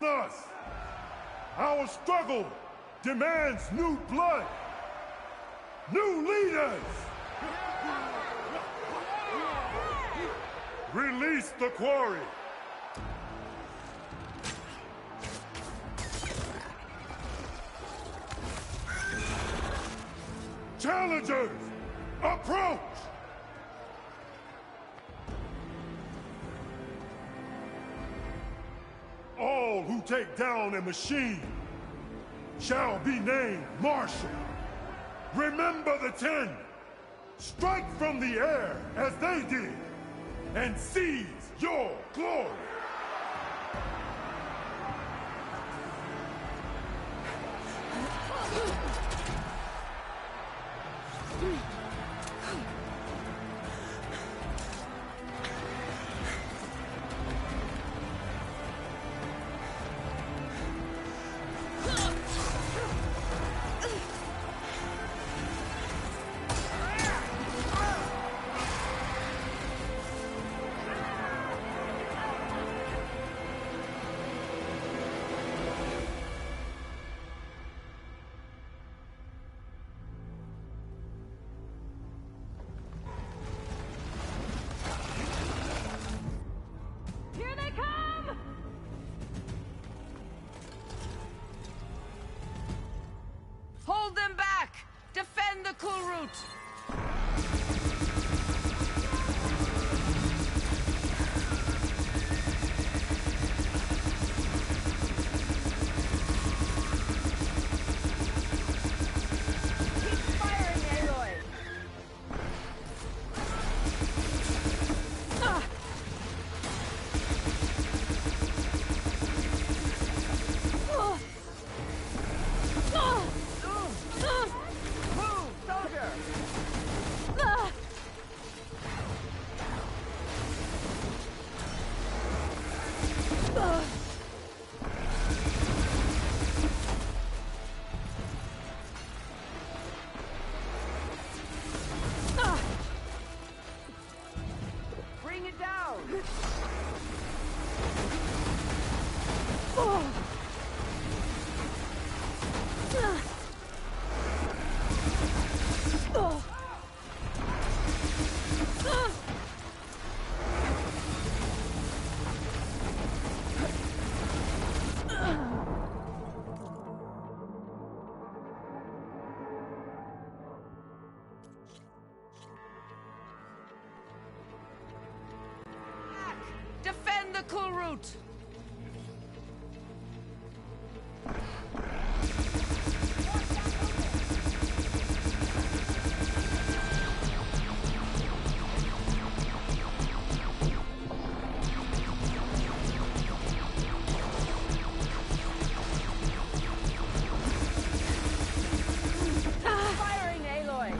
Us. Our struggle demands new blood, new leaders. Release the quarry. Challengers, approach! All who take down a machine shall be named Marshal. Remember the 10. Strike from the air as they did, and seize your glory. Hold them back! Defend the Kulrut! Keep firing, Aloy! Move, soldier! Bring it down! Defend the Kulrut! Firing, Aloy!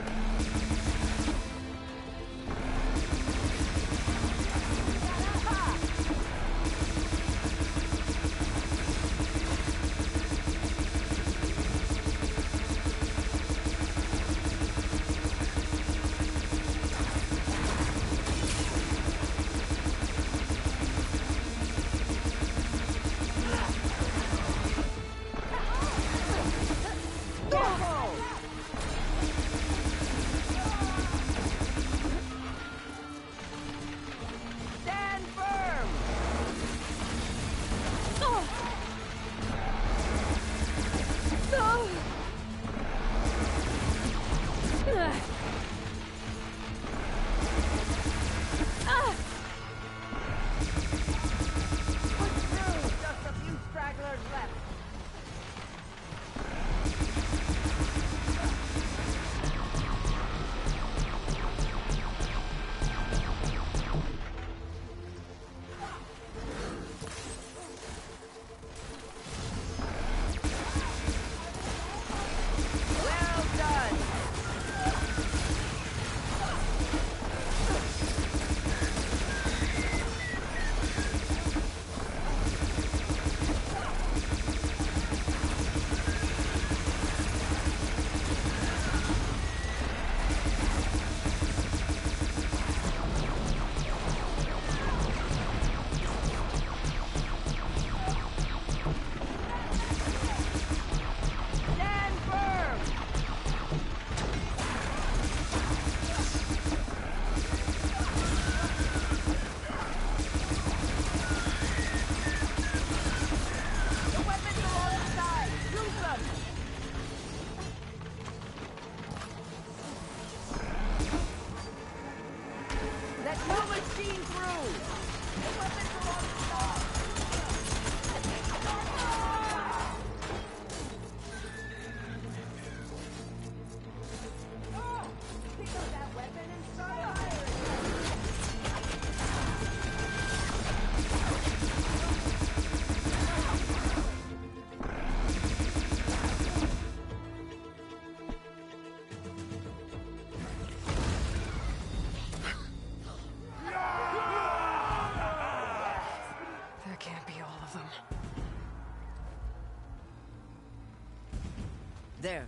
There.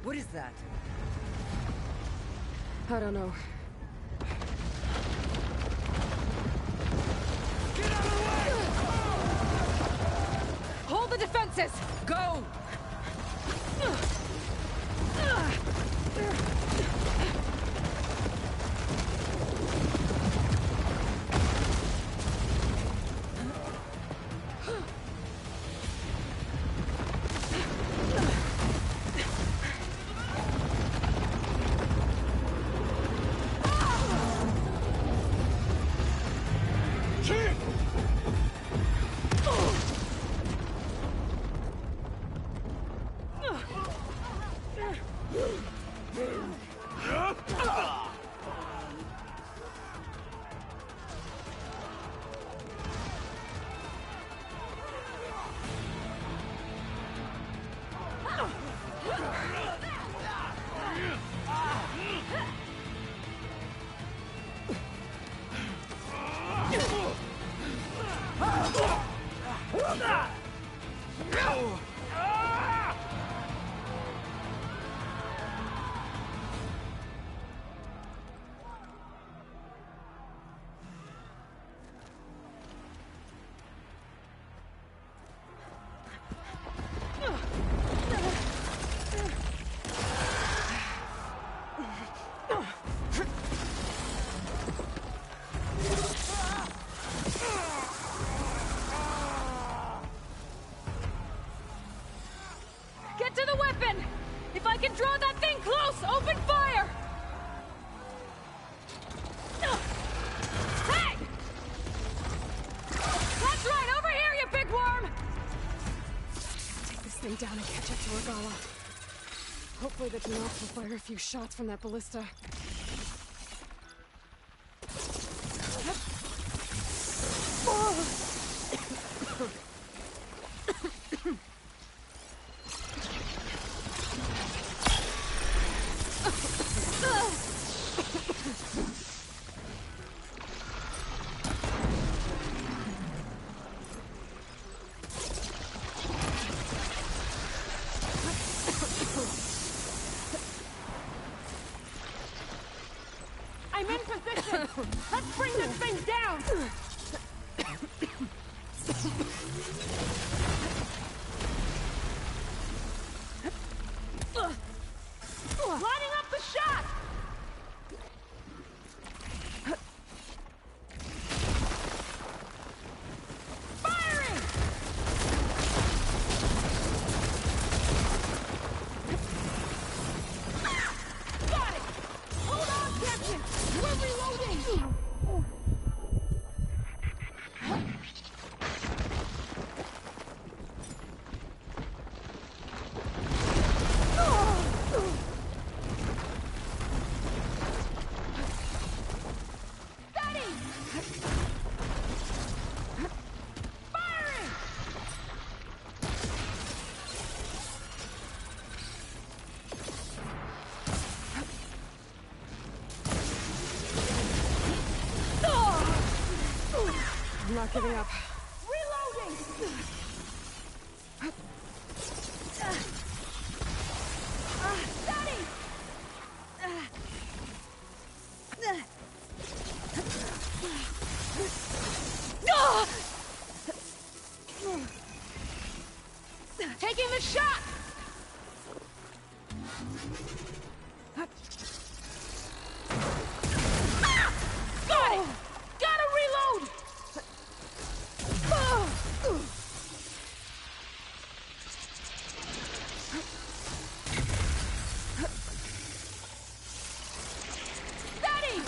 What is that? I don't know. Get out of the way! Hold the defenses! Go! Get to the weapon! If I can draw that thing close, open fire! Hey! That's right, over here, you big worm! Take this thing down and catch up to Regala. Hopefully the Genox will fire a few shots from that ballista. I'm in position! Let's bring this thing down! Lining up the shot! Firing! Got it! Hold on, Captain! We're reloading! Steady! Firing! I'm not giving up. Reloading! Steady! Taking the shot! Got it! Gotta reload! Steady!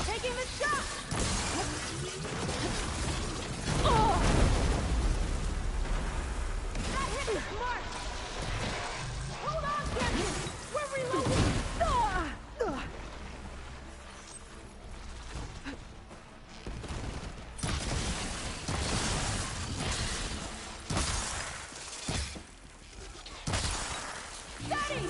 Taking the shot! That hit was smart! Hold on, Captain! We're reloading! Steady!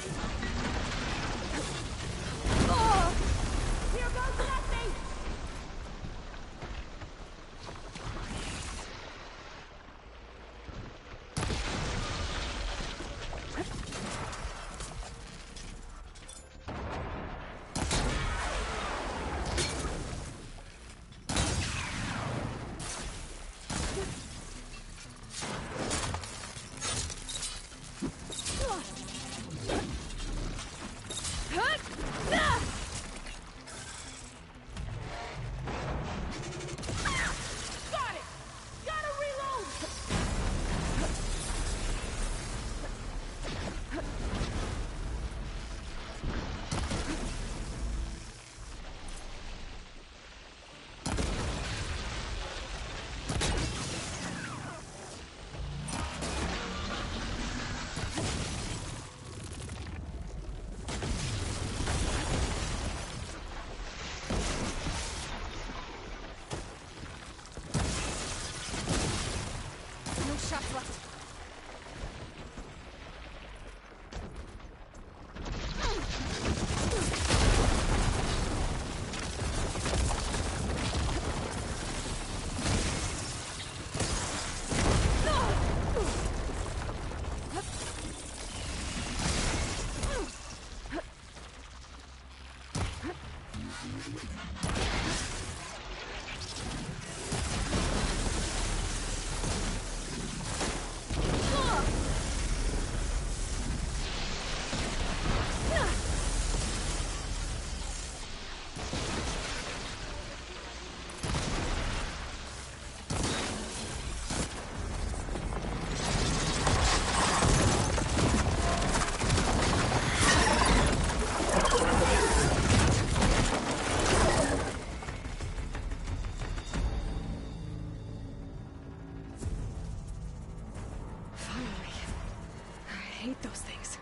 hate those things.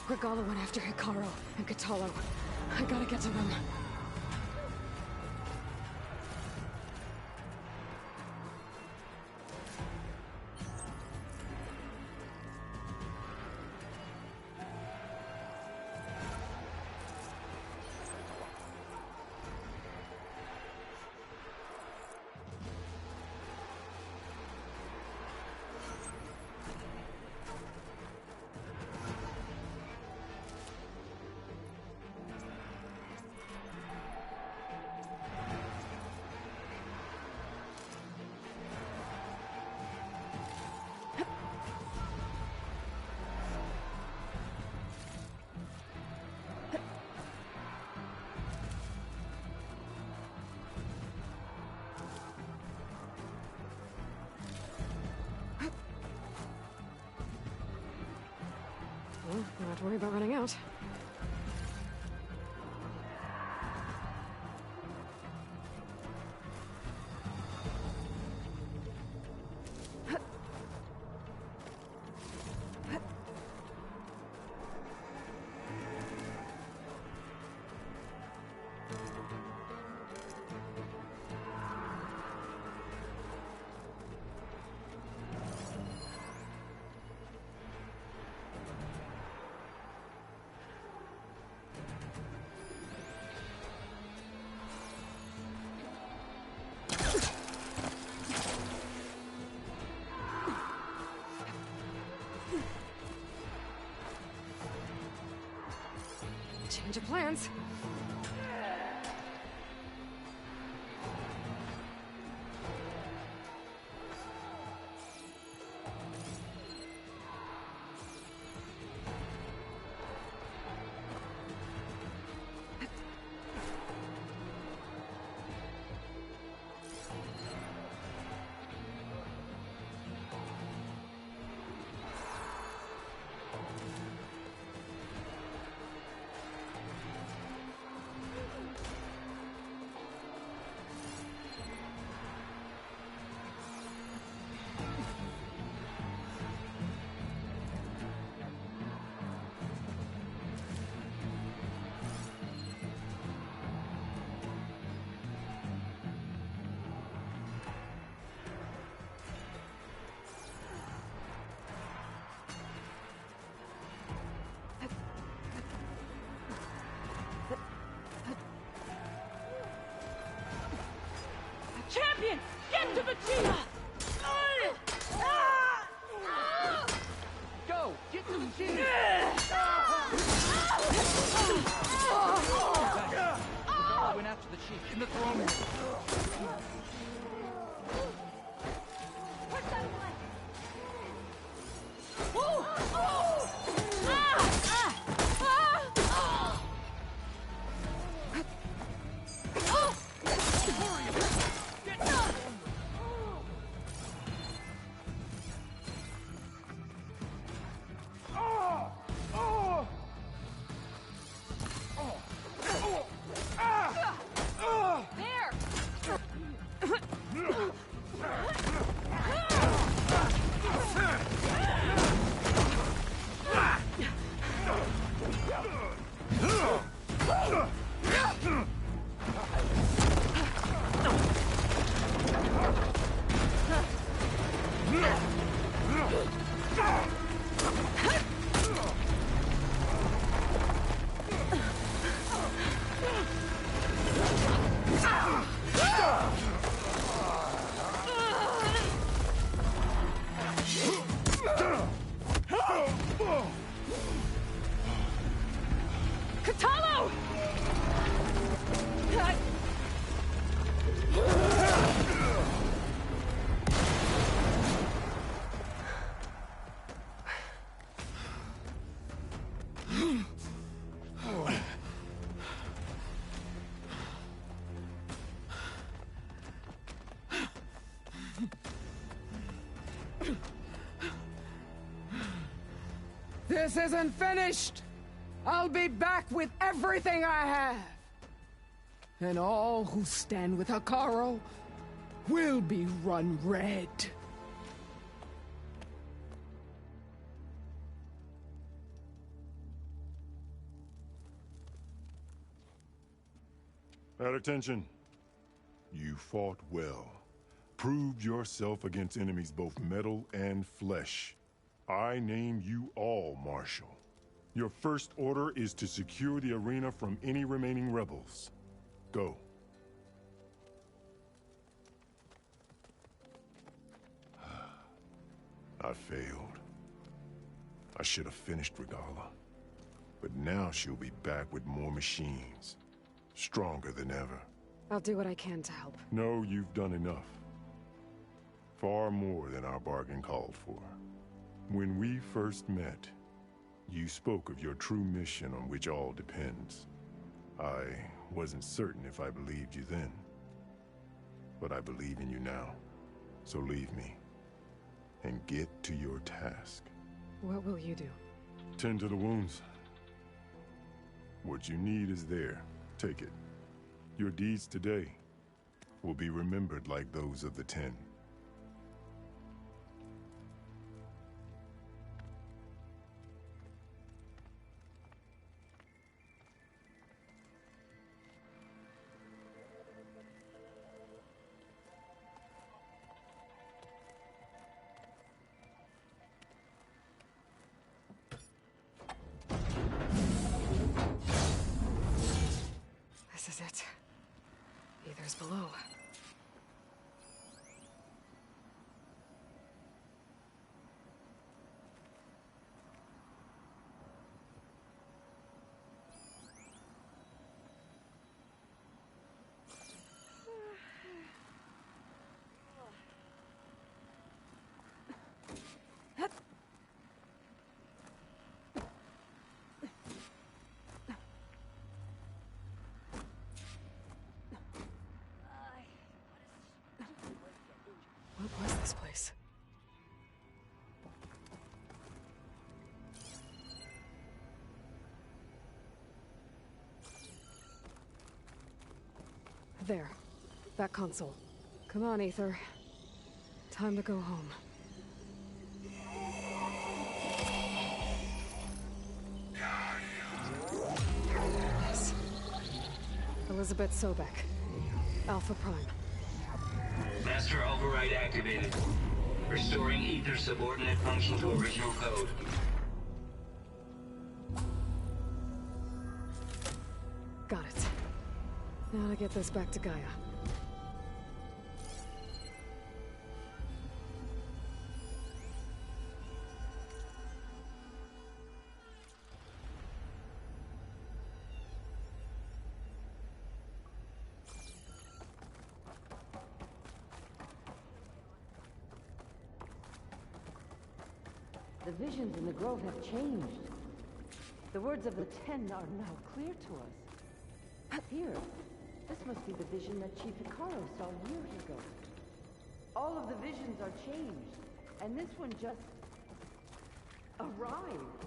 Regala went after Hikaru and Katalo. I gotta get to them. Well, don't have to worry about running out. Change of plans. Champion! Get to the chief! Go! Get to the chief! Regala went after the chief in the throne room. Push that away! Katalo! This isn't finished! I'll be back with everything I have! And all who stand with Hikaru will be run red. At attention. You fought well. Proved yourself against enemies both metal and flesh. I name you all Marshal. Your first order is to secure the arena from any remaining rebels. Go. I failed. I should have finished Regala. But now she'll be back with more machines. Stronger than ever. I'll do what I can to help. No, you've done enough. Far more than our bargain called for. When we first met, you spoke of your true mission on which all depends. I wasn't certain if I believed you then. But I believe in you now. So leave me. And get to your task. What will you do? Tend to the wounds. What you need is there. Take it. Your deeds today will be remembered like those of the 10. This is it. Ether's below. What was this place? There. That console. Come on, Aether. Time to go home. Yes. Elizabeth Sobek. Alpha Prime. Master override activated. Restoring Ether's subordinate function to original code. Got it. Now to get this back to Gaia. The visions in the grove have changed. The words of the 10 are now clear to us. Here, this must be the vision that Chief Hikaru saw years ago. All of the visions are changed, and this one just arrived.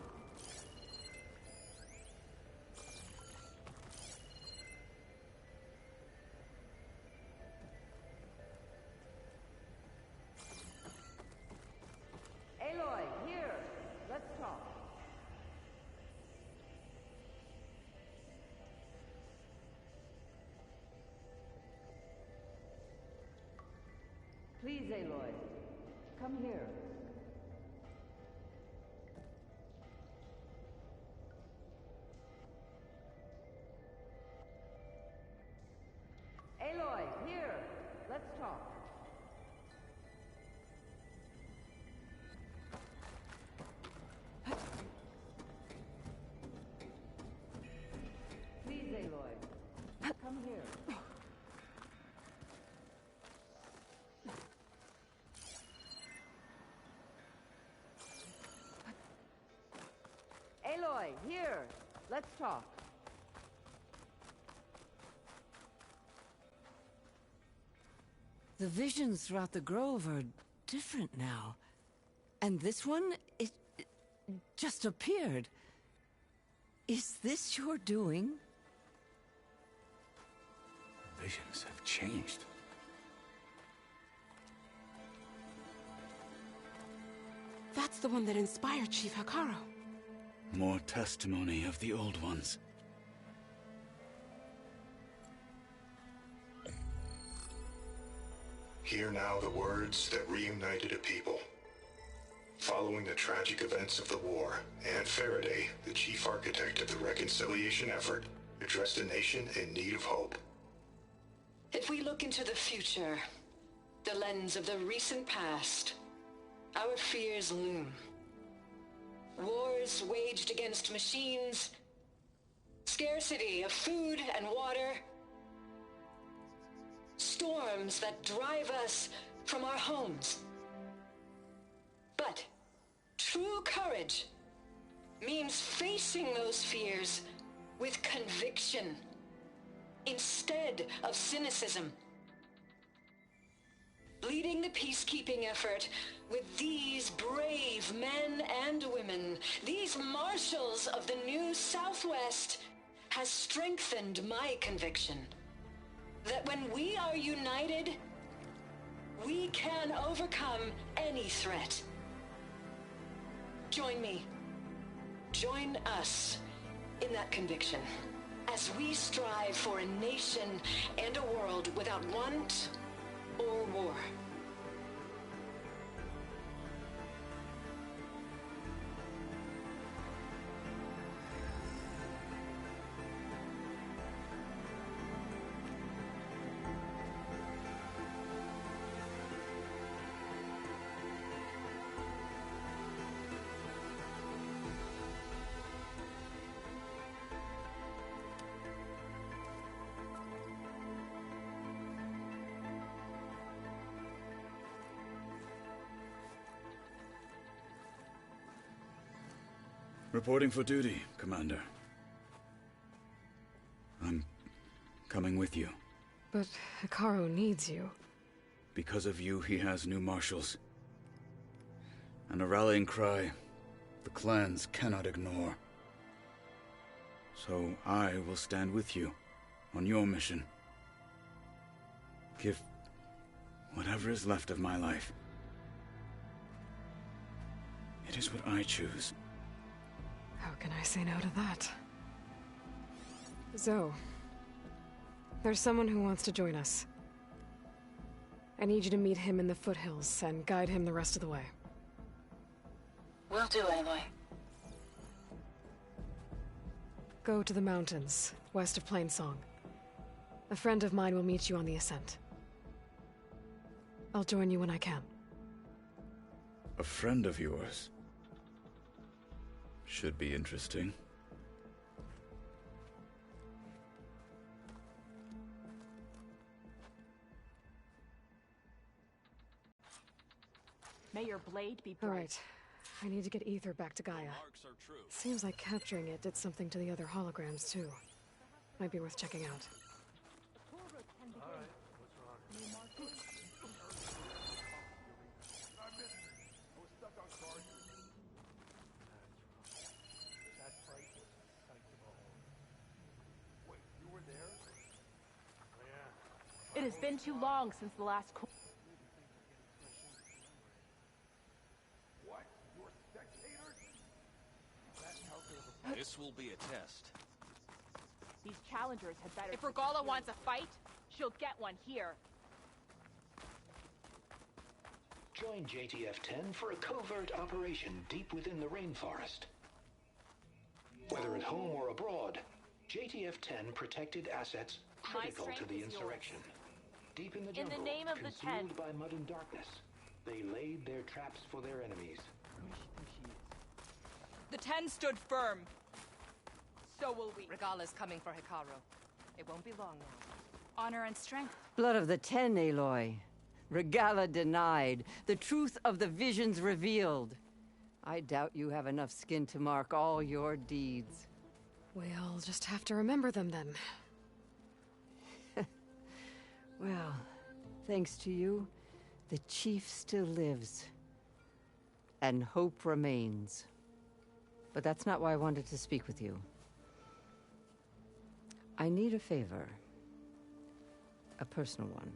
Aloy, here! Let's talk. Please, Aloy. Come here. Aloy, here! Let's talk. Please, Aloy. Come here. Aloy, here! Let's talk. The visions throughout the grove are different now. And this one, it just appeared. Is this your doing? Visions have changed. That's the one that inspired Chief Hikaru. More testimony of the old ones. Hear now the words that reunited a people. Following the tragic events of the war, Aunt Faraday, the chief architect of the reconciliation effort, addressed a nation in need of hope. If we look into the future, the lens of the recent past, our fears loom. Wars waged against machines, scarcity of food and water, storms that drive us from our homes. But true courage means facing those fears with conviction instead of cynicism. Leading the peacekeeping effort with these brave men and women, these marshals of the new Southwest, has strengthened my conviction that when we are united, we can overcome any threat. Join me. Join us in that conviction as we strive for a nation and a world without want or war. Reporting for duty, Commander. I'm coming with you. But Hikaru needs you. Because of you, he has new marshals. And a rallying cry the clans cannot ignore. So I will stand with you on your mission. Give whatever is left of my life. It is what I choose. How can I say no to that? Zoe, there's someone who wants to join us. I need you to meet him in the foothills and guide him the rest of the way. Will do, Aloy. Go to the mountains, west of Plainsong. A friend of mine will meet you on the ascent. I'll join you when I can. A friend of yours? Should be interesting. May your blade be bright. All right. I need to get Ether back to Gaia. Seems like capturing it did something to the other holograms, too. Might be worth checking out. It has been too long since the last This will be a test. These challengers had better... If Regala wants a fight, she'll get one here. Join JTF-10 for a covert operation deep within the rainforest. Whether at home or abroad, JTF-10 protected assets critical to the insurrection. Deep in the jungle, in the name of the concealed by mud and darkness, they laid their traps for their enemies. The 10 stood firm. So will we. Regala's coming for Hikaru. It won't be long now. Honor and strength. Blood of the 10, Aloy. Regala denied. The truth of the visions revealed. I doubt you have enough skin to mark all your deeds. We'll just have to remember them then. Well, thanks to you, the chief still lives. And hope remains. But that's not why I wanted to speak with you. I need a favor. A personal one.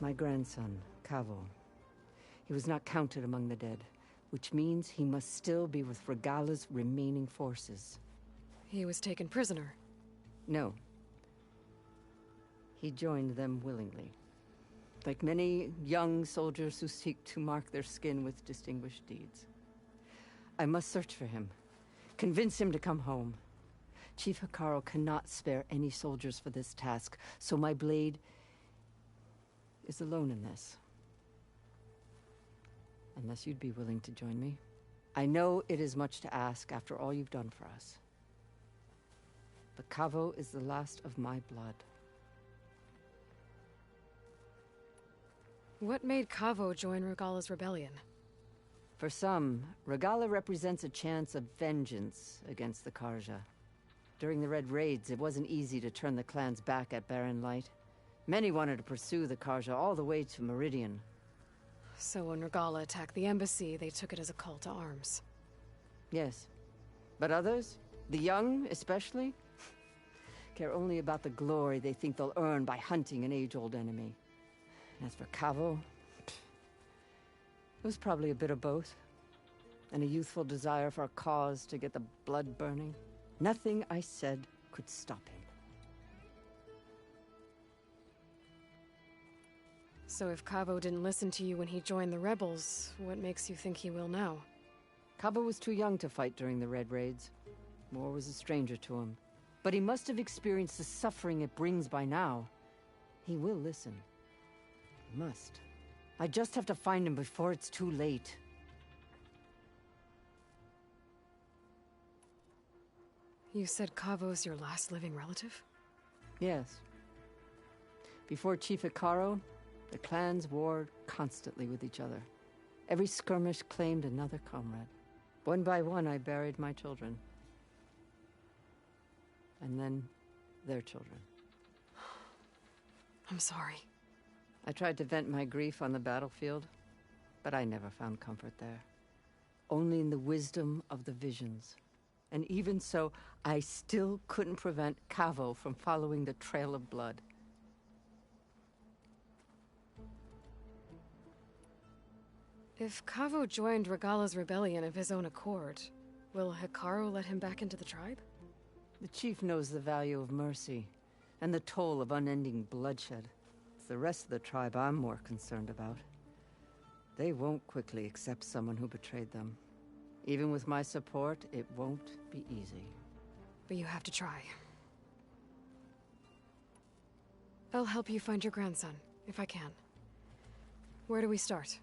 My grandson, Kavo. He was not counted among the dead, which means he must still be with Regala's remaining forces. He was taken prisoner? No. He joined them willingly. like many young soldiers who seek to mark their skin with distinguished deeds. I must search for him, convince him to come home. Chief Hikaru cannot spare any soldiers for this task, so my blade is alone in this. Unless you'd be willing to join me. I know it is much to ask after all you've done for us. But Kavo is the last of my blood. What made Kavo join Regala's rebellion? For some, Regala represents a chance of vengeance against the Karja. During the Red Raids, it wasn't easy to turn the clans back at Barren Light. Many wanted to pursue the Karja all the way to Meridian. So when Regala attacked the embassy, they took it as a call to arms. Yes. But others, the young especially, care only about the glory they think they'll earn by hunting an age-old enemy. As for Kavo, it was probably a bit of both. And a youthful desire for a cause to get the blood burning. Nothing I said could stop him. So if Kavo didn't listen to you when he joined the rebels, what makes you think he will now? Kavo was too young to fight during the Red Raids. War was a stranger to him. But he must have experienced the suffering it brings by now. He will listen. He must. I just have to find him before it's too late. You said Kavo's your last living relative? Yes. Before Chief Hikaru, the clans warred constantly with each other. Every skirmish claimed another comrade. One by one, I buried my children. And then, their children. I'm sorry. I tried to vent my grief on the battlefield, but I never found comfort there. Only in the wisdom of the visions. And even so, I still couldn't prevent Kavo from following the trail of blood. If Kavo joined Regala's rebellion of his own accord, will Hikaru let him back into the tribe? The chief knows the value of mercy, and the toll of unending bloodshed. It's the rest of the tribe I'm more concerned about. They won't quickly accept someone who betrayed them. Even with my support, it won't be easy. But you have to try. I'll help you find your grandson, if I can. Where do we start?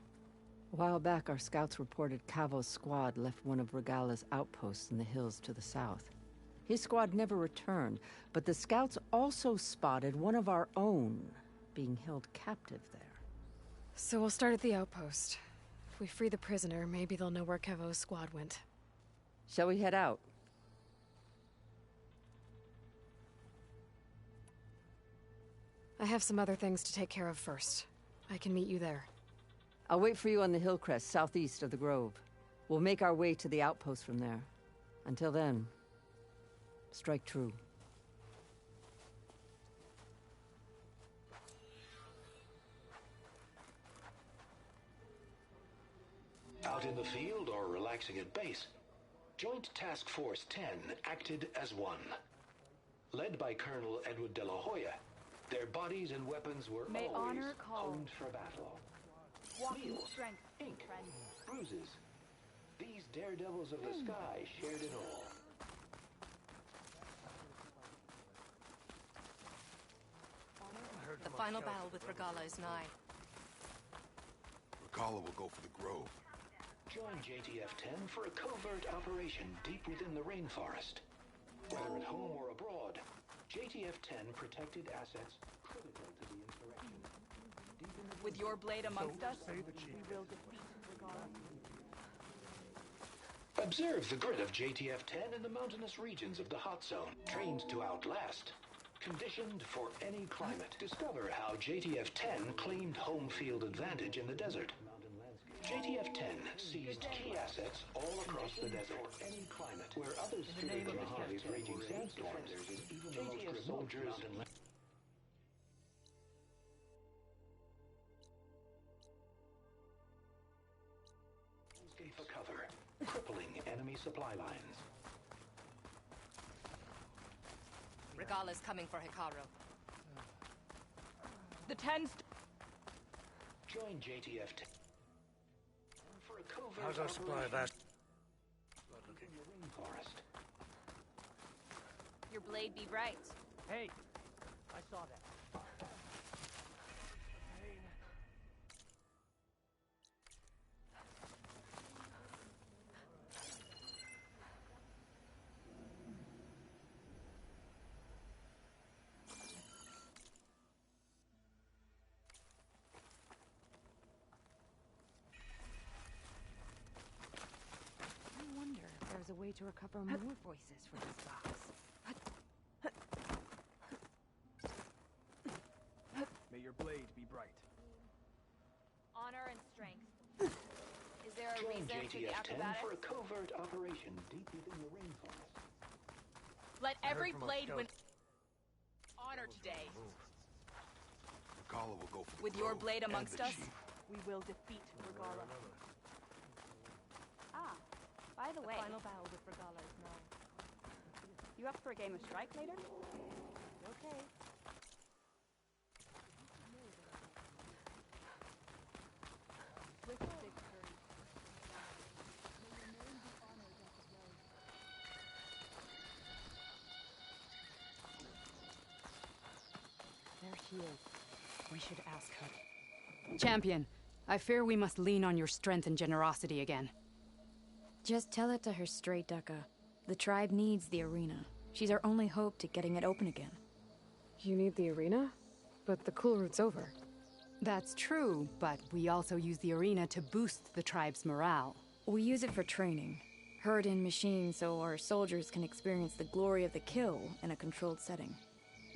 A while back, our scouts reported Kavo's squad left one of Regala's outposts in the hills to the south. His squad never returned, but the scouts also spotted one of our own being held captive there. So we'll start at the outpost. If we free the prisoner, maybe they'll know where Kavo's squad went. Shall we head out? I have some other things to take care of first. I can meet you there. I'll wait for you on the hill crest southeast of the grove. We'll make our way to the outpost from there. Until then, strike true. Out in the field or relaxing at base, Joint Task Force 10 acted as one. Led by Colonel Edward de la Hoya, their bodies and weapons were always honed for battle. Meals, ink, bruises. These daredevils of the sky shared it all. The final battle with Regala is nigh. Regala will go for the grove. Join JTF-10 for a covert operation deep within the rainforest. Whether at home or abroad, JTF-10 protected assets critical to the insurrection. With your blade amongst us, we will defeat Regala. Observe the grit of JTF-10 in the mountainous regions of the hot zone. Trained to outlast. Conditioned for any climate. Discover how JTF-10 claimed home field advantage in the desert. JTF-10 seized key assets all across the desert. Any climate where others feared the Mojave raging sandstorms. JTF soldiers for cover, crippling enemy supply lines. Regala's coming for Hikaru. The 10's... Join JTF-10 for a covert How's our supply of operation ash? in the rainforest. Your blade be bright. Hey, I saw that. I wonder if there's a way to recover more voices for this box. May your blade be bright. Honor and strength. Is there a Join reason for the JTF-10 acrobatics? for a covert operation deep within the rainforest. Let every from our blade scout. win honor today. Regala will go for the With your grove blade and amongst the us, chief. we will defeat Regala. Ah, by the way, Final battle with Regala is known. you up for a game of strike later? Okay. Swift victory. There she is. We should ask her. Champion, I fear we must lean on your strength and generosity again. Just tell it to her straight, Ducka. The tribe needs the arena. She's our only hope to getting it open again. You need the arena? But the Kulrut's over. That's true, but we also use the arena to boost the tribe's morale. We use it for training. Herd in machines so our soldiers can experience the glory of the kill in a controlled setting.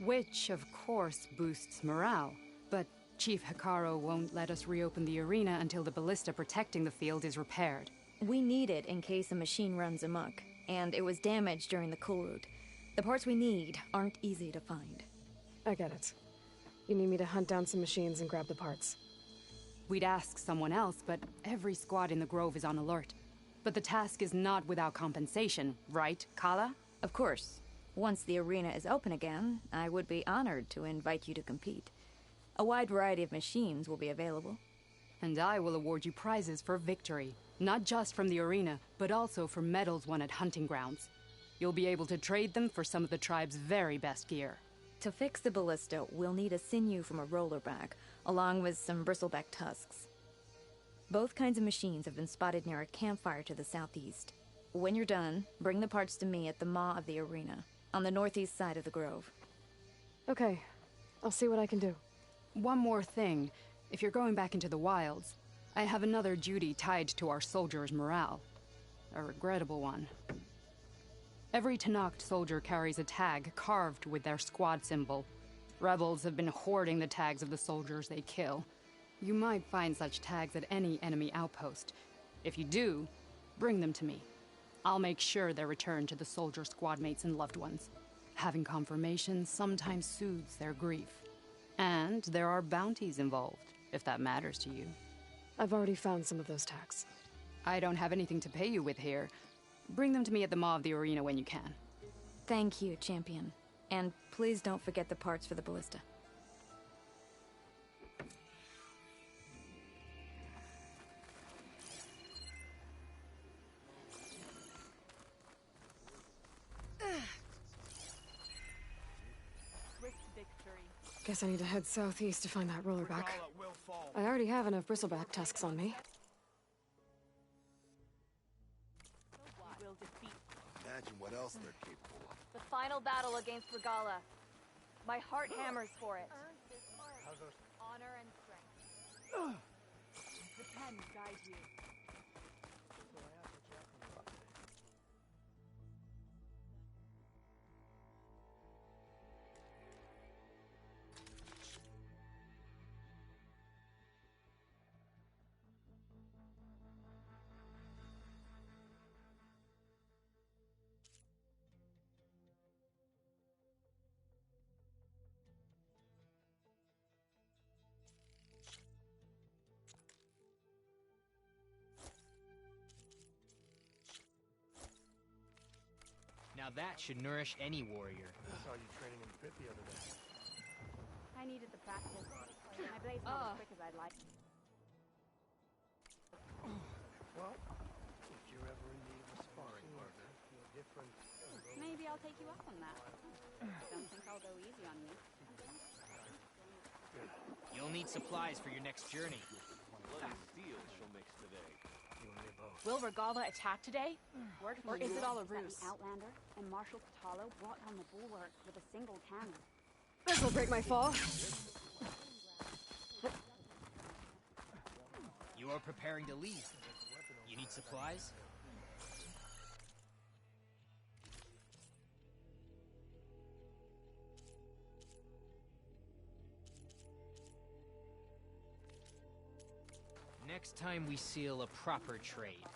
Which, of course, boosts morale. But Chief Hikaru won't let us reopen the arena until the ballista protecting the field is repaired. We need it in case a machine runs amok, and it was damaged during the Kulrut. The parts we need aren't easy to find. I get it. You need me to hunt down some machines and grab the parts. We'd ask someone else, but every squad in the Grove is on alert. But the task is not without compensation, right, Kala? Of course. Once the arena is open again, I would be honored to invite you to compete. A wide variety of machines will be available. And I will award you prizes for victory. Not just from the arena, but also for medals won at hunting grounds. You'll be able to trade them for some of the tribe's very best gear. To fix the ballista, we'll need a sinew from a rollerback, along with some bristleback tusks. Both kinds of machines have been spotted near a campfire to the southeast. When you're done, bring the parts to me at the maw of the arena, on the northeast side of the grove. Okay, I'll see what I can do. One more thing. If you're going back into the wilds, I have another duty tied to our soldiers' morale. A regrettable one. Every Tenakth soldier carries a tag carved with their squad symbol. Rebels have been hoarding the tags of the soldiers they kill. You might find such tags at any enemy outpost. If you do, bring them to me. I'll make sure they're returned to the soldier squad mates and loved ones. Having confirmation sometimes soothes their grief. And there are bounties involved, if that matters to you. I've already found some of those tags. I don't have anything to pay you with here. Bring them to me at the maw of the arena when you can. Thank you, champion. And please don't forget the parts for the ballista. Swift victory. Guess I need to head southeast to find that rollerback. I already have enough bristleback tusks on me. We will defeat. Imagine what else they're capable of. The final battle against Regala. My heart hammers for it. Honor and strength. The pen guides you. Now that should nourish any warrior. I saw you training in the pit the other day. I needed the practice. My blade's not as quick as I'd like. Well, if you're ever in need of a sparring partner, feel different. Maybe I'll take you up on that. Don't think I'll go easy on you. You'll need supplies for your next journey. Bloody steel she'll mix today. You and me both. Will Regala attack today? Or is it all a ruse? That the Outlander and Marshal Patalo brought down the bulwark with a single cannon. This'll break my fall. You are preparing to leave. You need supplies? Next time we seal a proper trade.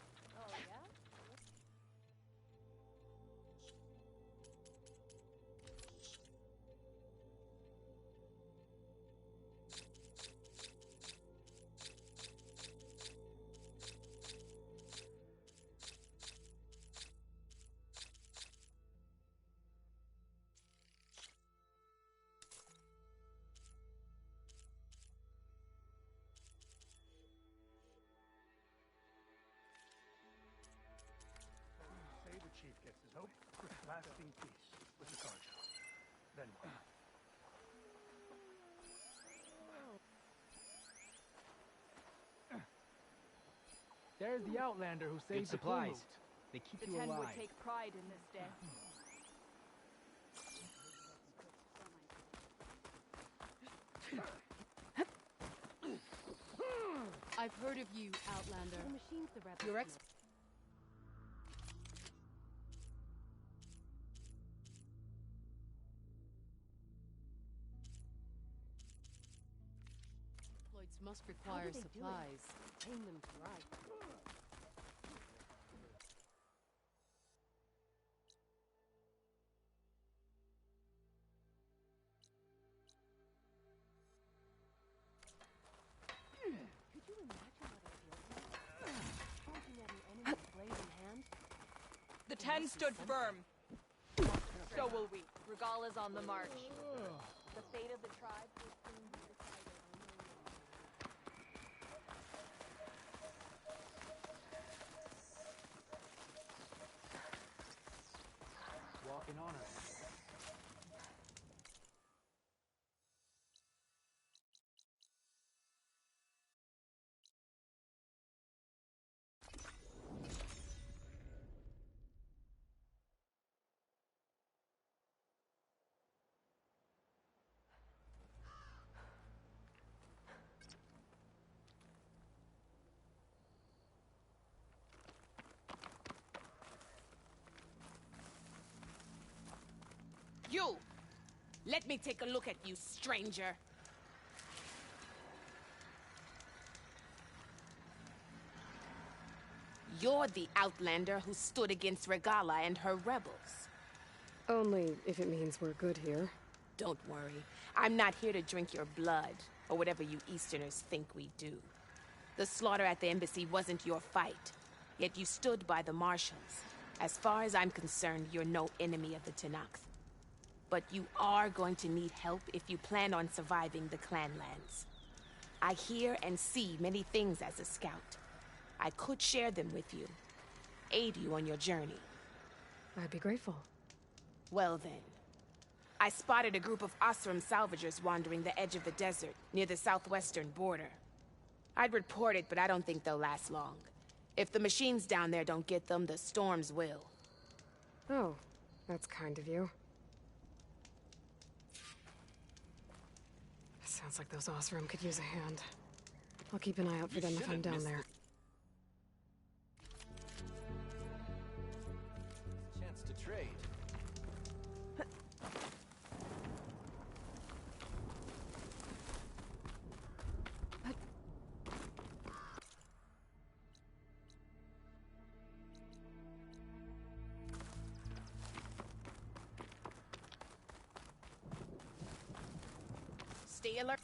Say the chief gets his hope for lasting peace with the cartel. Then what? There's the Outlander who saved Good supplies. the Kulrut. They keep The you Ten alive. would take pride in this day. I've heard of you, Outlander. The machine's the rebel. Your ex- exploits must require supplies. Paying them to right. Could you imagine what it feels like? Pointing at an enemy's blade in hand? The Ten stood firm. So will we. Regala's on the march. The fate of the tribe will soon be decided. Walk in honor. You! Let me take a look at you, stranger. You're the Outlander who stood against Regala and her rebels. Only if it means we're good here. Don't worry. I'm not here to drink your blood, or whatever you Easterners think we do. The slaughter at the embassy wasn't your fight, yet you stood by the Marshals. As far as I'm concerned, you're no enemy of the Tenakth. But you are going to need help if you plan on surviving the Clanlands. I hear and see many things as a scout. I could share them with you, aid you on your journey. I'd be grateful. Well then. I spotted a group of Osram salvagers wandering the edge of the desert, near the southwestern border. I'd report it, but I don't think they'll last long. If the machines down there don't get them, the storms will. Oh, that's kind of you. Sounds like those Osram could use a hand. I'll keep an eye out for them if I'm down there. Chance to trade. Stay alert.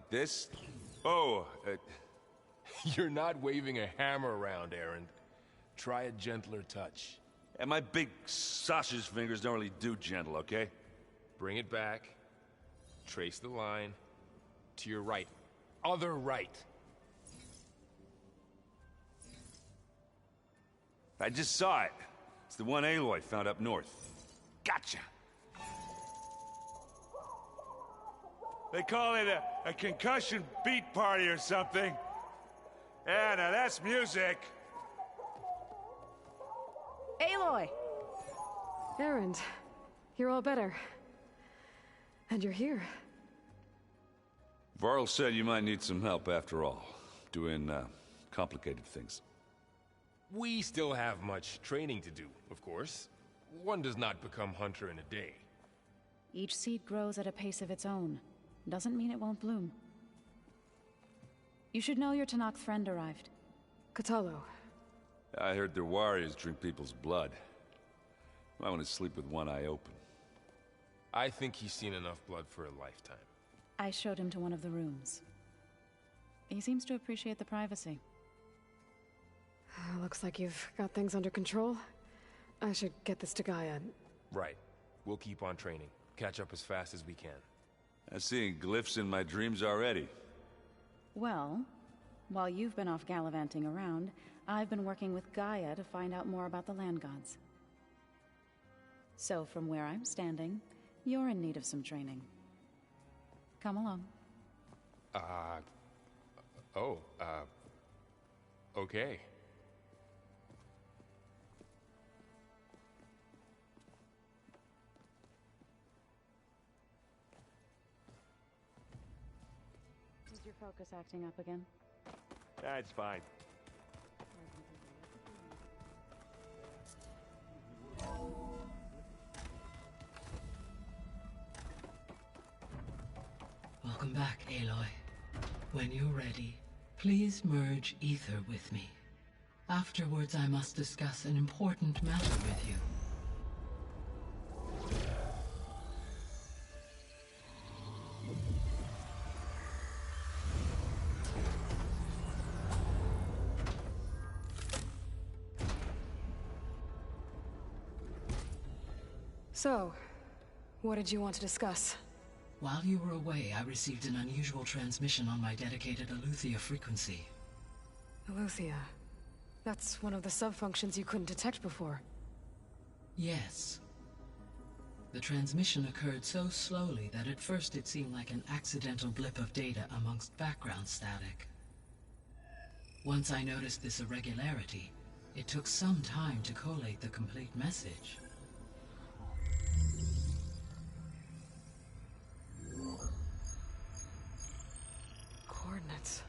Like this? Oh, you're not waving a hammer around, Errand. Try a gentler touch. And my big sausage fingers don't really do gentle, okay? Bring it back. Trace the line. To your right. Other right. I just saw it. It's the one Aloy found up north. Gotcha! They call it a concussion beat party or something. Yeah, now that's music. Aloy! Errand, you're all better. And you're here. Varl said you might need some help after all. Doing, complicated things. We still have much training to do, of course. One does not become hunter in a day. Each seed grows at a pace of its own. Doesn't mean it won't bloom. You should know your Tanakh friend arrived. Katalo. I heard their warriors drink people's blood. I want to sleep with one eye open. I think he's seen enough blood for a lifetime. I showed him to one of the rooms. He seems to appreciate the privacy. Looks like you've got things under control. I should get this to Gaia. Right. We'll keep on training. Catch up as fast as we can. I'm seeing glyphs in my dreams already. Well, while you've been off gallivanting around, I've been working with Gaia to find out more about the land gods. So from where I'm standing, you're in need of some training. Come along. Okay. Is your focus acting up again? That's fine. Welcome back, Aloy. When you're ready, please merge ether with me. Afterwards, I must discuss an important matter with you. So, what did you want to discuss? While you were away, I received an unusual transmission on my dedicated Eleuthia frequency. Eleuthia. That's one of the sub-functions you couldn't detect before. Yes. The transmission occurred so slowly that at first it seemed like an accidental blip of data amongst background static. Once I noticed this irregularity, it took some time to collate the complete message. Coordinates.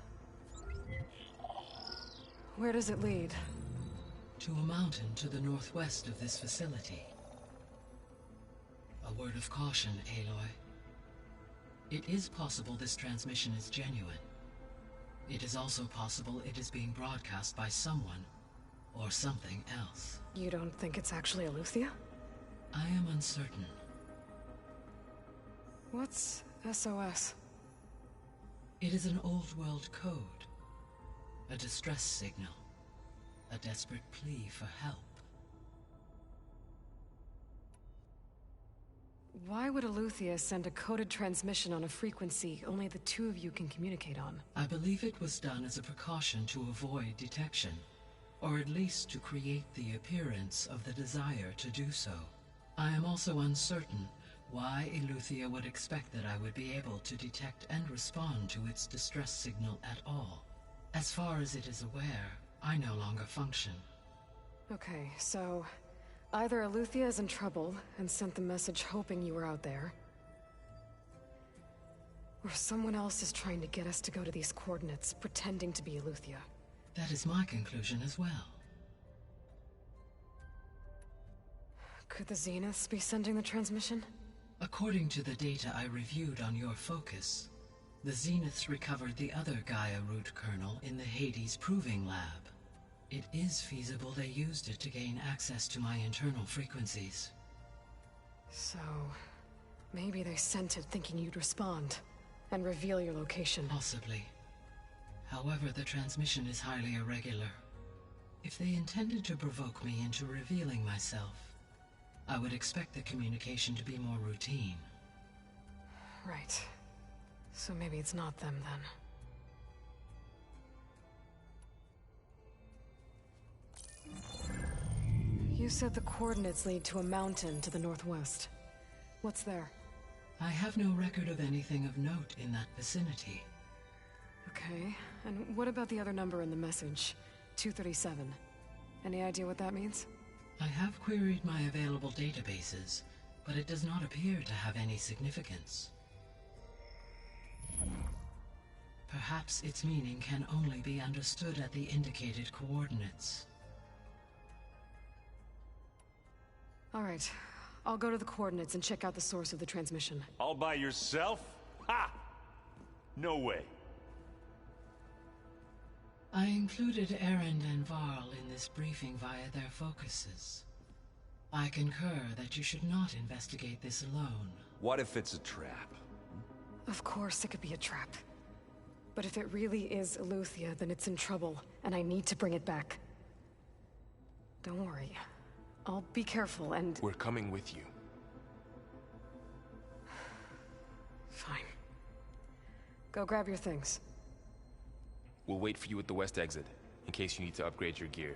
Where does it lead? To a mountain to the northwest of this facility. A word of caution, Aloy. It is possible this transmission is genuine. It is also possible it is being broadcast by someone or something else. You don't think it's actually Eleuthia? I am uncertain. What's SOS? It is an old-world code. A distress signal. A desperate plea for help. Why would Eleuthia send a coded transmission on a frequency only the two of you can communicate on? I believe it was done as a precaution to avoid detection, or at least to create the appearance of the desire to do so. I am also uncertain why Eleuthia would expect that I would be able to detect and respond to its distress signal at all. As far as it is aware, I no longer function. Okay, so either Eleuthia is in trouble and sent the message hoping you were out there, or someone else is trying to get us to go to these coordinates, pretending to be Eleuthia. That is my conclusion as well. Could the Zeniths be sending the transmission? According to the data I reviewed on your focus, the Zeniths recovered the other Gaia root kernel in the Hades Proving Lab. It is feasible they used it to gain access to my internal frequencies. So, maybe they sent it thinking you'd respond. and reveal your location. Possibly. However, the transmission is highly irregular. If they intended to provoke me into revealing myself, I would expect the communication to be more routine. Right. So maybe it's not them, then. You said the coordinates lead to a mountain to the northwest. What's there? I have no record of anything of note in that vicinity. Okay, and what about the other number in the message? 237. Any idea what that means? I have queried my available databases, but it does not appear to have any significance. Perhaps its meaning can only be understood at the indicated coordinates. All right. I'll go to the coordinates and check out the source of the transmission. All by yourself? Ha! No way. I included Erend and Varl in this briefing via their focuses. I concur that you should not investigate this alone. What if it's a trap? Of course it could be a trap. But if it really is Eleuthia, then it's in trouble, and I need to bring it back. Don't worry. I'll be careful and... We're coming with you. Fine. Go grab your things. We'll wait for you at the west exit, in case you need to upgrade your gear.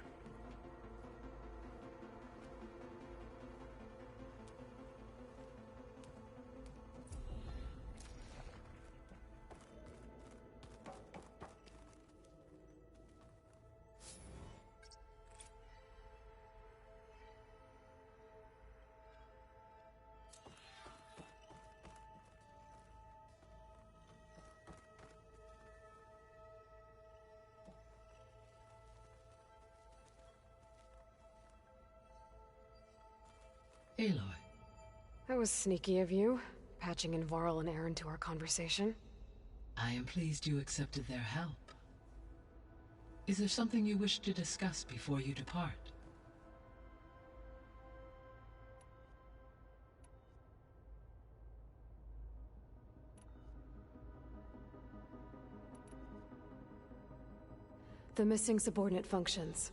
Aloy. That was sneaky of you, patching in Varl and Erend to our conversation. I am pleased you accepted their help. Is there something you wish to discuss before you depart? The missing subordinate functions.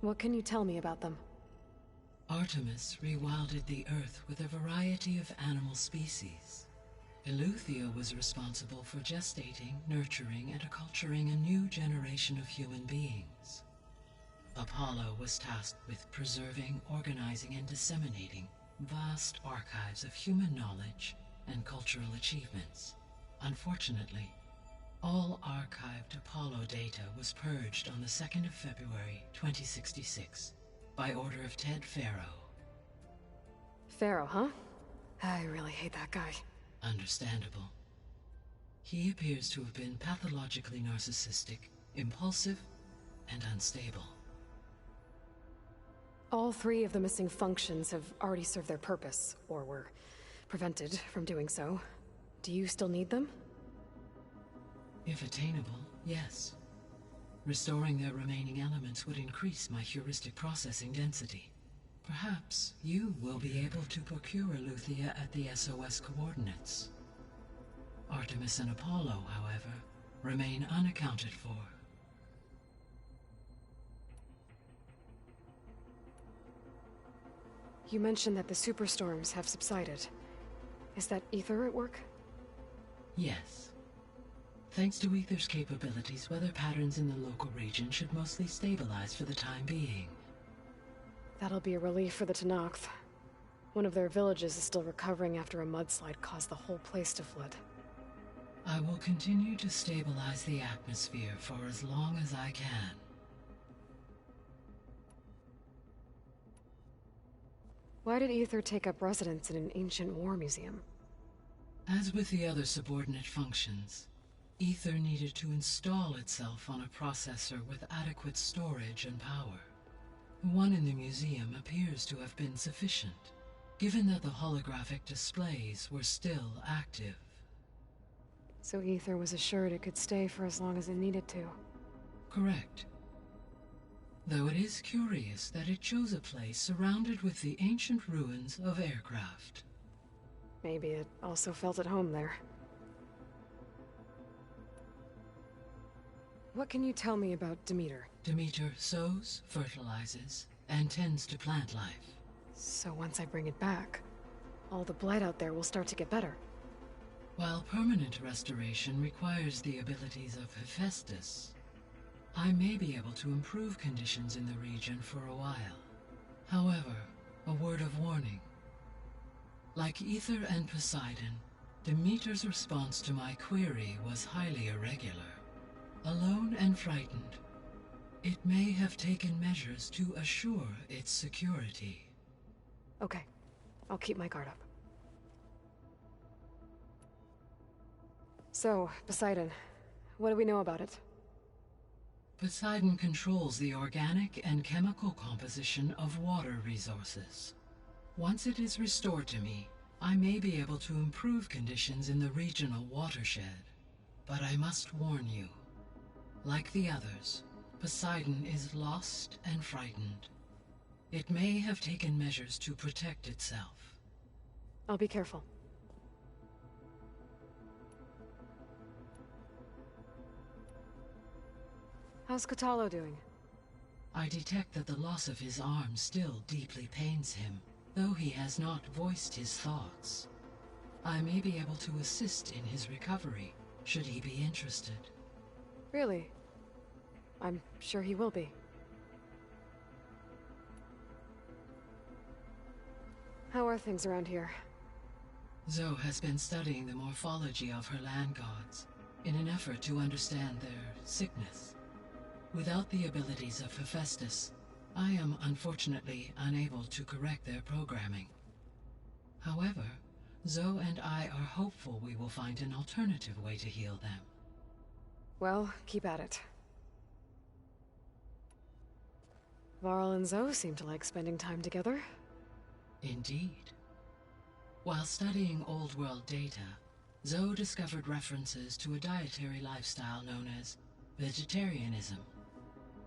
What can you tell me about them? Artemis rewilded the Earth with a variety of animal species. Eleuthia was responsible for gestating, nurturing, and acculturating a new generation of human beings. Apollo was tasked with preserving, organizing, and disseminating vast archives of human knowledge and cultural achievements. Unfortunately, all archived Apollo data was purged on the 2nd of February, 2066. By order of Ted Faro. Faro, huh? I really hate that guy. Understandable. He appears to have been pathologically narcissistic, impulsive, and unstable. All 3 of the missing functions have already served their purpose, or were prevented from doing so. Do you still need them? If attainable, yes. Restoring their remaining elements would increase my heuristic processing density. Perhaps you will be able to procure Eleuthia at the SOS coordinates. Artemis and Apollo, however, remain unaccounted for. You mentioned that the superstorms have subsided. Is that Ether at work? Yes. Thanks to Ether's capabilities, weather patterns in the local region should mostly stabilize for the time being. That'll be a relief for the Tenakth. One of their villages is still recovering after a mudslide caused the whole place to flood. I will continue to stabilize the atmosphere for as long as I can. Why did Ether take up residence in an ancient war museum? As with the other subordinate functions, Ether needed to install itself on a processor with adequate storage and power. One in the museum appears to have been sufficient, given that the holographic displays were still active. So Ether was assured it could stay for as long as it needed to. Correct. Though it is curious that it chose a place surrounded with the ancient ruins of aircraft. Maybe it also felt at home there. What can you tell me about Demeter? Demeter sows, fertilizes, and tends to plant life. So once I bring it back, all the blight out there will start to get better. While permanent restoration requires the abilities of Hephaestus, I may be able to improve conditions in the region for a while. However, a word of warning. Like Ether and Poseidon, Demeter's response to my query was highly irregular. Alone and frightened, it may have taken measures to assure its security. Okay, I'll keep my guard up. So, Poseidon, what do we know about it? Poseidon controls the organic and chemical composition of water resources. Once it is restored to me, I may be able to improve conditions in the regional watershed. But I must warn you, like the others, Poseidon is lost and frightened. It may have taken measures to protect itself. I'll be careful. How's Kotallo doing? I detect that the loss of his arm still deeply pains him, though he has not voiced his thoughts. I may be able to assist in his recovery, should he be interested. Really? I'm sure he will be. How are things around here? Zoe has been studying the morphology of her land gods, in an effort to understand their sickness. Without the abilities of Hephaestus, I am unfortunately unable to correct their programming. However, Zoe and I are hopeful we will find an alternative way to heal them. Well, keep at it. Varl and Zoe seem to like spending time together. Indeed. While studying Old World data, Zoe discovered references to a dietary lifestyle known as vegetarianism.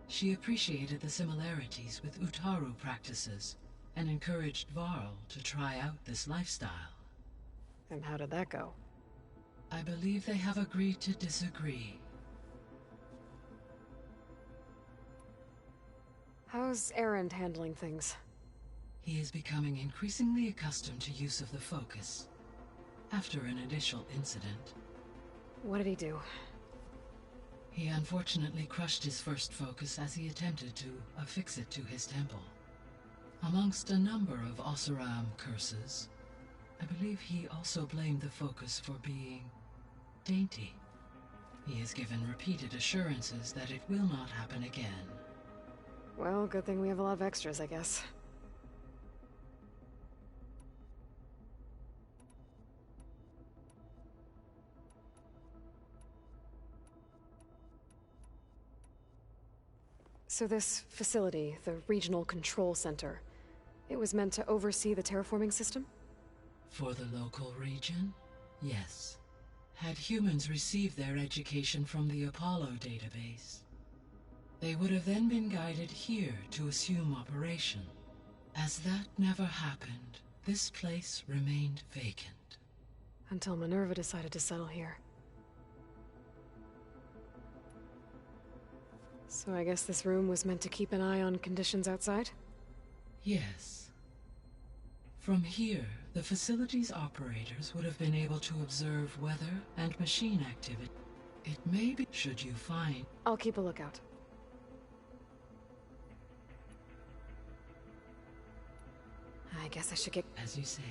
She appreciated the similarities with Utaru practices and encouraged Varl to try out this lifestyle. And how did that go? I believe they have agreed to disagree. How's Erend handling things? He is becoming increasingly accustomed to use of the focus, after an initial incident. What did he do? He unfortunately crushed his first focus as he attempted to affix it to his temple. Amongst a number of Oseram curses, I believe he also blamed the focus for being dainty. He has given repeated assurances that it will not happen again. Well, good thing we have a lot of extras, I guess. So this facility, the Regional Control Center, it was meant to oversee the terraforming system? For the local region, yes. Had humans received their education from the Apollo database, they would have then been guided here to assume operation. As that never happened, this place remained vacant. Until Minerva decided to settle here. So I guess this room was meant to keep an eye on conditions outside? Yes. From here, the facility's operators would have been able to observe weather and machine activity. It may be, should you find... I'll keep a lookout. I guess I should get... As you say.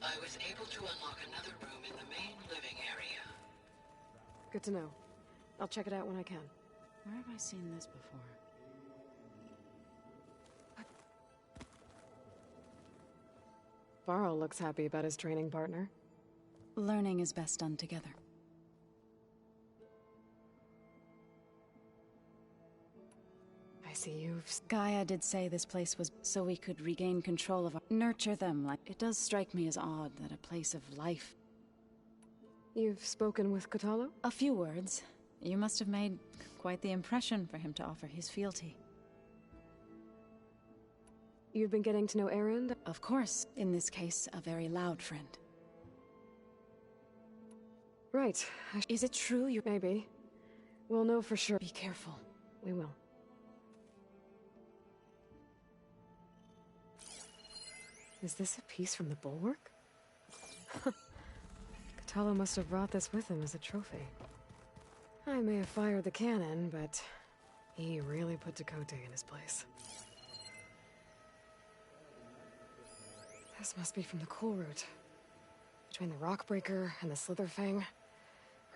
I was able to unlock another room in the main living area. Good to know. I'll check it out when I can. Where have I seen this before? Varl looks happy about his training partner. Learning is best done together. I see you've... Gaia did say this place was so we could regain control of our... Nurture them. Like, it does strike me as odd that a place of life... You've spoken with Kotallo? A few words. You must have made quite the impression for him to offer his fealty. You've been getting to know Erend? Of course, in this case, a very loud friend. Right. Is it true you— Maybe. We'll know for sure. Be careful. We will. Is this a piece from the bulwark? Katalo must have brought this with him as a trophy. I may have fired the cannon, but he really put Dakota in his place. This must be from the Kulrut. Between the Rockbreaker and the Slitherfang,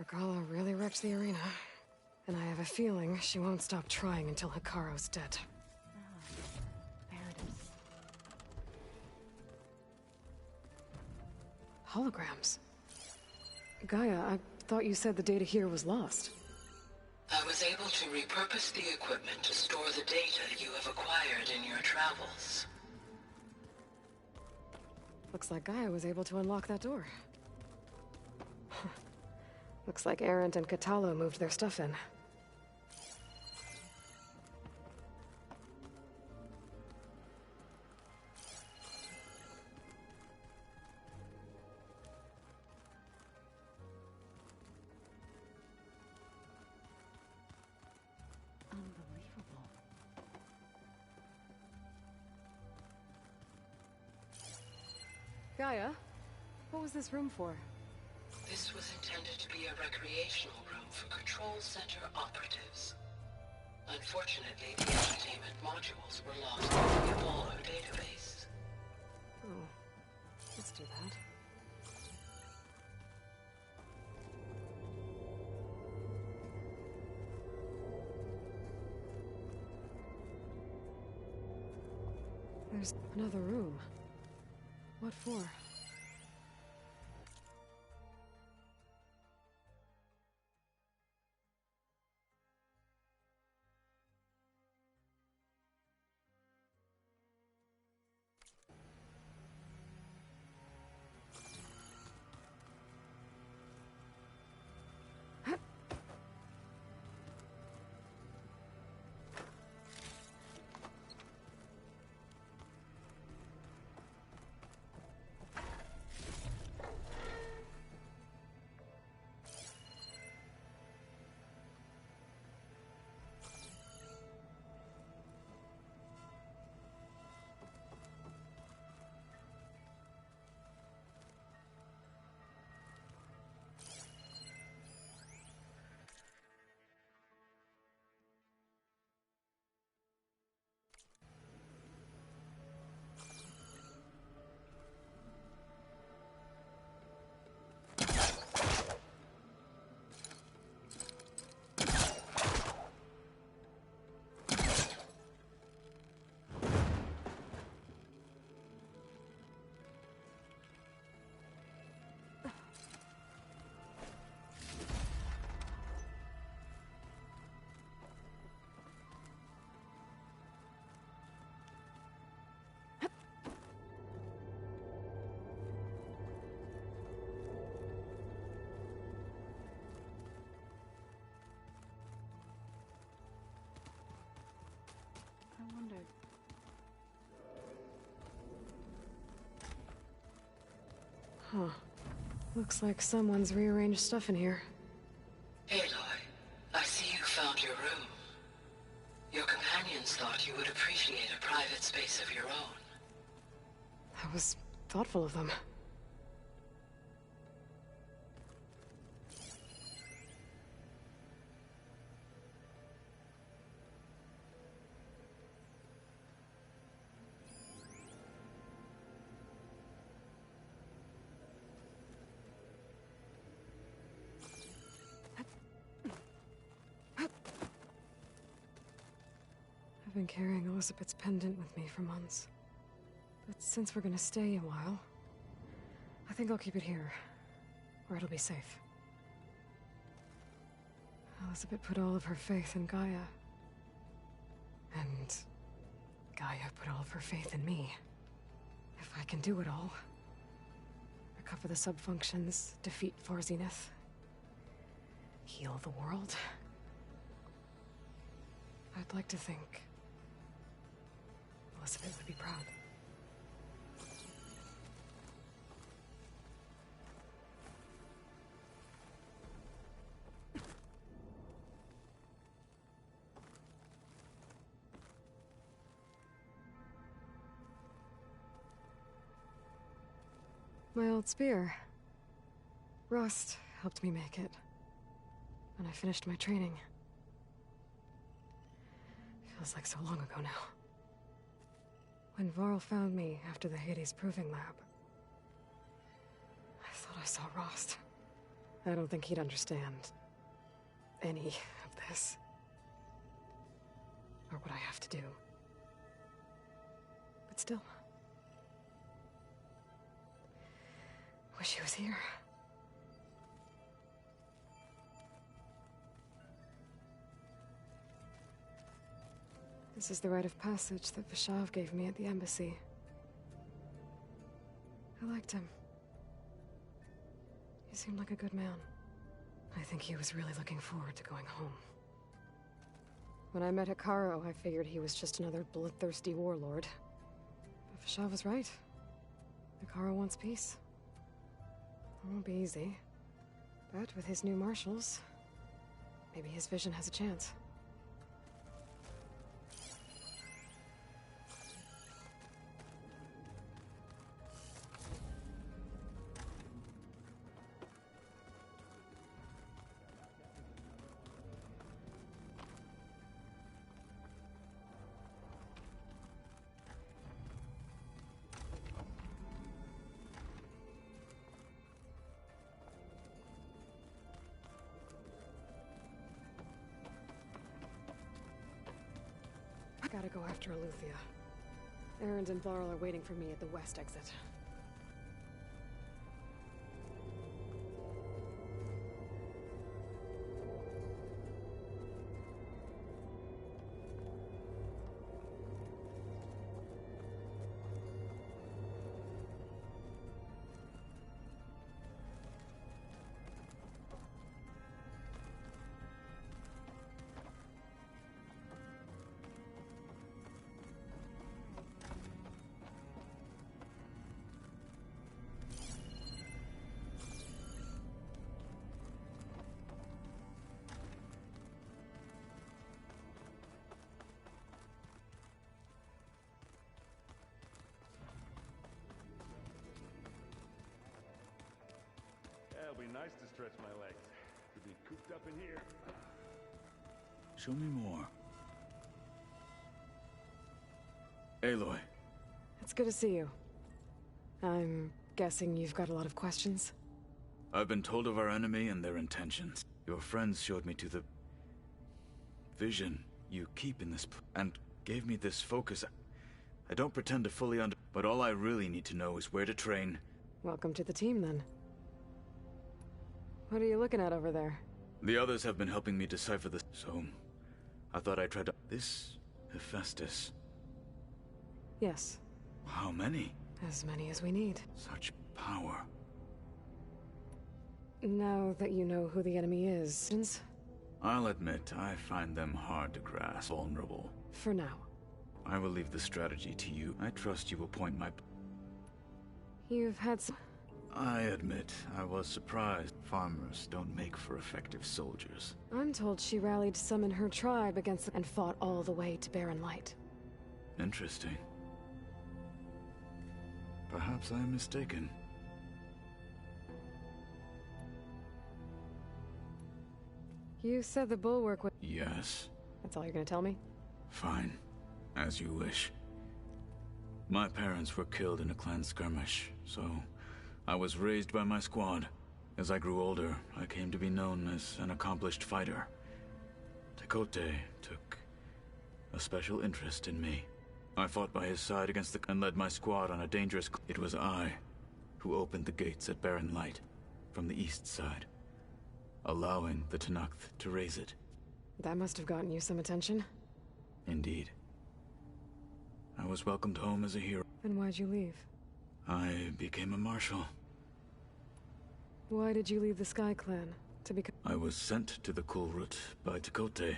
Regala really wrecked the arena. And I have a feeling she won't stop trying until Hikaro's dead. There it is. Holograms. Gaia, I thought you said the data here was lost. I was able to repurpose the equipment to store the data you have acquired in your travels. Looks like Gaia was able to unlock that door. Looks like Erend and Katalo moved their stuff in. Gaia, what was this room for? This was intended to be a recreational room for Control Center operatives. Unfortunately, the entertainment modules were lost in the Apollo database. Oh, let's do that. There's another room. What for? I wondered. Huh. Looks like someone's rearranged stuff in here. Aloy, I see you found your room. Your companions thought you would appreciate a private space of your own. That was thoughtful of them. I've been carrying Elizabeth's pendant with me for months. But since we're gonna stay a while, I think I'll keep it here, where it'll be safe. Elizabeth put all of her faith in Gaia. And Gaia put all of her faith in me. If I can do it all, recover the subfunctions, defeat For Zenith, heal the world, I'd like to think boss of it would be proud. My old spear. Rust helped me make it. When I finished my training. Feels like so long ago now. When Varl found me after the Hades Proving Lab, I thought I saw Rost. I don't think he'd understand any of this. Or what I have to do. But still. Wish he was here. This is the rite of passage that Vishav gave me at the embassy. I liked him. He seemed like a good man. I think he was really looking forward to going home. When I met Hikaru, I figured he was just another bloodthirsty warlord. But Vishav was right. Hikaru wants peace. It won't be easy. But with his new marshals, maybe his vision has a chance. Gotta go after Eleuthia. Erend and Varl are waiting for me at the west exit. It'll be nice to stretch my legs. To be cooped up in here. Show me more. Aloy. It's good to see you. I'm guessing you've got a lot of questions? I've been told of our enemy and their intentions. Your friends showed me to the vision you keep in this and gave me this focus. I don't pretend to fully but all I really need to know is where to train. Welcome to the team, then. What are you looking at over there? The others have been helping me decipher this, so I thought I'd try to... This Hephaestus. Yes. How many? As many as we need. Such power. Now that you know who the enemy is... I'll admit, I find them hard to grasp. Vulnerable. For now. I will leave the strategy to you. I trust you will point my... You've had some... I admit, I was surprised. Farmers don't make for effective soldiers. I'm told she rallied some in her tribe against and fought all the way to Barren Light. Interesting. Perhaps I am mistaken. You said the bulwark was... Yes. That's all you're gonna tell me? Fine. As you wish. My parents were killed in a clan skirmish, so I was raised by my squad. As I grew older, I came to be known as an accomplished fighter. Tekote took a special interest in me. I fought by his side against the and led my squad on a dangerous... It was I who opened the gates at Barren Light from the east side, allowing the Tenakth to raise it. That must have gotten you some attention. Indeed. I was welcomed home as a hero. Then why'd you leave? I became a marshal. Why did you leave the Sky Clan? To become... I was sent to the Kulrut by Tekote.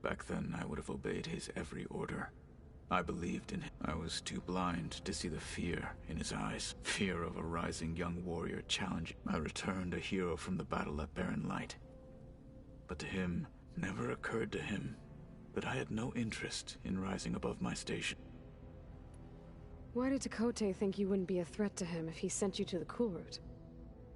Back then, I would have obeyed his every order. I believed in him. I was too blind to see the fear in his eyes. Fear of a rising young warrior challenging. I returned a hero from the battle at Barren Light. But to him, never occurred to him that I had no interest in rising above my station. Why did Tekote think you wouldn't be a threat to him if he sent you to the Kulrut?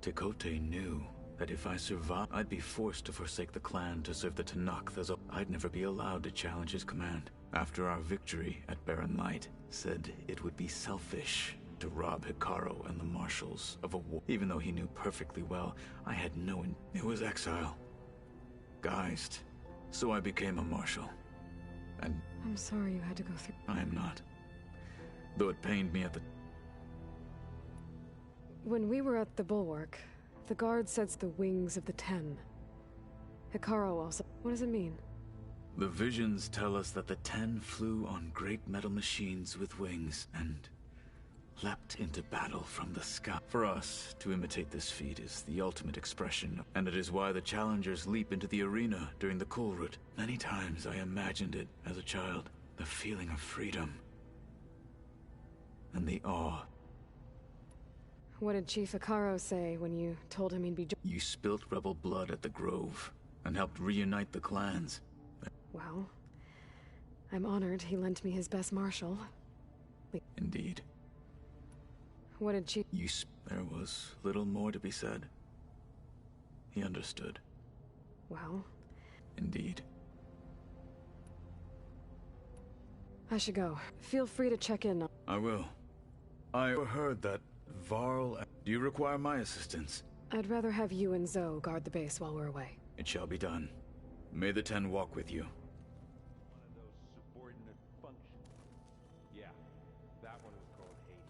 Tekote knew that if I survived, I'd be forced to forsake the clan to serve the Tanakh as I'd never be allowed to challenge his command. After our victory at Barren Light, said it would be selfish to rob Hikaru and the marshals of a war. Even though he knew perfectly well, I had no it was exile. Guised. So I became a marshal. And I'm sorry you had to go through. I am not. Though it pained me at the... When we were at the bulwark, the guard said the wings of the Ten. Hikaru also. What does it mean? The visions tell us that the Ten flew on great metal machines with wings and leapt into battle from the sky. For us, to imitate this feat is the ultimate expression, and it is why the challengers leap into the arena during the Kulrut. Many times I imagined it as a child, the feeling of freedom and the awe. What did Chief Hikaru say when you told him he'd be... You spilt rebel blood at the Grove and helped reunite the clans. Well, I'm honored he lent me his best marshal. Indeed. What did Chief... There was little more to be said. He understood. Well... Indeed. I should go. Feel free to check in. I will. I heard that Varl... Do you require my assistance? I'd rather have you and Zoe guard the base while we're away. It shall be done. May the Ten walk with you. One of those subordinate functions. Yeah, that one was called Hades.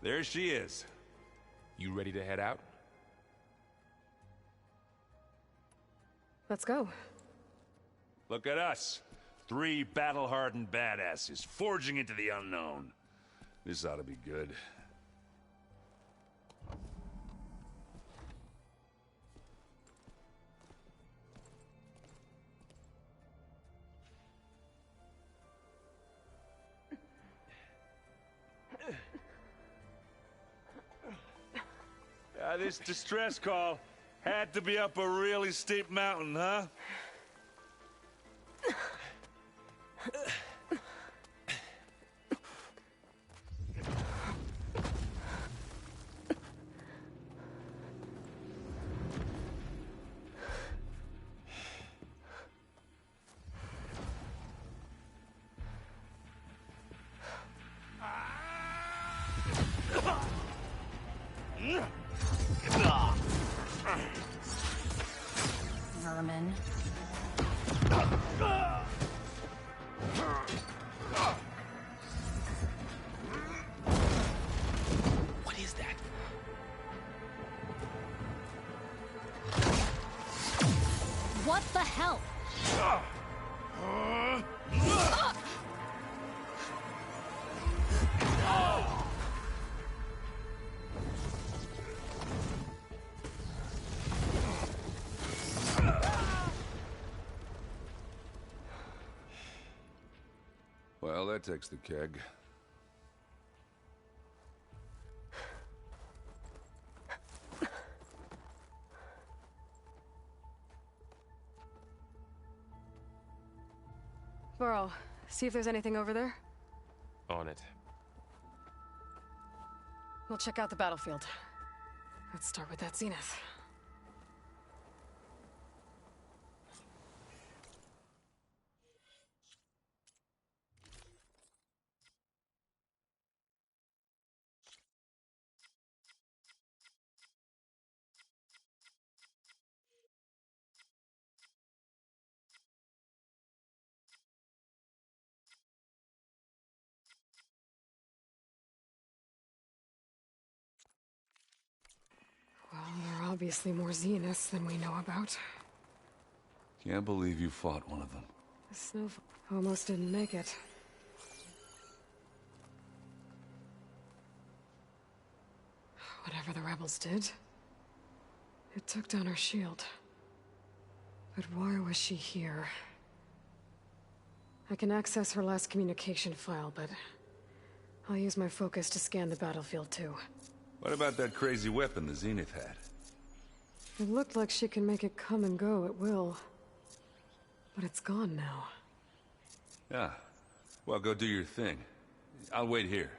There she is. You ready to head out? Let's go. Look at us. 3 battle-hardened badasses forging into the unknown. This ought to be good. This distress call had to be up a really steep mountain, huh? Vermin. What is that? What the hell? Well, that takes the keg. Varl, see if there's anything over there. On it. We'll check out the battlefield. Let's start with that zenith. Well, there are obviously more zeniths than we know about. Can't believe you fought one of them. The snow almost didn't make it. Whatever the rebels did, it took down her shield. But why was she here? I can access her last communication file, but I'll use my focus to scan the battlefield too. What about that crazy weapon the Zenith had? It looked like she can make it come and go at will. But it's gone now. Yeah. Well, go do your thing. I'll wait here.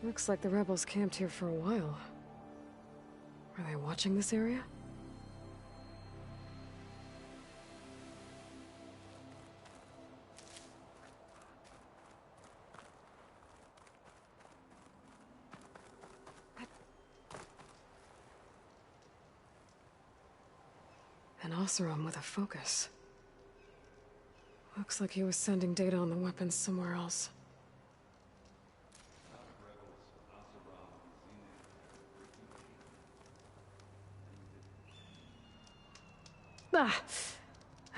Looks like the rebels camped here for a while. Are they watching this area? An Oseram with a focus. Looks like he was sending data on the weapons somewhere else.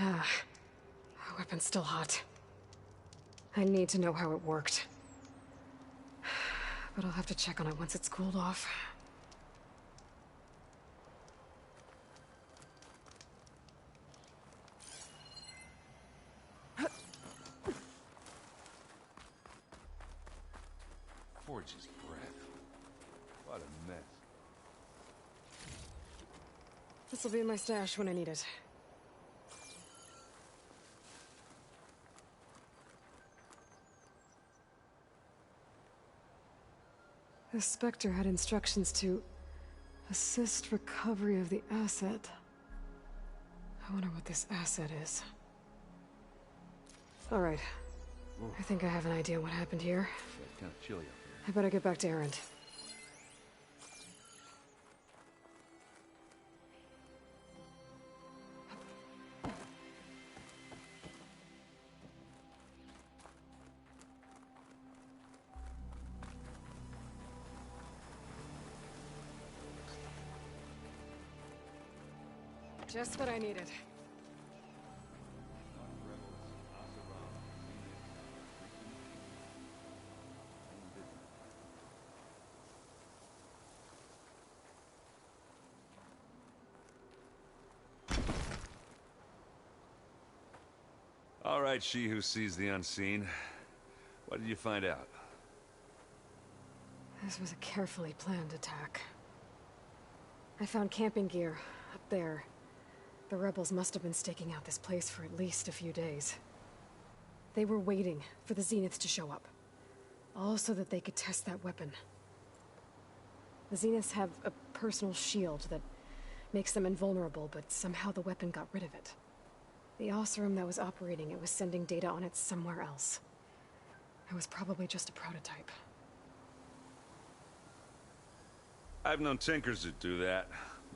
Ah, weapon's still hot. I need to know how it worked. But I'll have to check on it once it's cooled off. Forge's breath. What a mess. This'll be in my stash when I need it. The Spectre had instructions to assist recovery of the asset. I wonder what this asset is. All right. I think I have an idea what happened here. Yeah, it's kind of chilly up here. I better get back to Erend. Just what I needed. All right, she who sees the unseen. What did you find out? This was a carefully planned attack. I found camping gear up there. The rebels must have been staking out this place for at least a few days. They were waiting for the Zeniths to show up. All so that they could test that weapon. The Zeniths have a personal shield that makes them invulnerable, but somehow the weapon got rid of it. The Oseram that was operating it was sending data on it somewhere else. It was probably just a prototype. I've known tinkers that do that.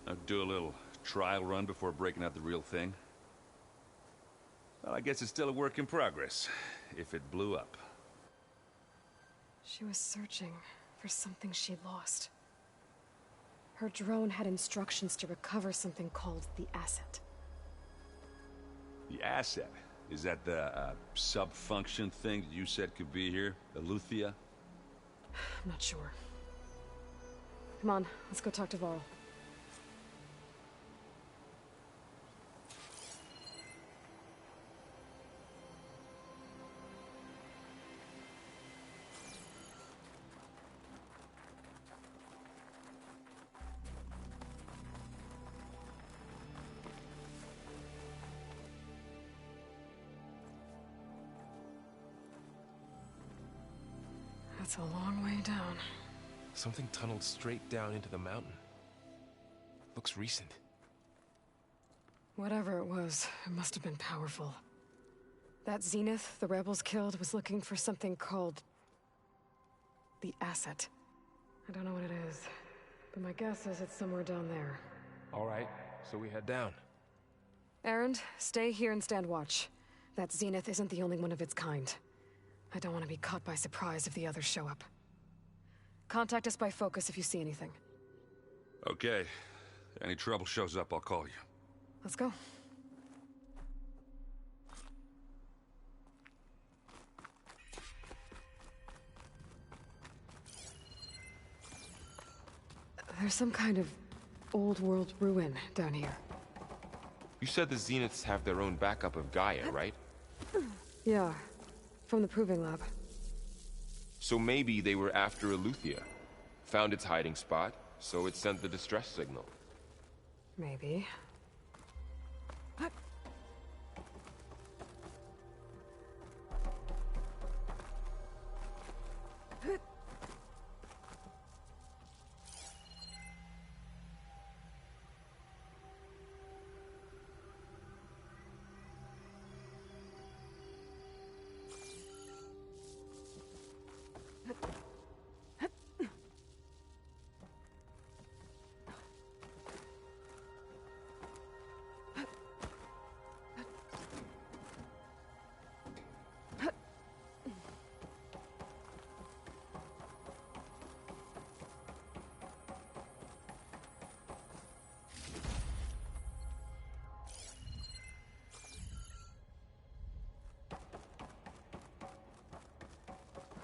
I'd do a little trial run before breaking out the real thing. Well, I guess it's still a work in progress, if it blew up. She was searching for something she lost. Her drone had instructions to recover something called the asset. The asset? Is that the sub-function thing that you said could be here? Eleuthia? I'm not sure. Come on, let's go talk to Varl. That's a long way down. Something tunneled straight down into the mountain. Looks recent. Whatever it was, it must have been powerful. That Zenith the rebels killed was looking for something called the asset. I don't know what it is, but my guess is it's somewhere down there. All right, so we head down. Erend, stay here and stand watch. That Zenith isn't the only one of its kind. I don't want to be caught by surprise if the others show up. Contact us by focus if you see anything. Okay. Any trouble shows up, I'll call you. Let's go. There's some kind of old world ruin down here. You said the Zeniths have their own backup of Gaia, right? Yeah, from the Proving Lab. So maybe they were after Eleuthia. Found its hiding spot, so it sent the distress signal. Maybe.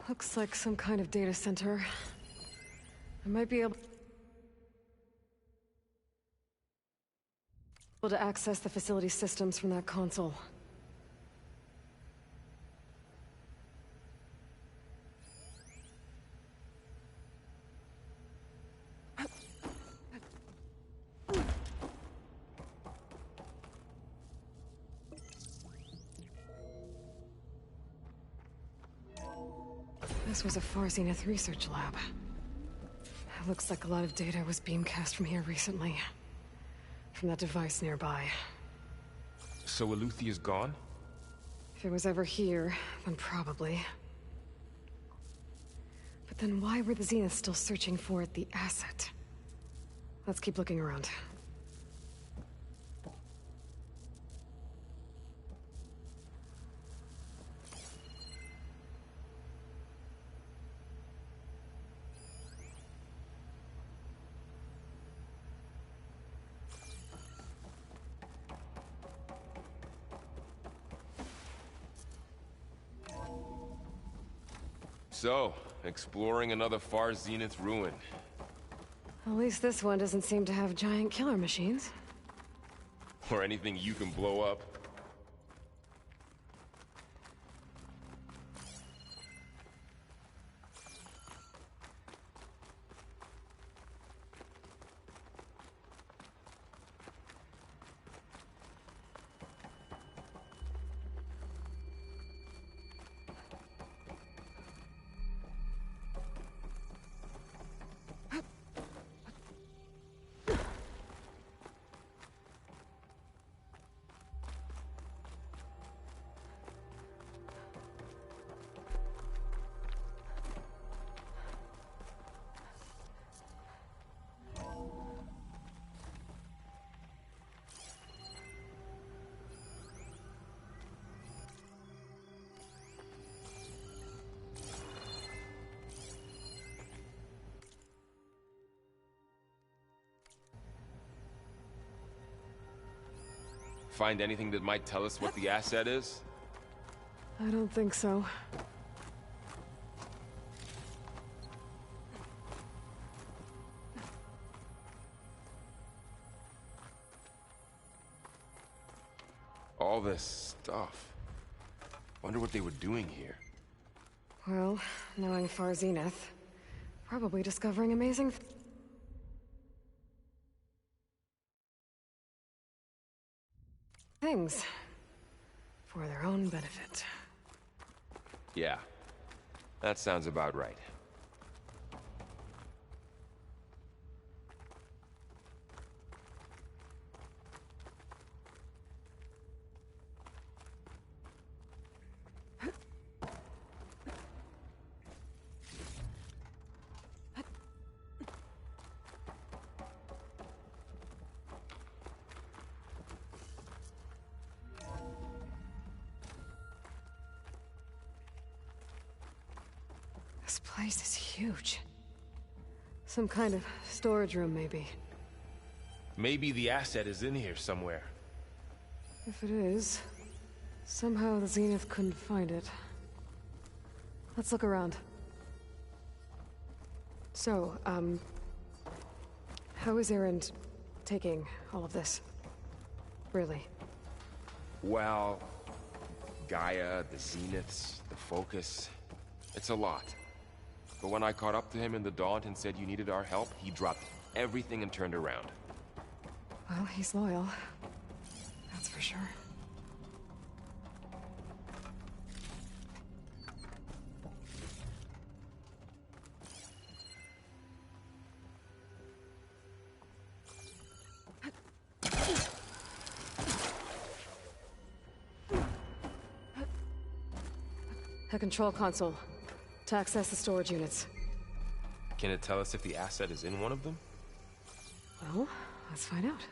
Looks like some kind of data center. I might be able to access the facility systems from that console. This was a Far Zenith research lab. It looks like a lot of data was beamcast from here recently. From that device nearby. So Eleuthia's gone? If it was ever here, then probably. But then why were the Zeniths still searching for the asset? Let's keep looking around. So, exploring another Far Zenith ruin. At least this one doesn't seem to have giant killer machines. Or anything you can blow up. Find anything that might tell us what the asset is? I don't think so. All this stuff. Wonder what they were doing here. Well, knowing Far Zenith, probably discovering amazing things for their own benefit. Yeah, that sounds about right. This place is huge. Some kind of storage room, maybe. Maybe the asset is in here somewhere. If it is, somehow the Zenith couldn't find it. Let's look around. So, how is Erend taking all of this? Really? Well, Gaia, the Zeniths, the Focus. It's a lot. But when I caught up to him in the Daunt and said you needed our help, he dropped everything and turned around. Well, he's loyal. That's for sure. A control console to access the storage units. Can it tell us if the asset is in one of them? Well, let's find out.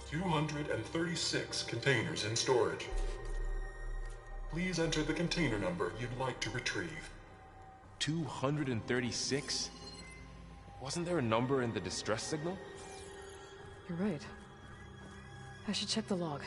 "236 containers in storage. Please enter the container number you'd like to retrieve." 236? Wasn't there a number in the distress signal? You're right. I should check the log.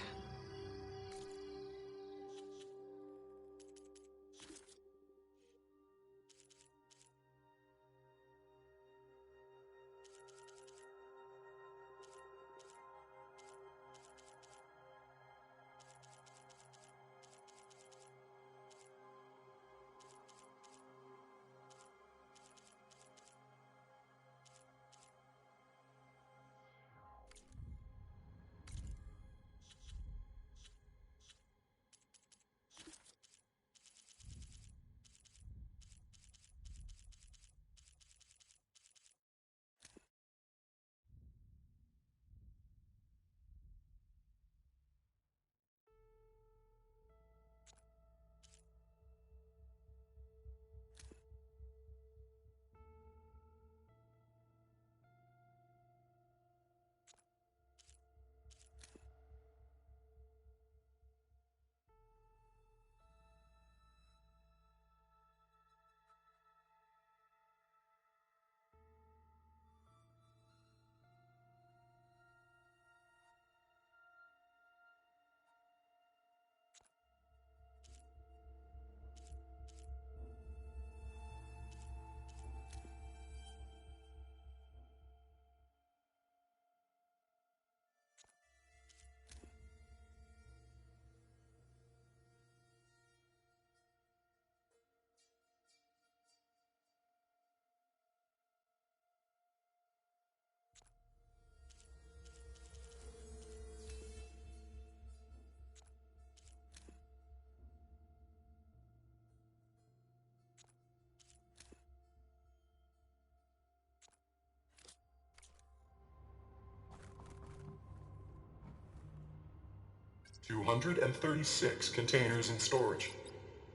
"236 containers in storage.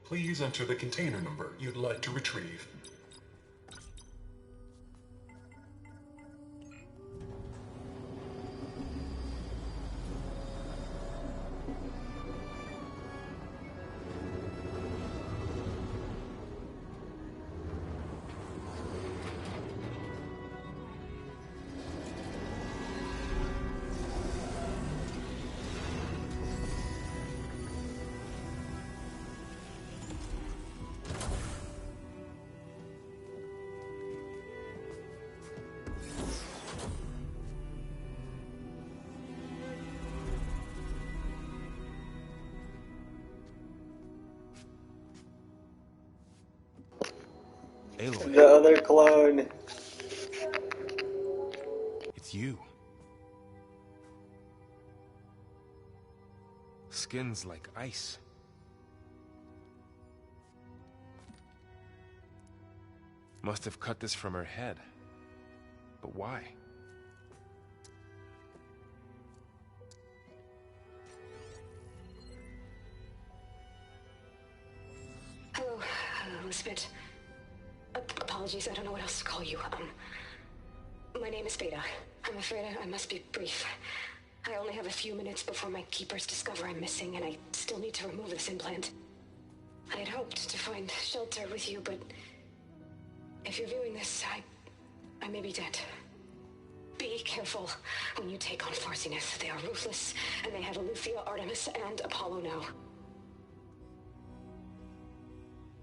Please enter the container number you'd like to retrieve." Aloy. The other clone. It's you. Skin's like ice. Must have cut this from her head. But why? Hello, Elizabeth. Apologies, I don't know what else to call you. My name is Beta. I'm afraid I must be brief. I only have a few minutes before my keepers discover I'm missing, and I still need to remove this implant. I had hoped to find shelter with you, but if you're viewing this, I may be dead. Be careful when you take on Farsiness. They are ruthless, and they have Eleuthia, Artemis, and Apollo now.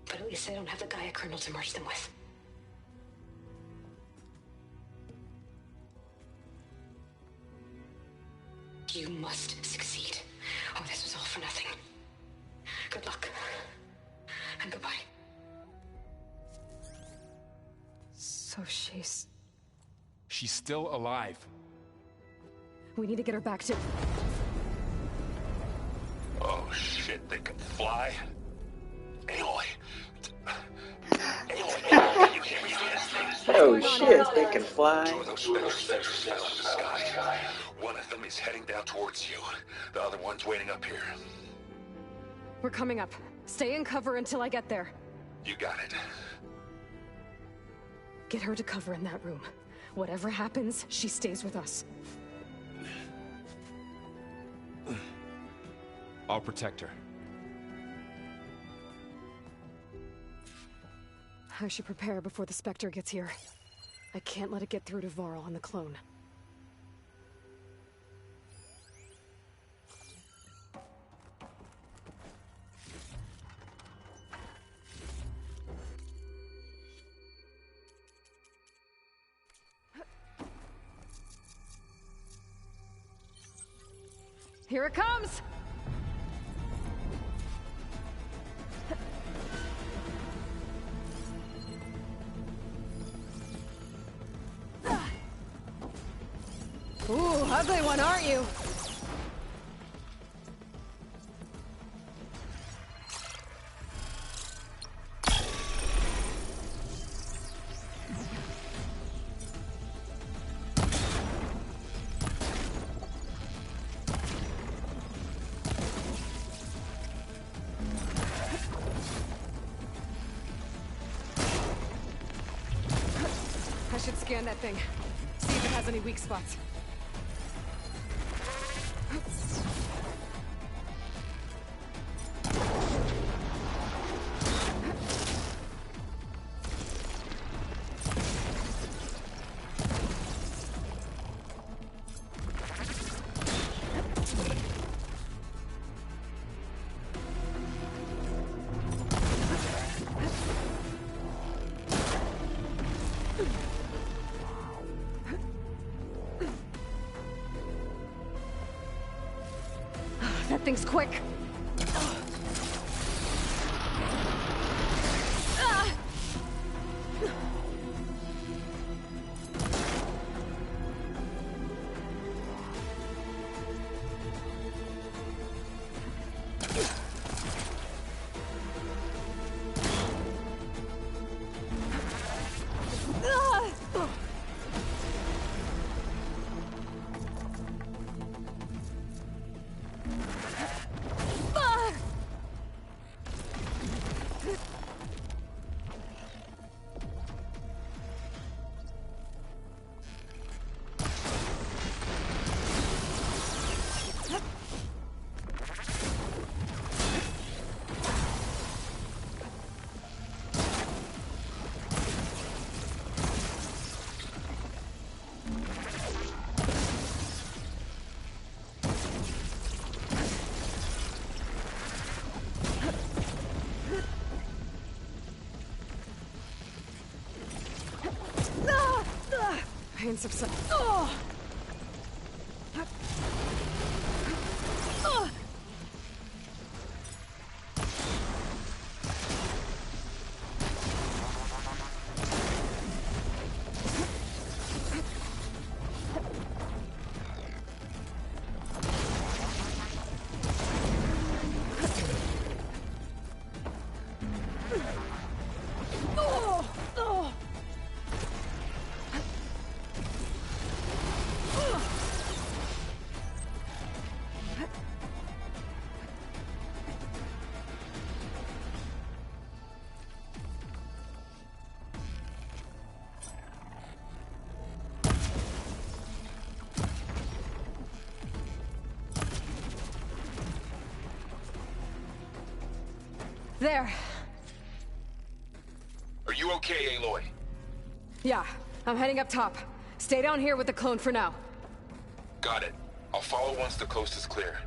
But at least I don't have the Gaia kernel to merge them with. You must succeed, or this was all for nothing. Good luck. And goodbye. So she's still alive. We need to get her back to... Oh shit, they can fly? Aloy! Aloy, can you hear me? Oh shit, they can fly. Two of those specters fell in the sky. One of them is heading down towards you. The other one's waiting up here. We're coming up. Stay in cover until I get there. You got it. Get her to cover in that room. Whatever happens, she stays with us. I'll protect her. I should prepare before the Spectre gets here. I can't let it get through to Varl and the clone. Here it comes! Ooh, ugly one, aren't you? I should scan that thing. See if it has any weak spots. That thing's quick. Pain subside. Oh! There. Are you okay, Aloy? Yeah, I'm heading up top. Stay down here with the clone for now. Got it. I'll follow once the coast is clear.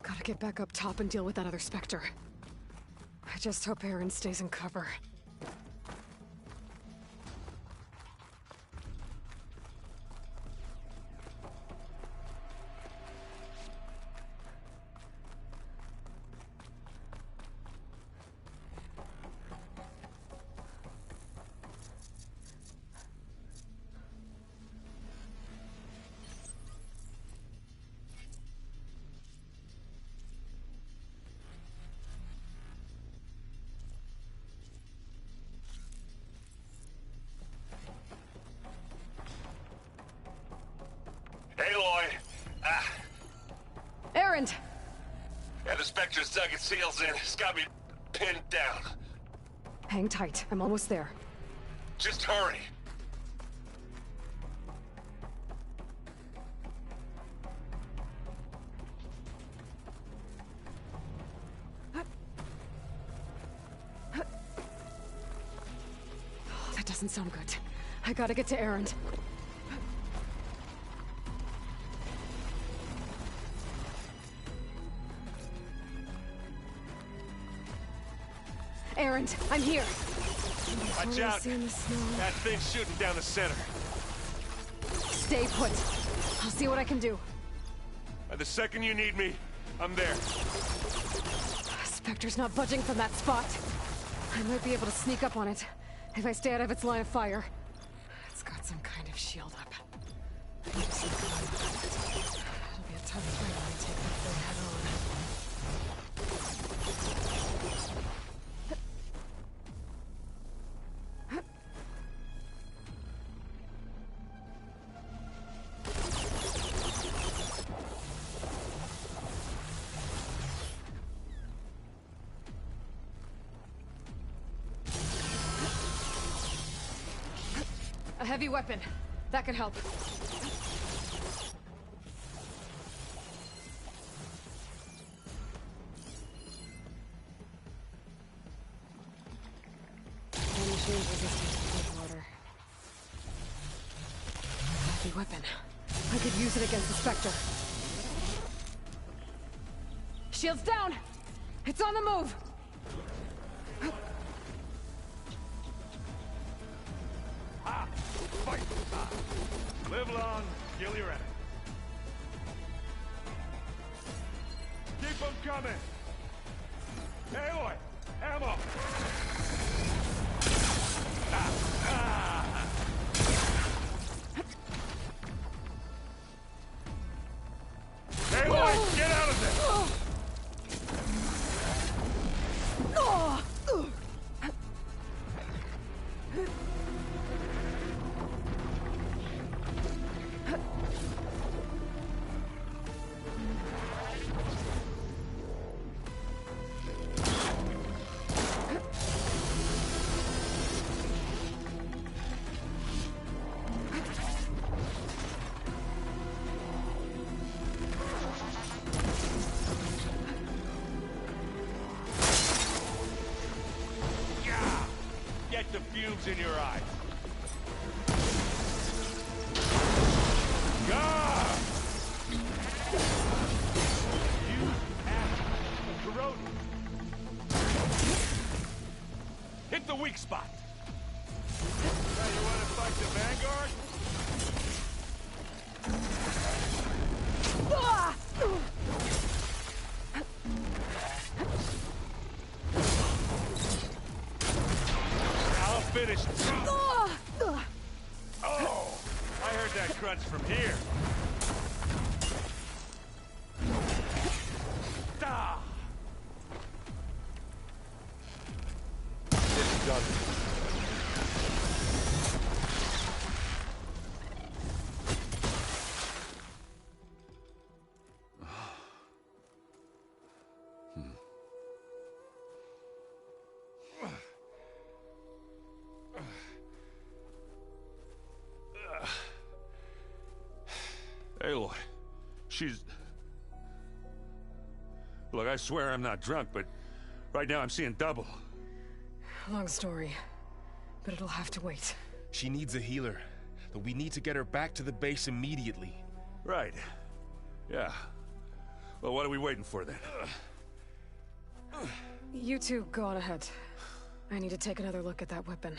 Gotta get back up top and deal with that other Spectre. I just hope Aaron stays in cover. Aloy! Erend! Yeah, the Spectre's dug its heels in. It's got me pinned down. Hang tight. I'm almost there. Just hurry. That doesn't sound good. I gotta get to Erend. Erend, I'm here. Watch out. That thing's shooting down the center. Stay put. I'll see what I can do. The second you need me, I'm there. Spectre's not budging from that spot. I might be able to sneak up on it if I stay out of its line of fire. It's got some kind of shield up. It'll be a tough fight when I take that thing head on. A heavy weapon. That can help. Any machine's resistant to cold water. Heavy weapon. I could use it against the Spectre. Shields down! It's on the move! Fight! Live long, kill your enemy. Keep them coming! Aloy! Ammo! Aloy, get out of there! Get the fumes in your eyes. out! Hit the weak spot! Now you wanna fight the Vanguard? I'll finish. Oh! I heard that crunch from here. Ah! It's done. Aloy, she's... Look, I swear I'm not drunk, but right now I'm seeing double. Long story, but it'll have to wait. She needs a healer, but we need to get her back to the base immediately. Right. Yeah. Well, what are we waiting for then? You two go on ahead. I need to take another look at that weapon.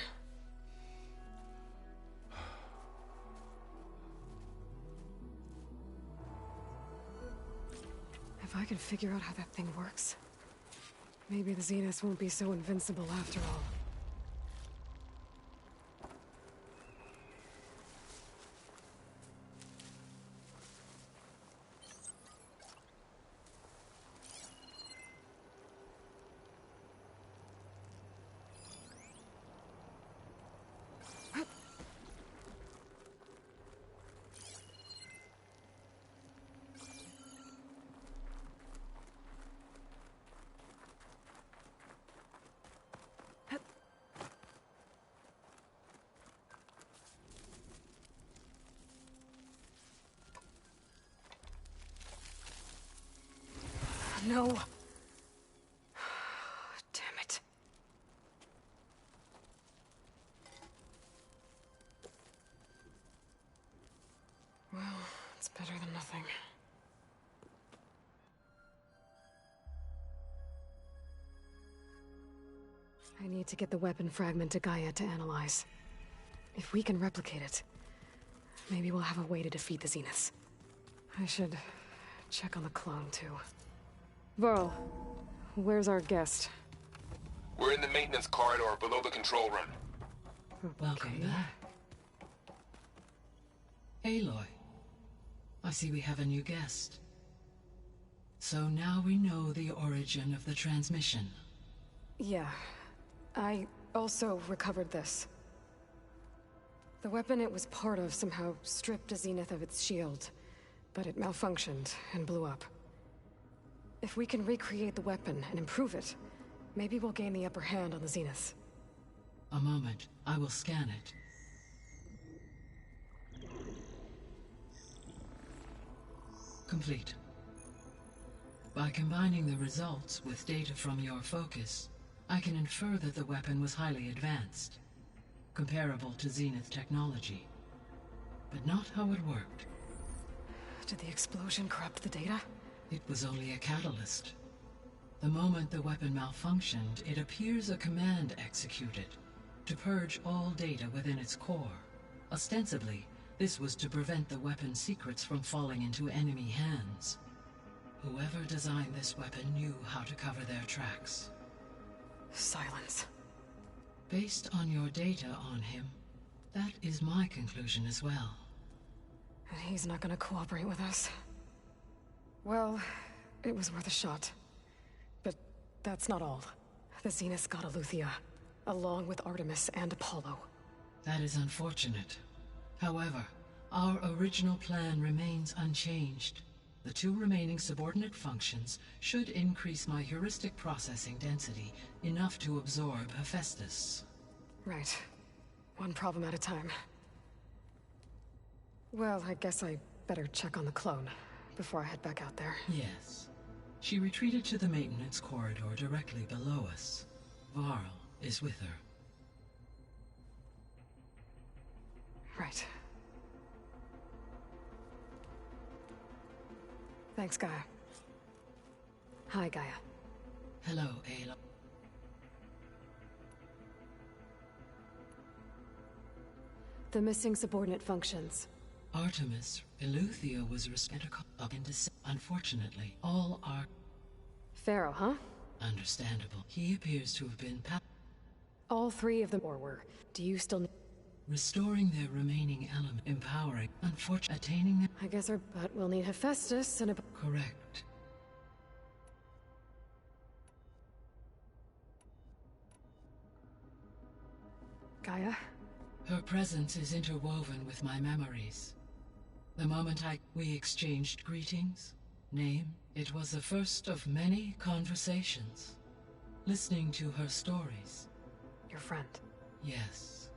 If I can figure out how that thing works, maybe the Zeniths won't be so invincible after all. No. Damn it. Well, it's better than nothing. I need to get the weapon fragment to Gaia to analyze. If we can replicate it, maybe we'll have a way to defeat the Zeniths. I should check on the clone, too. Varl, where's our guest? We're in the maintenance corridor below the control room. Welcome back. Aloy, I see we have a new guest. So now we know the origin of the transmission. Yeah. I also recovered this. The weapon it was part of somehow stripped a Zenith of its shield, but it malfunctioned and blew up. If we can recreate the weapon and improve it, maybe we'll gain the upper hand on the Zeniths. A moment, I will scan it. Complete. By combining the results with data from your focus, I can infer that the weapon was highly advanced, comparable to Zenith technology, but not how it worked. Did the explosion corrupt the data? It was only a catalyst. The moment the weapon malfunctioned, it appears a command executed to purge all data within its core. Ostensibly, this was to prevent the weapon's secrets from falling into enemy hands. Whoever designed this weapon knew how to cover their tracks. Silence. Based on your data on him, that is my conclusion as well. And he's not gonna cooperate with us. Well, it was worth a shot. But that's not all. The Zeniths got Eleuthia, along with Artemis and Apollo. That is unfortunate. However, our original plan remains unchanged. The two remaining subordinate functions should increase my heuristic processing density enough to absorb Hephaestus. Right. One problem at a time. Well, I guess I better check on the clone before I head back out there. Yes. She retreated to the maintenance corridor directly below us. Varl is with her. Right. Thanks, Gaia. Hi, Gaia. Hello, Ayla. The missing subordinate functions. Artemis, Eleuthia was up into. Unfortunately, all are Pharaoh, huh? understandable. He appears to have been All three of them were. Do you still... restoring their remaining element, empowering, attaining. I guess our butt will need Hephaestus and a... Correct. Gaia? Her presence is interwoven with my memories. The moment we exchanged greetings, name, it was the first of many conversations. Listening to her stories. Your friend? Yes.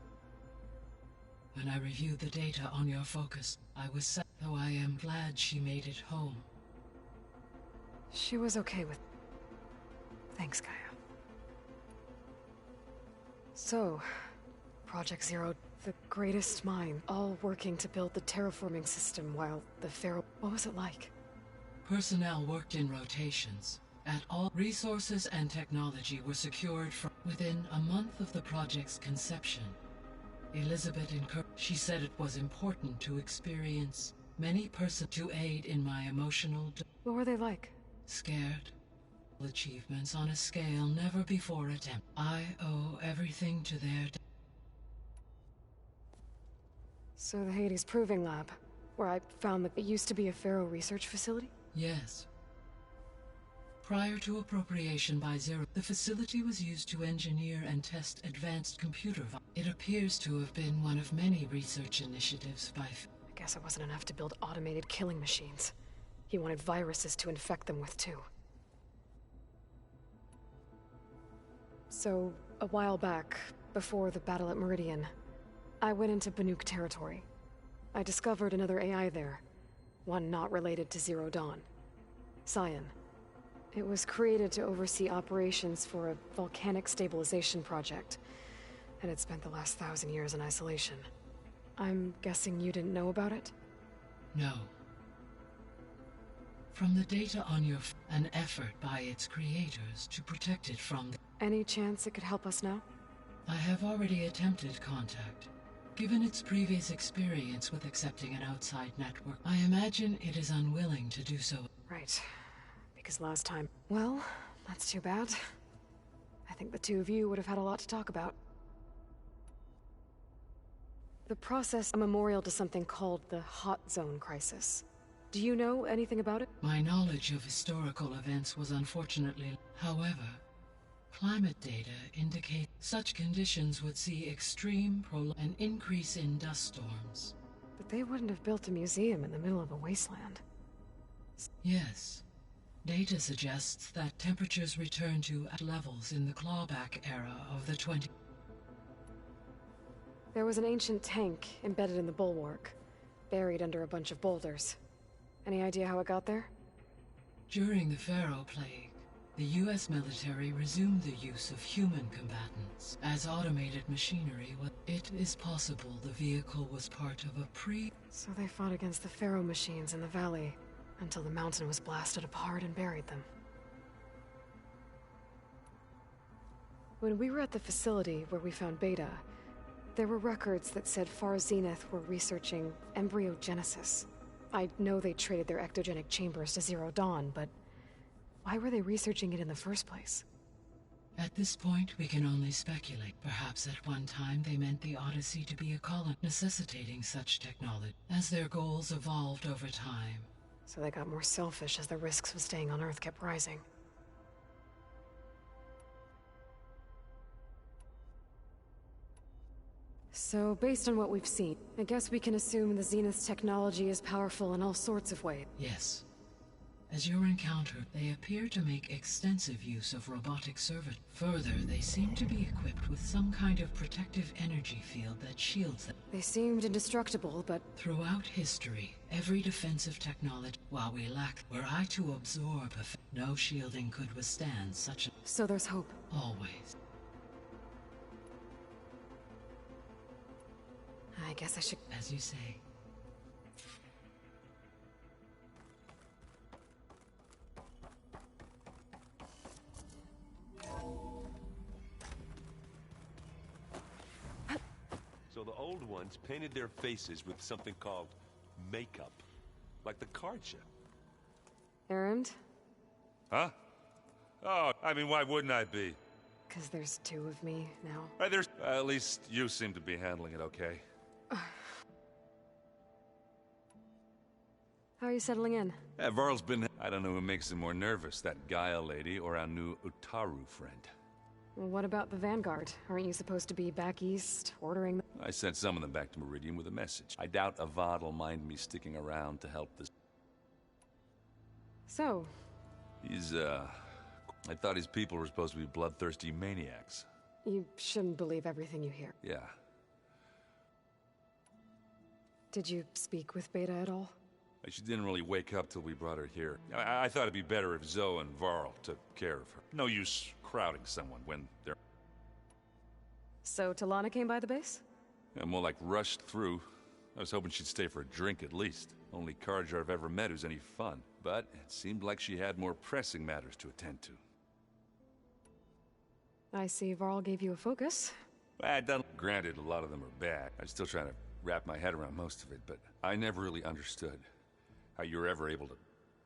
When I reviewed the data on your focus, I was sad, though I am glad she made it home. She was okay with... Thanks, Gaia. So, Project Zero, the greatest mind, all working to build the terraforming system while the Pharaoh... What was it like? Personnel worked in rotations. At all, resources and technology were secured from within a month of the project's conception. Elizabeth she said it was important to experience many persons to aid in my emotional... What were they like? Scared. Achievements on a scale never before attempted. I owe everything to their... So the Hades Proving Lab, where I found that it used to be a Pharaoh research facility? Yes. Prior to appropriation by Zero, the facility was used to engineer and test advanced computer. It appears to have been one of many research initiatives by... I guess it wasn't enough to build automated killing machines. He wanted viruses to infect them with, too. So, a while back, before the battle at Meridian, I went into Banuk territory. I discovered another AI there, one not related to Zero Dawn. Scion. It was created to oversee operations for a volcanic stabilization project, and it spent the last 1,000 years in isolation. I'm guessing you didn't know about it? No. From the data on your... an effort by its creators to protect it from... Any chance it could help us now? I have already attempted contact. Given its previous experience with accepting an outside network, I imagine it is unwilling to do so. Right. Because last time... Well, that's too bad. I think the two of you would have had a lot to talk about. The process, a memorial to something called the Hot Zone Crisis. Do you know anything about it? My knowledge of historical events was unfortunately... However, climate data indicate such conditions would see extreme an increase in dust storms. But they wouldn't have built a museum in the middle of a wasteland. Yes. Data suggests that temperatures return to levels in the clawback era of the 20... There was an ancient tank embedded in the bulwark, buried under a bunch of boulders. Any idea how it got there? During the Pharaoh Plague, the U.S. military resumed the use of human combatants as automated machinery. It is possible the vehicle was part of a So they fought against the Pharaoh machines in the valley, until the mountain was blasted apart and buried them. When we were at the facility where we found Beta, there were records that said Far Zenith were researching embryogenesis. I know they traded their ectogenic chambers to Zero Dawn, but why were they researching it in the first place? At this point, we can only speculate. Perhaps at one time they meant the Odyssey to be a colony, necessitating such technology, as their goals evolved over time. So they got more selfish as the risks of staying on Earth kept rising. So, based on what we've seen, I guess we can assume the Zenith's technology is powerful in all sorts of ways. Yes. As your encounter, they appear to make extensive use of robotic service. Further, they seem to be equipped with some kind of protective energy field that shields them. They seemed indestructible, but... Throughout history, every defensive technology, while we lack, were I to absorb no shielding could withstand such a... So there's hope. Always. I guess I should... As you say. So the old ones painted their faces with something called makeup. Like the card show. Errand? Huh? Oh, I mean, why wouldn't I be? Because there's two of me now. At least you seem to be handling it okay. How are you settling in? Yeah, Varl's been... I don't know who makes him more nervous, that Gaia lady or our new Utaru friend. Well, what about the Vanguard? Aren't you supposed to be back east, ordering them? I sent some of them back to Meridian with a message. I doubt Avad will mind me sticking around to help this. So? He's, I thought his people were supposed to be bloodthirsty maniacs. You shouldn't believe everything you hear. Yeah. Did you speak with Beta at all? She didn't really wake up till we brought her here. I thought it'd be better if Zoe and Varl took care of her. No use crowding someone when they're... So Talana came by the base? Yeah, more like rushed through. I was hoping she'd stay for a drink at least. Only Carja I've ever met who's any fun. But it seemed like she had more pressing matters to attend to. I see Varl gave you a focus. Granted, a lot of them are bad. I'm still trying to wrap my head around most of it, but I never really understood how you were ever able to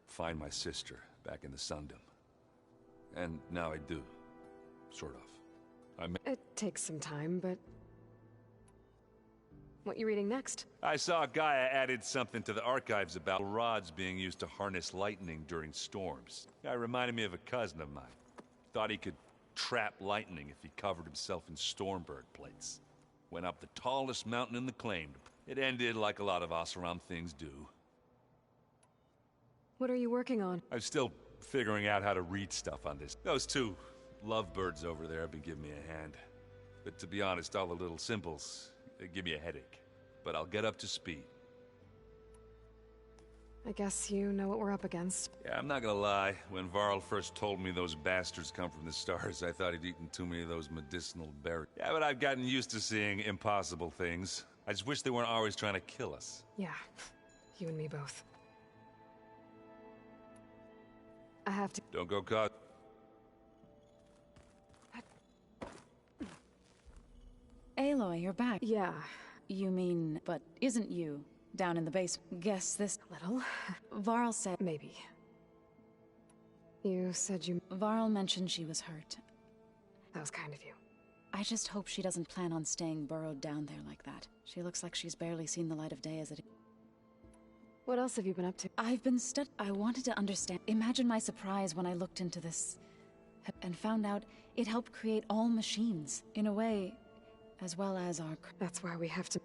find my sister back in the Sundom. And now I do. Sort of. It takes some time, but... What you reading next? I saw Gaia added something to the archives about rods being used to harness lightning during storms. Guy reminded me of a cousin of mine. Thought he could trap lightning if he covered himself in Stormbird plates. Went up the tallest mountain in the claim. It ended like a lot of Oseram things do. What are you working on? I'm still figuring out how to read stuff on this. Those two lovebirds over there have been giving me a hand. But to be honest, all the little symbols, they give me a headache. But I'll get up to speed. I guess you know what we're up against. Yeah, I'm not gonna lie. When Varl first told me those bastards come from the stars, I thought he'd eaten too many of those medicinal berries. Yeah, but I've gotten used to seeing impossible things. I just wish they weren't always trying to kill us. Yeah, you and me both. I have to... Don't go caught. Aloy, you're back. Yeah. You mean, but isn't you? Down in the base. Guess this... Little? Varl said... Maybe. You said you... Varl mentioned she was hurt. That was kind of you. I just hope she doesn't plan on staying burrowed down there like that. She looks like she's barely seen the light of day as it... What else have you been up to? I've been I wanted to understand. Imagine my surprise when I looked into this... and found out it helped create all machines. In a way, as well as our... That's why we have to...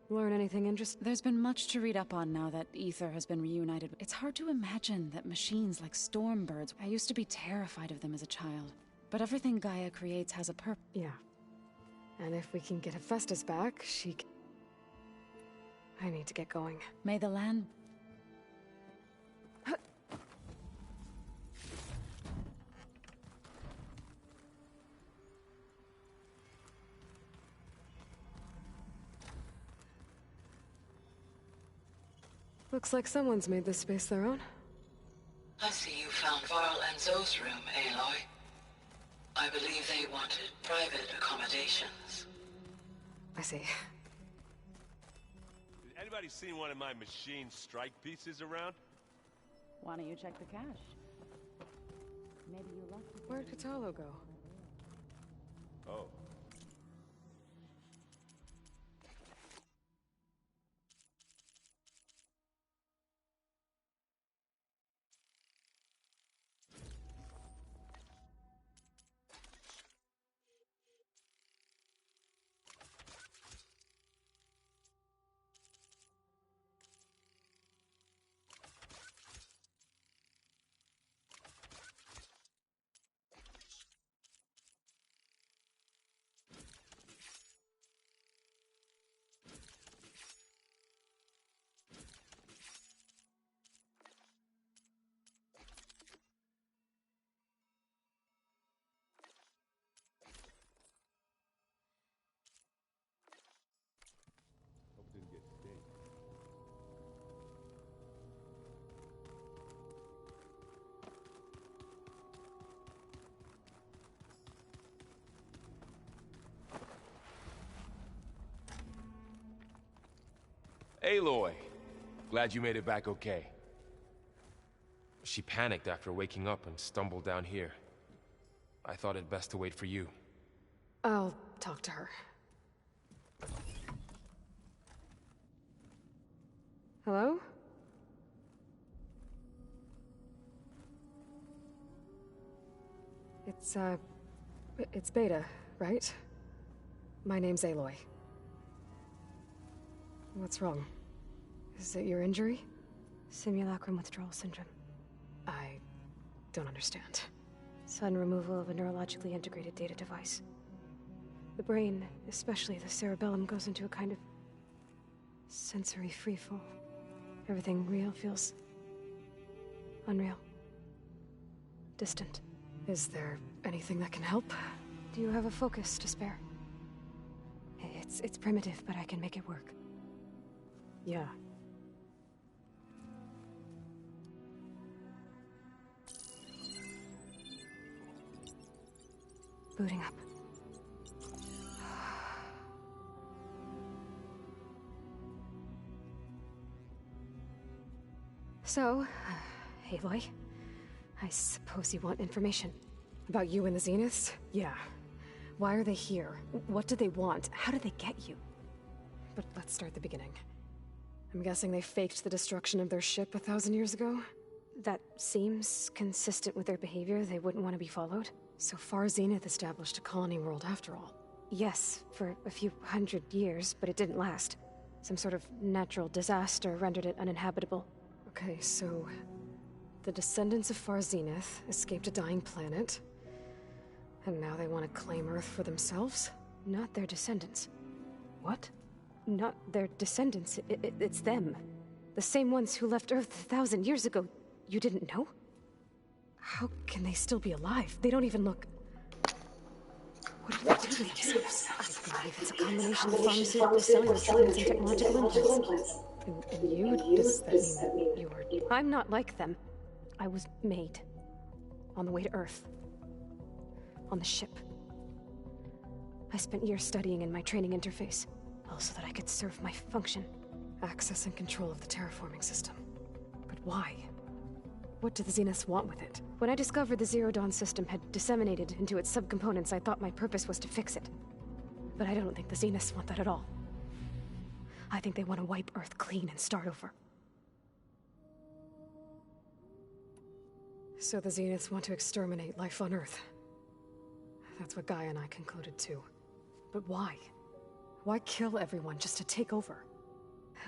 learn anything interesting? There's been much to read up on now that Ether has been reunited. It's hard to imagine that machines like Stormbirds... I used to be terrified of them as a child. But everything Gaia creates has a purpose. Yeah. And if we can get Hephaestus back, she can... I need to get going. May the land... Looks like someone's made this space their own. I see you found Varl and Zoe's room, Aloy. I believe they wanted private accommodations. I see. Anybody seen one of my machine strike pieces around? Why don't you check the cache? Maybe you left... Where'd Katalo go? Oh. Aloy! Glad you made it back okay. She panicked after waking up and stumbled down here. I thought it best to wait for you. I'll talk to her. Hello? It's Beta, right? My name's Aloy. What's wrong? Is it your injury? Simulacrum withdrawal syndrome. I don't understand. Sudden removal of a neurologically integrated data device. The brain, especially the cerebellum, goes into a kind of sensory freefall. Everything real feels unreal. Distant. Is there anything that can help? Do you have a focus to spare? It's primitive, but I can make it work. Yeah. Booting up. So, Aloy, I suppose you want information. About you and the Zeniths? Yeah. Why are they here? What do they want? How did they get you? But let's start at the beginning. I'm guessing they faked the destruction of their ship 1,000 years ago? That seems consistent with their behavior. They wouldn't want to be followed. So far, Zenith established a colony world after all. Yes, for a few hundred years, but it didn't last. Some sort of natural disaster rendered it uninhabitable. Okay, so the descendants of Far Zenith escaped a dying planet, and now they want to claim Earth for themselves? Not their descendants. What? Not their descendants. It's them. The same ones who left Earth 1,000 years ago. You didn't know? How can they still be alive? They don't even look... What are they doing? I believe it's a combination of pharmaceutical, cellular treatments, and technological implants. And you? Does that mean that you are... I'm not like them. I was made. On the way to Earth. On the ship. I spent years studying in my training interface, so that I could serve my function. Access and control of the terraforming system. But why? What do the Zeniths want with it? When I discovered the Zero Dawn system had disseminated into its subcomponents, I thought my purpose was to fix it. But I don't think the Zeniths want that at all. I think they want to wipe Earth clean and start over. So the Zeniths want to exterminate life on Earth. That's what Gaia and I concluded too. But why? Why kill everyone just to take over?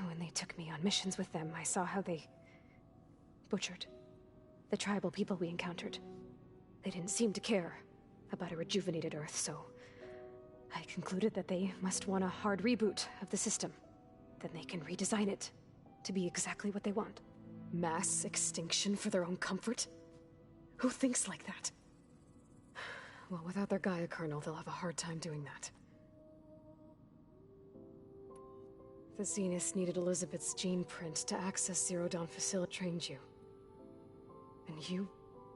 When they took me on missions with them, I saw how they butchered the tribal people we encountered. They didn't seem to care about a rejuvenated Earth, so I concluded that they must want a hard reboot of the system. Then they can redesign it to be exactly what they want. Mass extinction for their own comfort? Who thinks like that? Well, without their Gaia kernel, they'll have a hard time doing that. The Zeniths needed Elizabeth's gene print to access Zero Dawn facility trained you. And you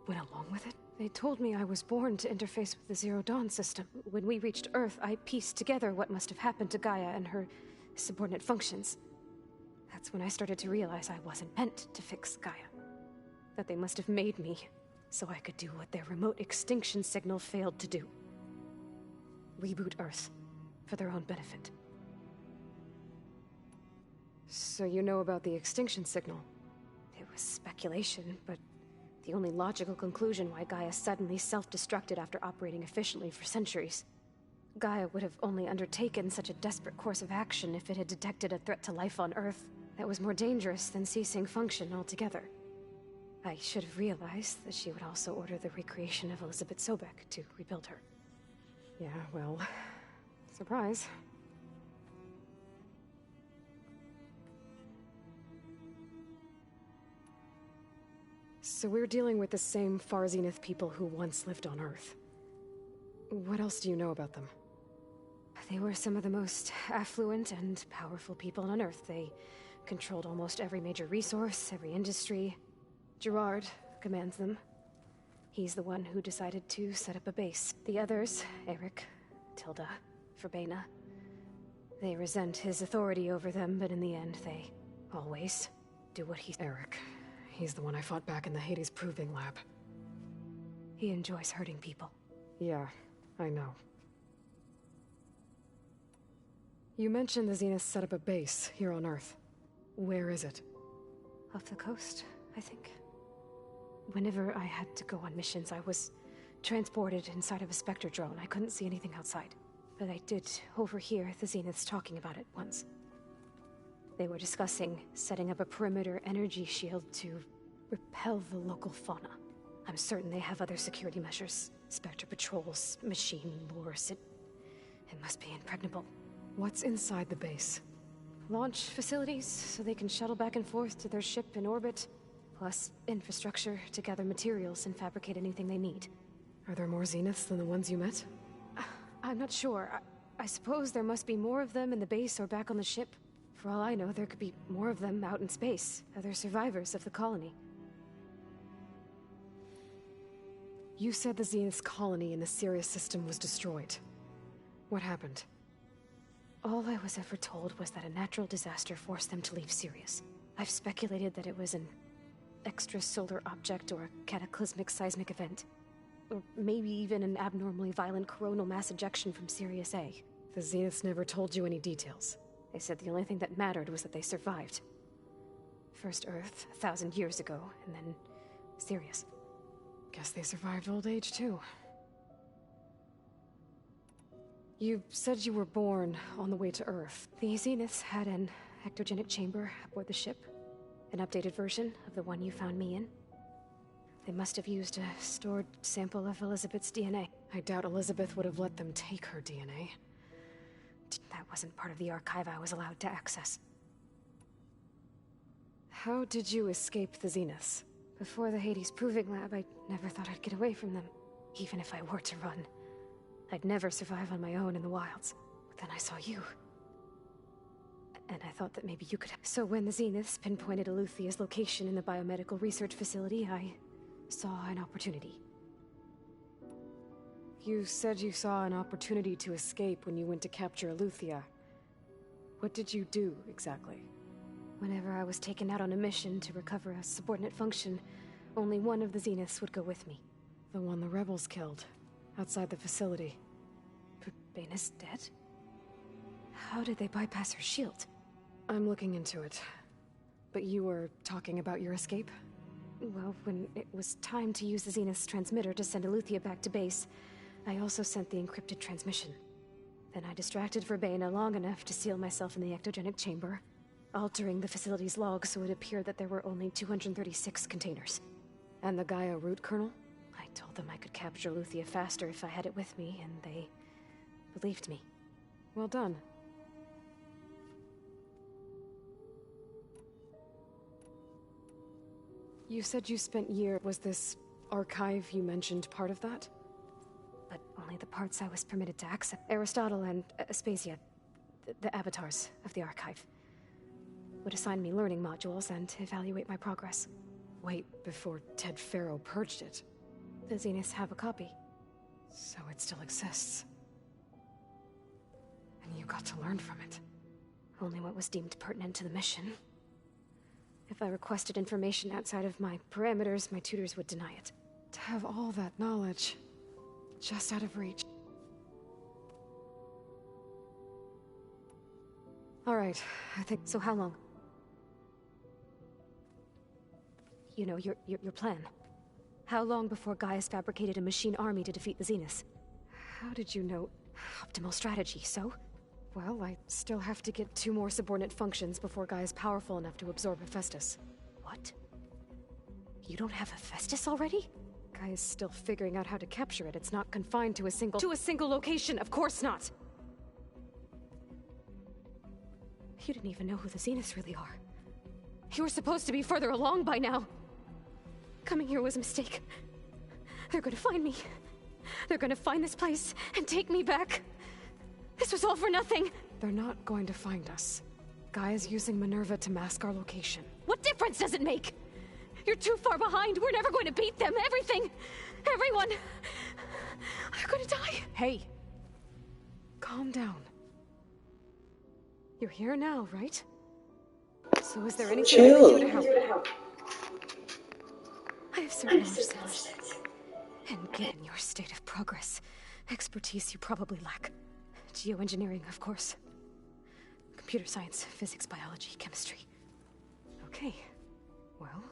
went along with it? They told me I was born to interface with the Zero Dawn system. When we reached Earth, I pieced together what must have happened to Gaia and her subordinate functions. That's when I started to realize I wasn't meant to fix Gaia. That they must have made me so I could do what their remote extinction signal failed to do. Reboot Earth for their own benefit. So you know about the extinction signal? It was speculation, but the only logical conclusion why Gaia suddenly self-destructed after operating efficiently for centuries. Gaia would have only undertaken such a desperate course of action if it had detected a threat to life on Earth that was more dangerous than ceasing function altogether. I should have realized that she would also order the recreation of Elizabeth Sobek to rebuild her. Yeah, well, surprise. So we're dealing with the same Far Zenith people who once lived on Earth. What else do you know about them? They were some of the most affluent and powerful people on Earth. They controlled almost every major resource, every industry. Gerard commands them. He's the one who decided to set up a base. The others, Eric, Tilda, Verbena, They resent his authority over them, but in the end, they always do what he... Eric. He's the one I fought back in the Hades Proving Lab. He enjoys hurting people. Yeah, I know. You mentioned the Zeniths set up a base here on Earth. Where is it? Off the coast, I think. Whenever I had to go on missions, I was transported inside of a Spectre drone. I couldn't see anything outside. But I did overhear the Zeniths talking about it once. They were discussing setting up a perimeter energy shield to repel the local fauna. I'm certain they have other security measures. Spectre patrols, machine lures. It must be impregnable. What's inside the base? Launch facilities, so they can shuttle back and forth to their ship in orbit. Plus infrastructure to gather materials and fabricate anything they need. Are there more Zeniths than the ones you met? I'm not sure. I suppose there must be more of them in the base or back on the ship. For all I know, there could be more of them out in space, other survivors of the colony. You said the Zenith's colony in the Sirius system was destroyed. What happened? All I was ever told was that a natural disaster forced them to leave Sirius. I've speculated that it was an extrasolar object or a cataclysmic seismic event. Or maybe even an abnormally violent coronal mass ejection from Sirius A. The Zeniths never told you any details. They said the only thing that mattered was that they survived. First Earth, 1,000 years ago, and then Sirius. Guess they survived old age, too. You said you were born on the way to Earth. The Zeniths had an ectogenic chamber aboard the ship. An updated version of the one you found me in. They must have used a stored sample of Elizabeth's DNA. I doubt Elizabeth would have let them take her DNA. That wasn't part of the archive I was allowed to access. How did you escape the Zeniths? Before the Hades Proving Lab, I never thought I'd get away from them. Even if I were to run. I'd never survive on my own in the wilds. But then I saw you. And I thought that maybe you could... So when the Zeniths pinpointed Eluthia's location in the biomedical research facility, I saw an opportunity. You said you saw an opportunity to escape when you went to capture Eluthia. What did you do, exactly? Whenever I was taken out on a mission to recover a subordinate function, only one of the Zeniths would go with me. The one the rebels killed, outside the facility. Baina's dead? How did they bypass her shield? I'm looking into it. But you were talking about your escape? Well, when it was time to use the Zenith's transmitter to send Eluthia back to base, I also sent the encrypted transmission. Then I distracted Verbena long enough to seal myself in the ectogenic chamber, altering the facility's log so it appeared that there were only 236 containers. And the Gaia root kernel? I told them I could capture Eluthia faster if I had it with me, and they believed me. Well done. You said you spent years... Was this archive you mentioned part of that? But only the parts I was permitted to access. Aristotle and Aspasia, the avatars of the archive, would assign me learning modules and evaluate my progress. Wait, before Ted Faro purged it? The Zeniths have a copy. So it still exists. And you got to learn from it. Only what was deemed pertinent to the mission. If I requested information outside of my parameters, my tutors would deny it. To have all that knowledge, just out of reach. All right, I think... So how long? You know, your plan. How long before Gaia's fabricated a machine army to defeat the Zeniths? How did you know? Optimal strategy, so? Well, I still have to get 2 more subordinate functions before Gaia's powerful enough to absorb Hephaestus. What? You don't have Hephaestus already? Gaia's still figuring out how to capture it. It's not confined to a single... To a single location, of course not! You didn't even know who the Zeniths really are. You were supposed to be further along by now. Coming here was a mistake. They're gonna find me. They're gonna find this place and take me back. This was all for nothing. They're not going to find us. Gaia's using Minerva to mask our location. What difference does it make? You're too far behind. We're never going to beat them. Everything. Everyone. They're gonna die. Hey. Calm down. You're here now, right? So is there anything Chill. I can do to help? I have certain knowledge sets. And given your state of progress, expertise you probably lack. Geoengineering, of course. Computer science, physics, biology, chemistry. Okay. Well,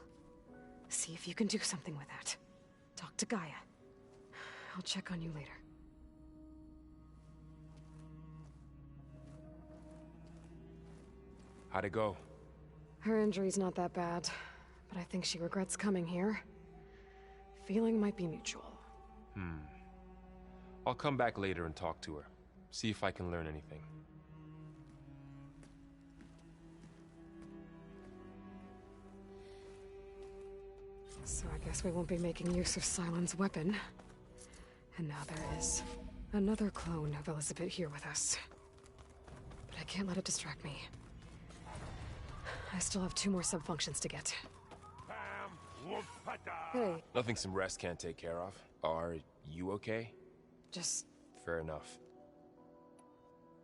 see if you can do something with that. Talk to Gaia. I'll check on you later. How'd it go? Her injury's not that bad, but I think she regrets coming here. Feeling might be mutual. I'll come back later and talk to her. See if I can learn anything. So I guess we won't be making use of Cylon's weapon. And now there is another clone of Elizabeth here with us. But I can't let it distract me. I still have 2 more sub-functions to get. Hey. Nothing some rest can't take care of. Are you okay? Just... Fair enough.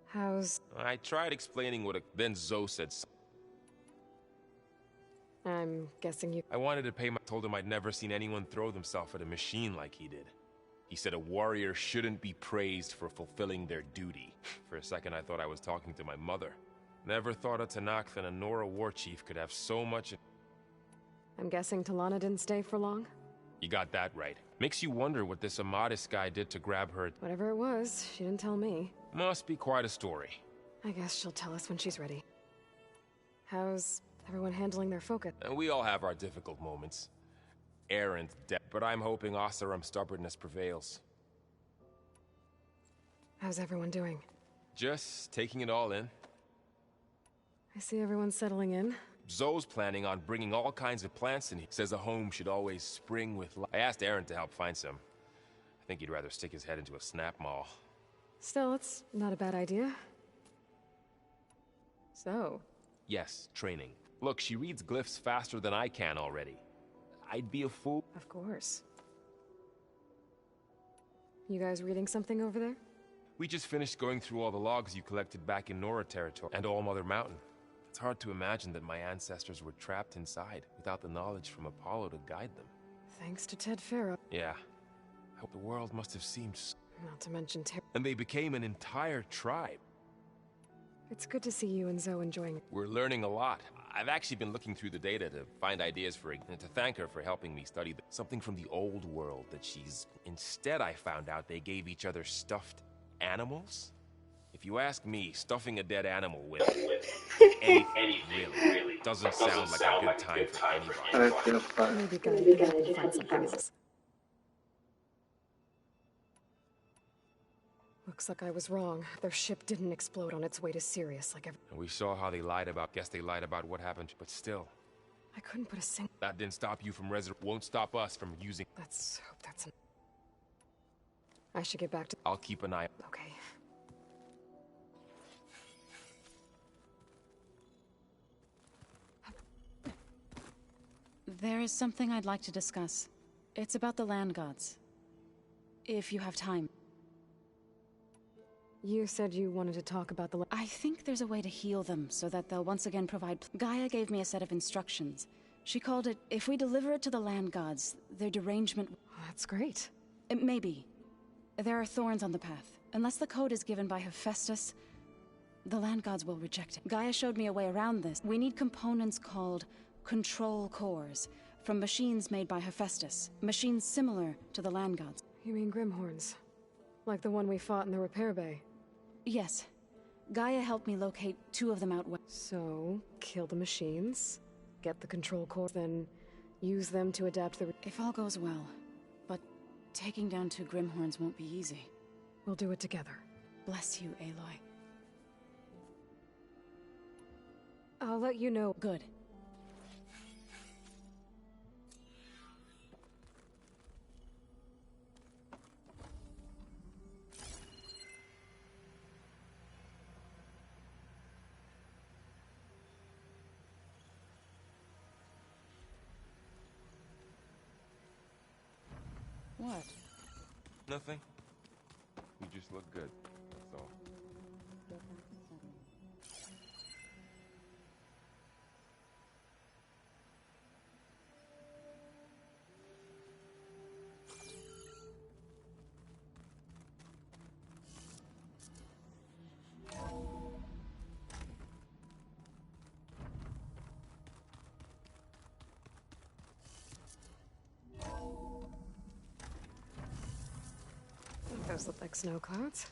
How's... I tried explaining then Zoe said I'm guessing you... I wanted to pay told him I'd never seen anyone throw themselves at a machine like he did. He said a warrior shouldn't be praised for fulfilling their duty. For a second I thought I was talking to my mother. Never thought a Tanakh and a Nora war chief could have so much... I'm guessing Talana didn't stay for long? You got that right. Makes you wonder what this Amadis guy did to grab her... Whatever it was, she didn't tell me. Must be quite a story. I guess she'll tell us when she's ready. How's everyone handling their focus? And we all have our difficult moments. Errant, but I'm hoping Oseram's stubbornness prevails. How's everyone doing? Just taking it all in. I see everyone settling in. Zoe's planning on bringing all kinds of plants in here. Says a home should always spring with life. I asked Aaron to help find some. I think he'd rather stick his head into a snap maul. Still, it's not a bad idea. So? Yes, training. Look, she reads glyphs faster than I can already. I'd be a fool. Of course. You guys reading something over there? We just finished going through all the logs you collected back in Nora territory and All Mother Mountain. It's hard to imagine that my ancestors were trapped inside without the knowledge from Apollo to guide them. Thanks to Ted Farah. Yeah. I hope the world must have seemed... Not to mention And they became an entire tribe. It's good to see you and Zoe enjoying it. We're learning a lot. I've actually been looking through the data to find ideas for it, and to thank her for helping me study something from the old world that she's... Instead, I found out they gave each other stuffed animals? If you ask me, stuffing a dead animal with anything really doesn't sound like a good time for anybody. Maybe Gaia can help you find something else. Looks like I was wrong. Their ship didn't explode on its way to Sirius like And we saw how they lied about... Guess they lied about what happened, but still. I couldn't put a single... That didn't stop you from won't stop us from using... Let's hope that's... I should get back to... I'll keep an eye... Okay. There is something I'd like to discuss. It's about the land gods. If you have time. You said you wanted to talk about the... I think there's a way to heal them so that they'll once again provide... Gaia gave me a set of instructions. She called it, if we deliver it to the land gods, their derangement... That's great. It may be. There are thorns on the path. Unless the code is given by Hephaestus, the land gods will reject it. Gaia showed me a way around this. We need components called control cores from machines made by Hephaestus. Machines similar to the land gods. You mean Grimhorns? Like the one we fought in the repair bay? Yes. Gaia helped me locate 2 of them out west. So, kill the machines, get the control cores, then use them to adapt the... If all goes well. But taking down 2 Grimhorns won't be easy. We'll do it together. Bless you, Aloy. I'll let you know. Good. What? Nothing. You just look good, that's all. Those look like snow clouds.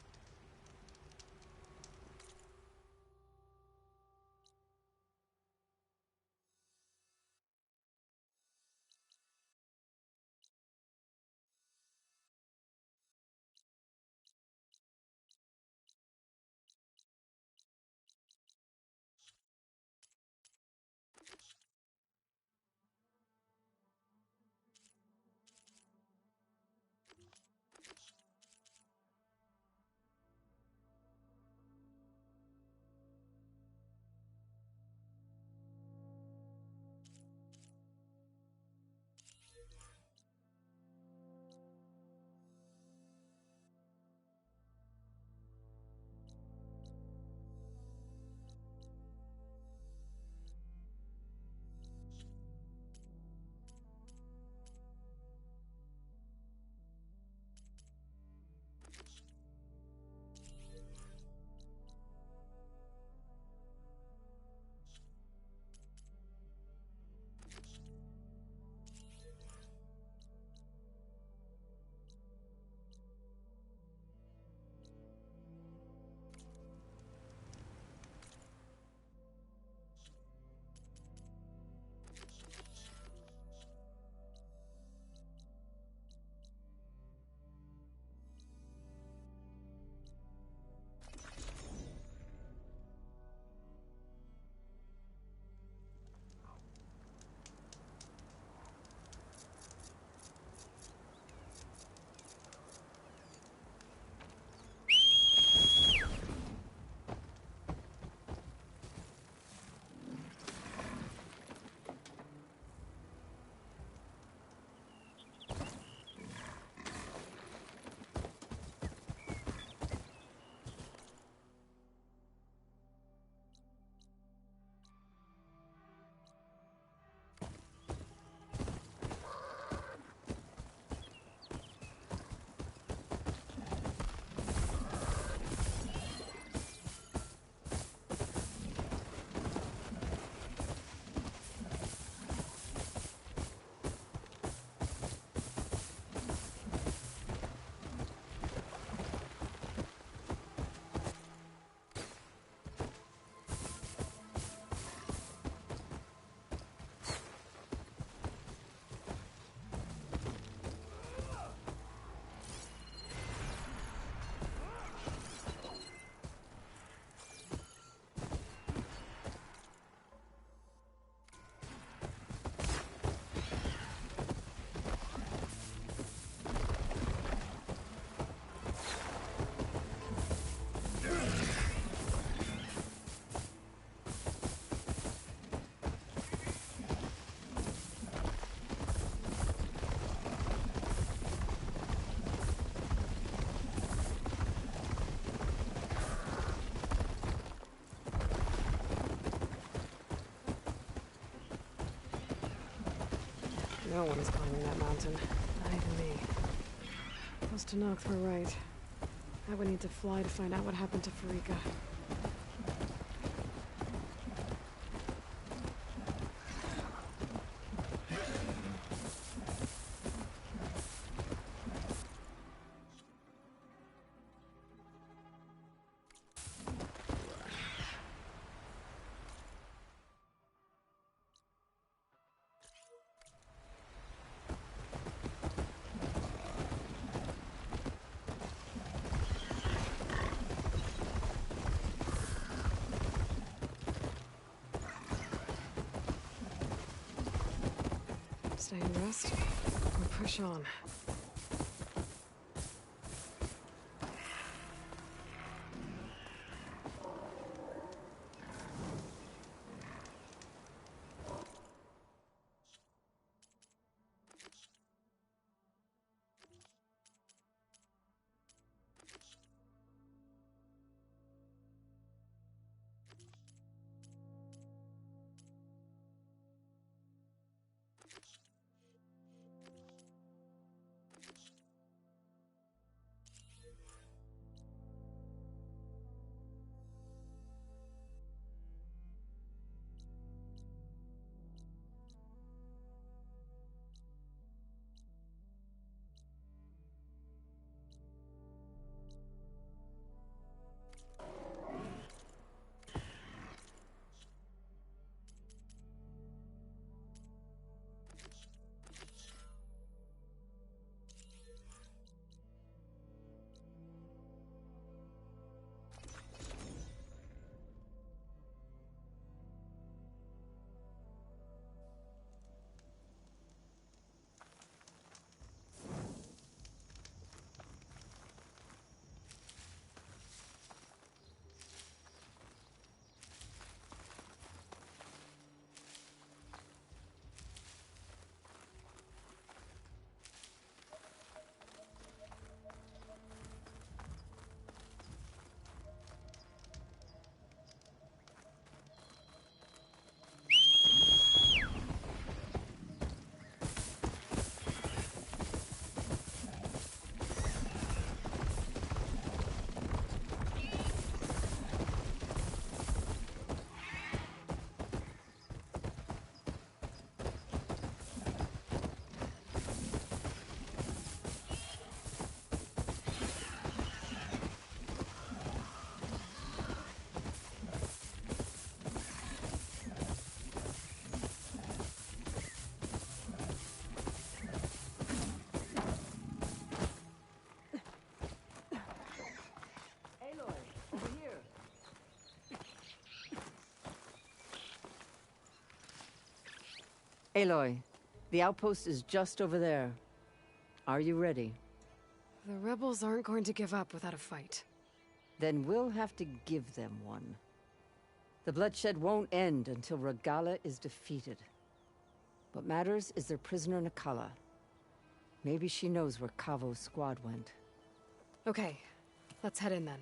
No one is climbing that mountain. Not even me. Those Tanakh were right. I would need to fly to find out what happened to Farika. Stay and rest, or push on. Aloy, the outpost is just over there. Are you ready? The rebels aren't going to give up without a fight. Then we'll have to give them one. The bloodshed won't end until Regalla is defeated. What matters is their prisoner Nakala. Maybe she knows where Kavo's squad went. Okay, let's head in then.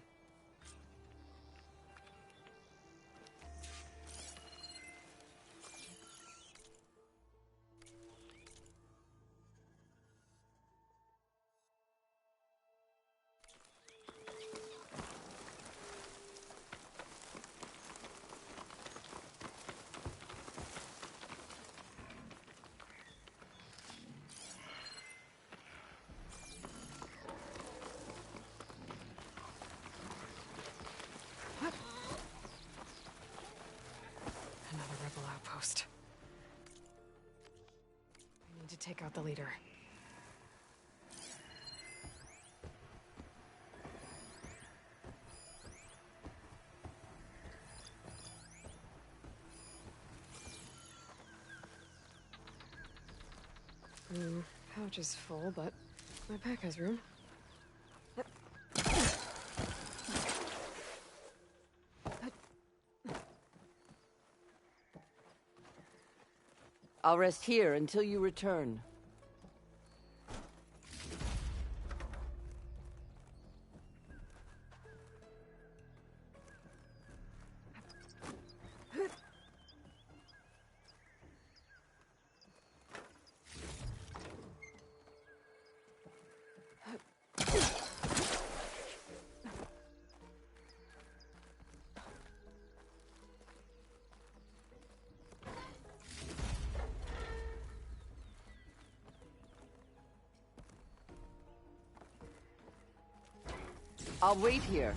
Outpost. I need to take out the leader. Pouch is full, but my pack has room. I'll rest here until you return. I'll wait here.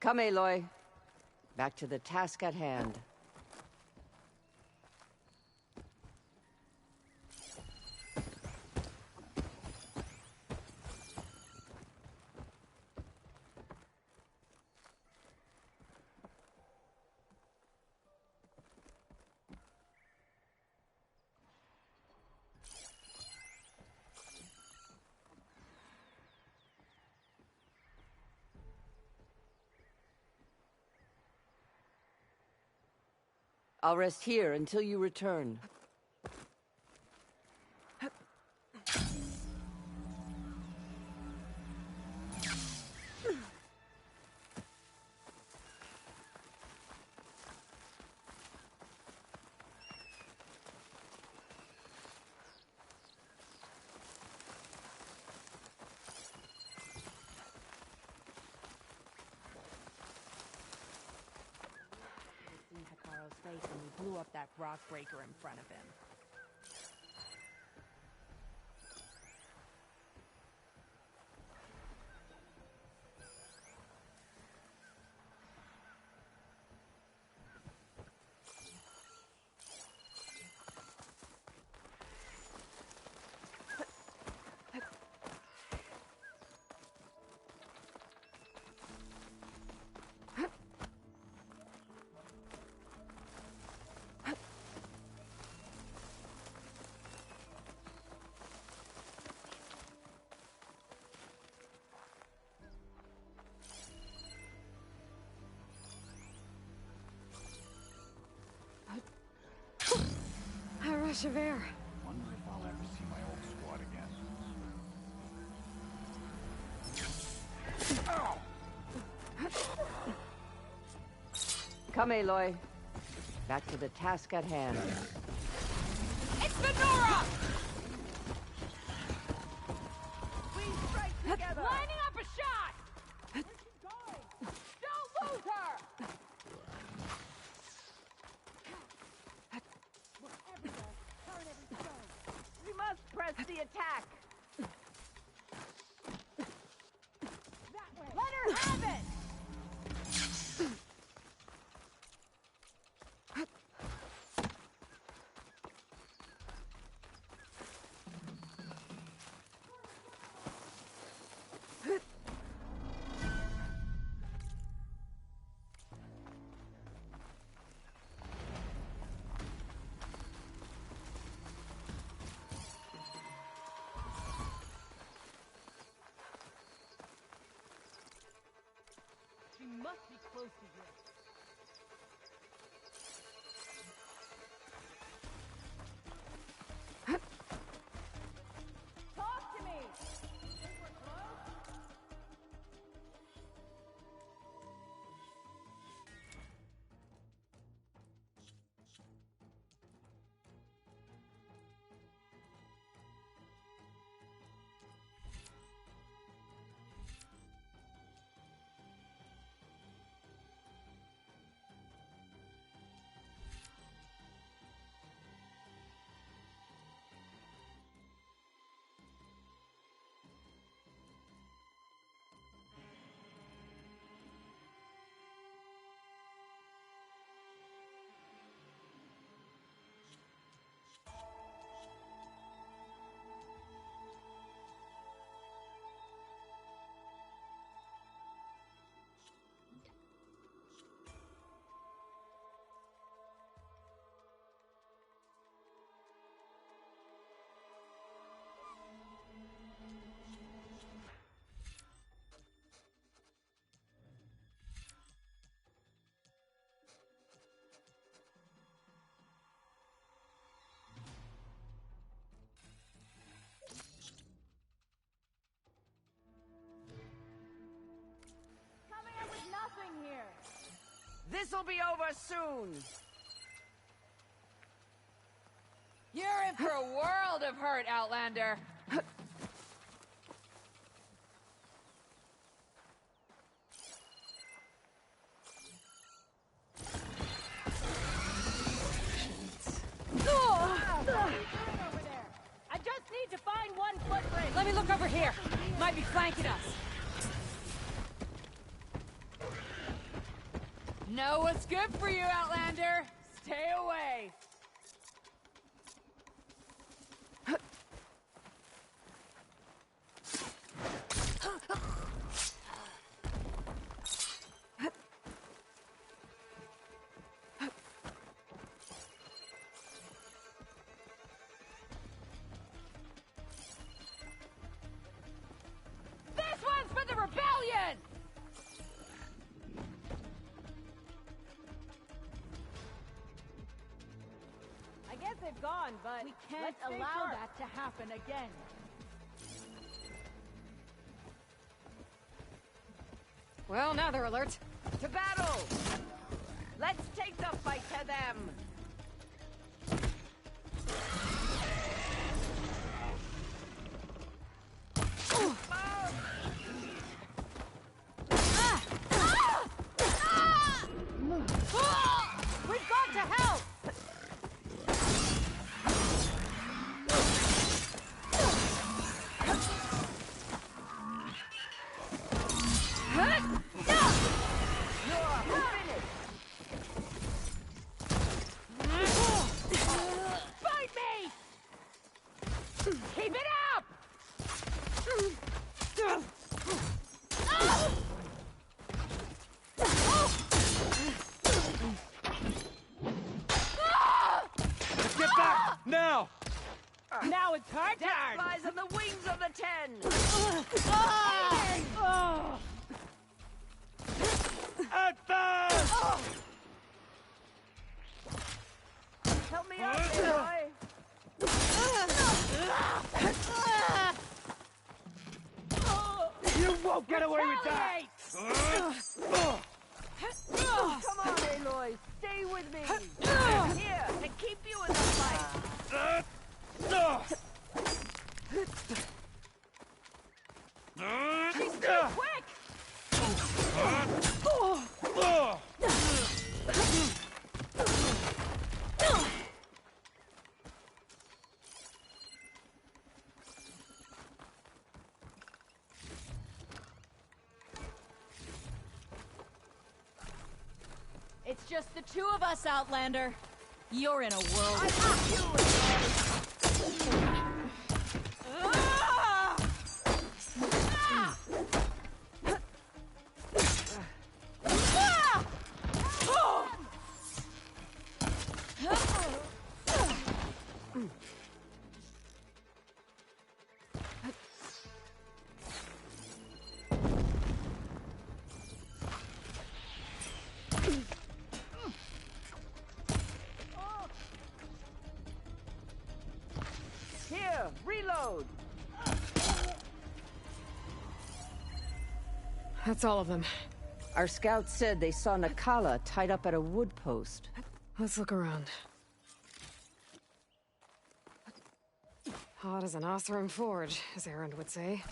Come, Aloy. Back to the task at hand. I'll rest here until you return. Face and we blew up that rock breaker in front of him. A rush of air. Wonder if I'll ever see my old squad again. Come, Aloy. Back to the task at hand. It's Venora! We strike together! Lining up a shot! Where's she going? Don't lose her! close to here. Talk to me! Think we're close? Here. This'll be over soon. You're in for a world of hurt, Outlander. I just need to find one footprint. Let me look over here. Might be flanking us. Know what's good for you, Outlander. Stay away. This one's for the rebellion! I guess they've gone, but we can't allow that to happen again. Well, now they're alert. To battle! Let's take the fight to them! We've got to help! Fight me! Keep it up! Get back! Now! Now it's hard Death flies on the wings of the 10! Advance! Help me out, Leroy! You won't get away with that! Come on, Aloy! Stay with me! Here, to keep you in the fight! She's too quick! It's just the two of us, Outlander. You're in a whirlwind. I got you, Aloy! That's all of them. Our scouts said they saw Nakala tied up at a wood post. Let's look around. Hot as an Osram forge, as Erend would say.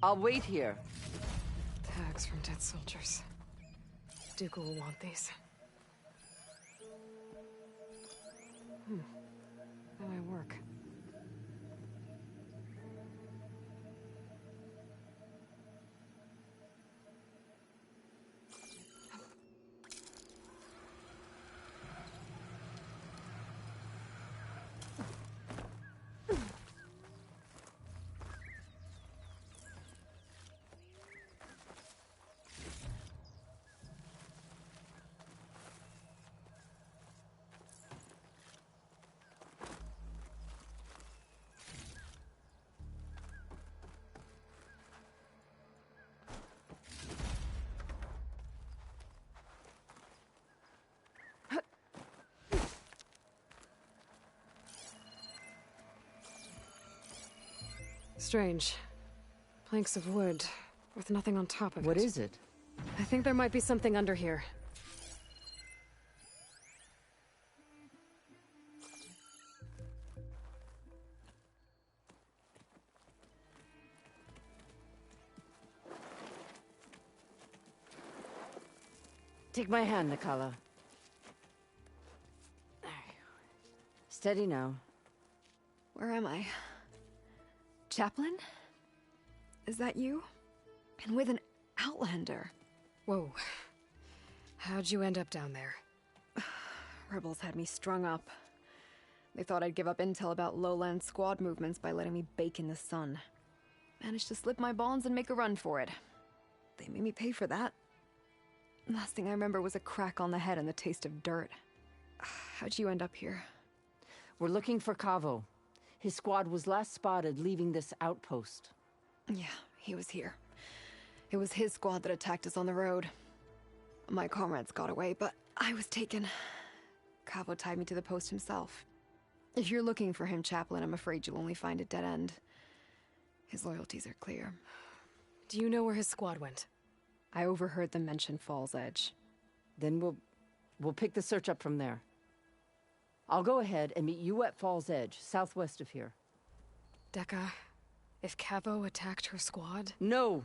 I'll wait here. Tags from dead soldiers. Dooku will want these. How do I work? Strange. Planks of wood, with nothing on top of it. What is it? I think there might be something under here. Take my hand, Nakala. Steady now. Where am I? Chaplain? Is that you? And with an Outlander. Whoa. How'd you end up down there? Rebels had me strung up. They thought I'd give up intel about lowland squad movements by letting me bake in the sun. Managed to slip my bonds and make a run for it. They made me pay for that. Last thing I remember was a crack on the head and the taste of dirt. How'd you end up here? We're looking for Kavo. His squad was last spotted leaving this outpost. Yeah, he was here. It was his squad that attacked us on the road. My comrades got away, but I was taken. Kavo tied me to the post himself. If you're looking for him, Chaplain, I'm afraid you'll only find a dead end. His loyalties are clear. Do you know where his squad went? I overheard them mention Fall's Edge. Then we'll pick the search up from there. I'll go ahead and meet you at Fall's Edge, southwest of here. Dekka, if Kavo attacked her squad? No!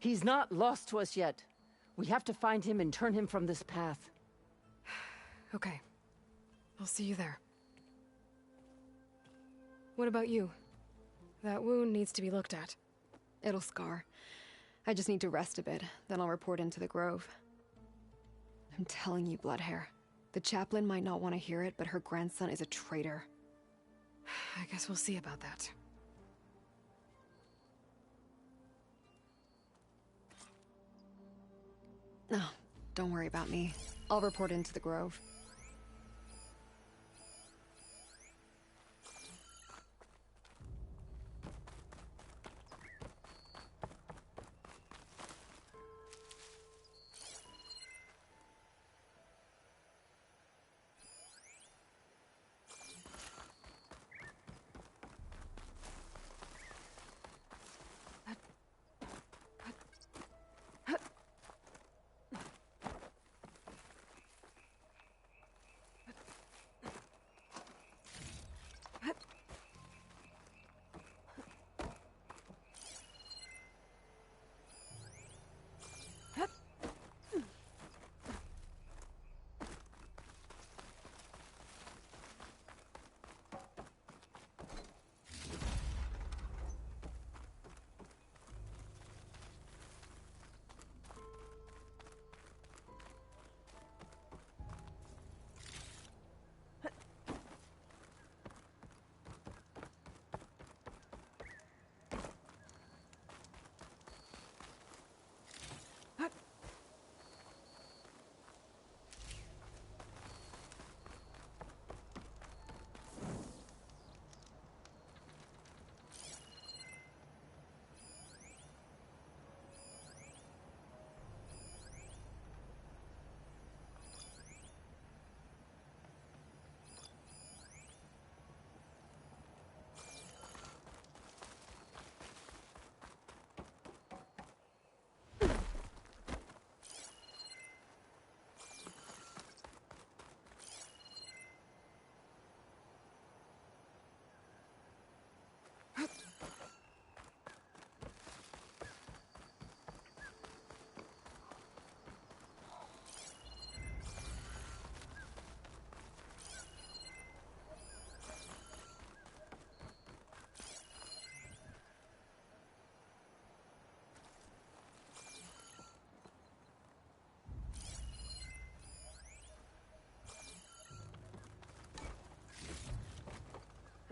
He's not lost to us yet. We have to find him and turn him from this path. Okay. I'll see you there. What about you? That wound needs to be looked at. It'll scar. I just need to rest a bit, then I'll report into the Grove. I'm telling you, Bloodhair. The chaplain might not want to hear it, but her grandson is a traitor. I guess we'll see about that. No, don't worry about me. I'll report into the Grove.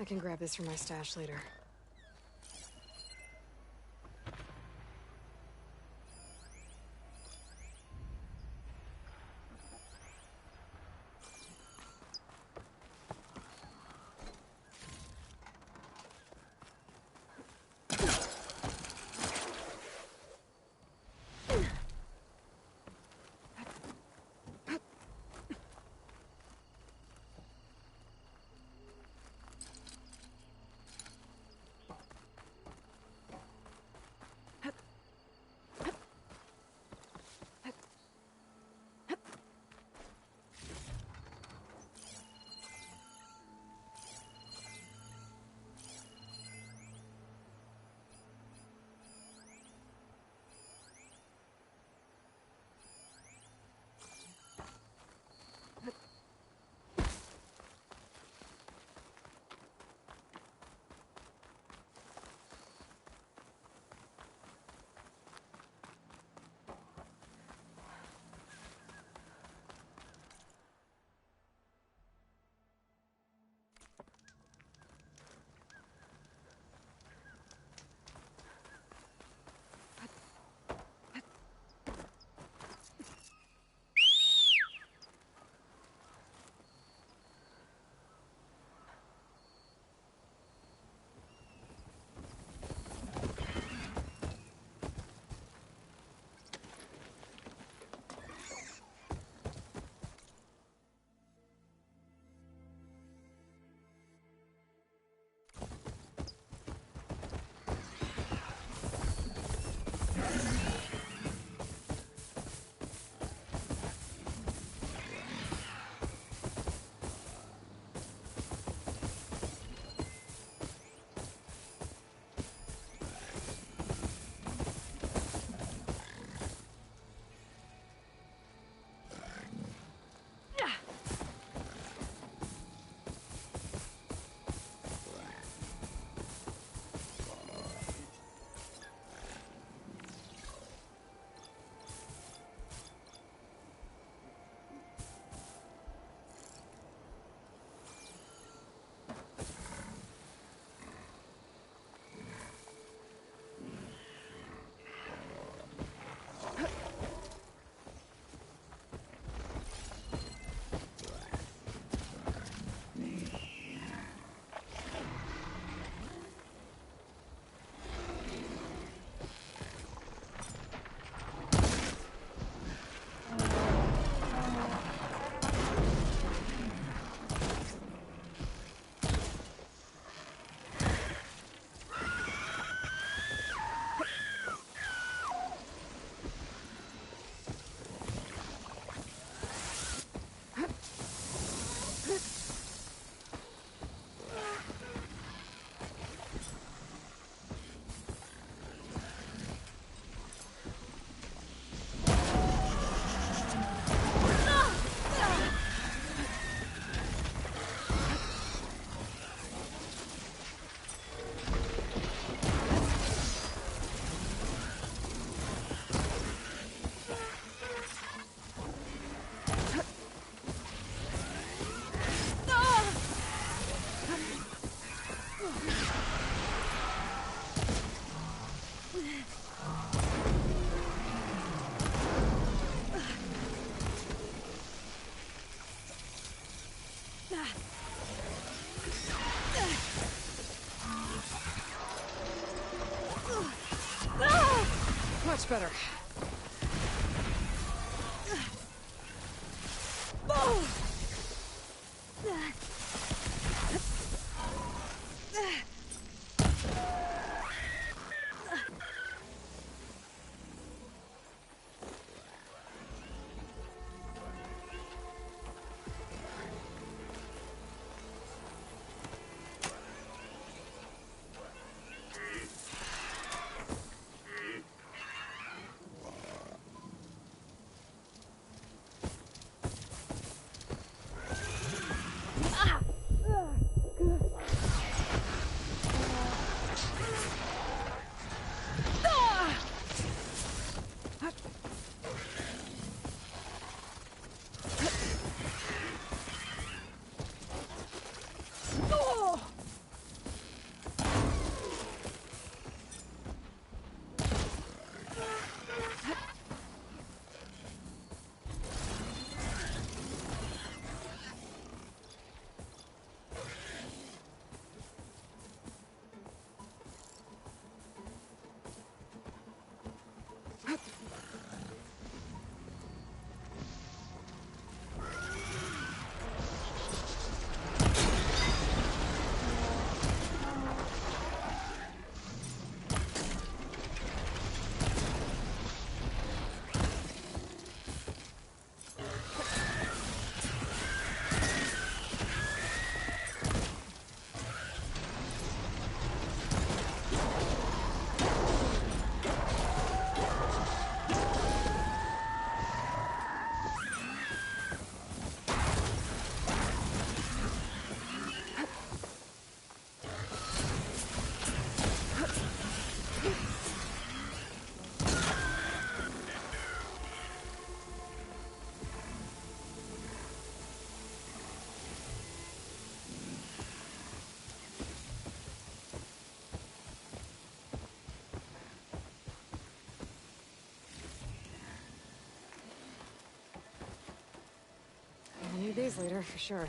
I can grab this from my stash later. Much better. later, for sure.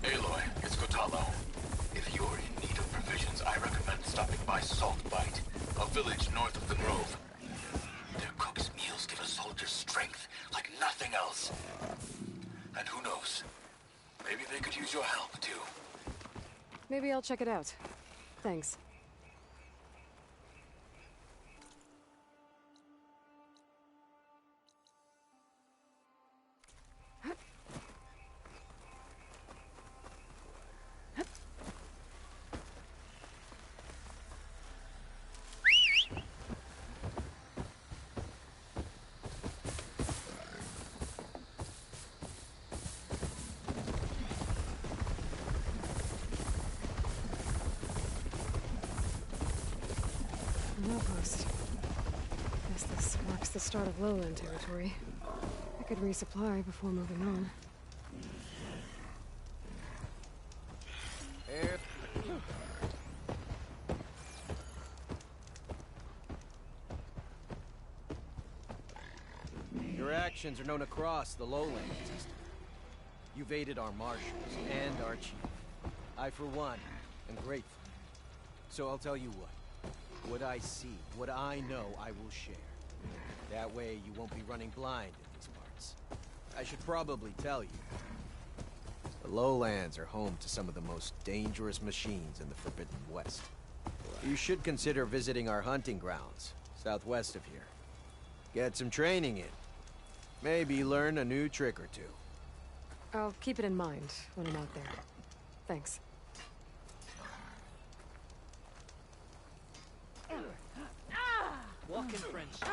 Aloy, it's Kotalo. If you're in need of provisions, I recommend stopping by Salt Bite, a village north of the Grove. Their cook's meals give a soldier strength like nothing else. And who knows, maybe they could use your help, too. Maybe I'll check it out. Thanks. An outpost. Guess this marks the start of lowland territory. I could resupply before moving on. Your actions are known across the lowland system. You've aided our marshals and our chief. I, for one, am grateful. So I'll tell you what. What I see, what I know, I will share. That way you won't be running blind in these parts. I should probably tell you. The lowlands are home to some of the most dangerous machines in the Forbidden West. You should consider visiting our hunting grounds, southwest of here. Get some training in. Maybe learn a new trick or two. I'll keep it in mind when I'm out there. Thanks. Walk in friendship.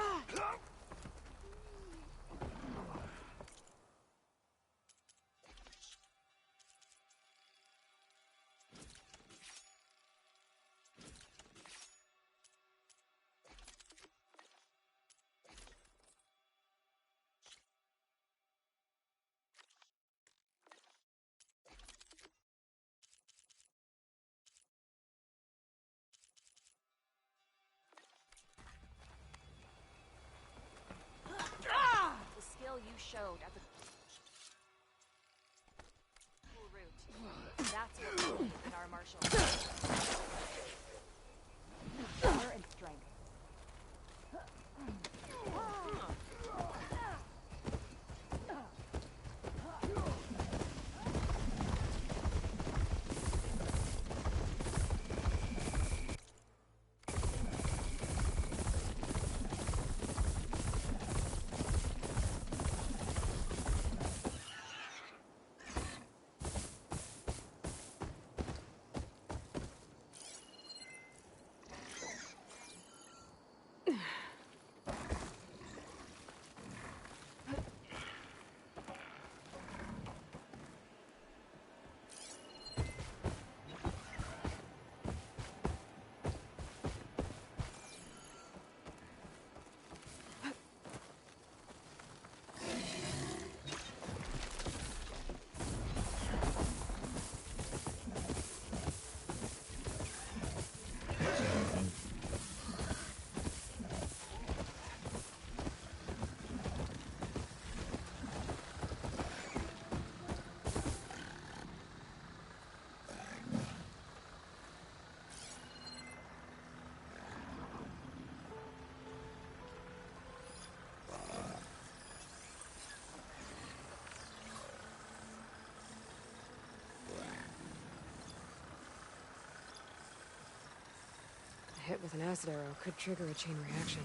hit with an acid arrow could trigger a chain reaction.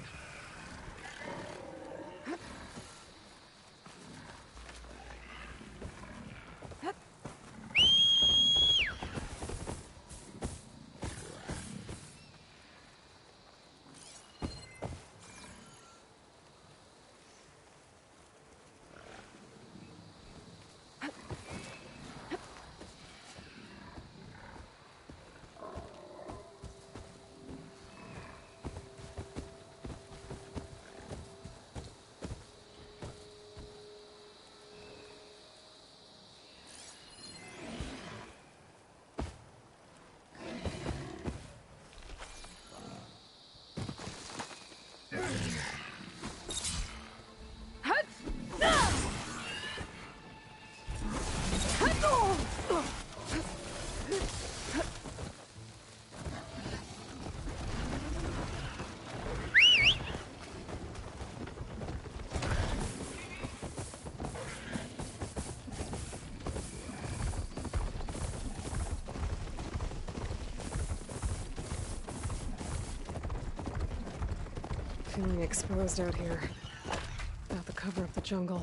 Feeling exposed out here. Without the cover of the jungle.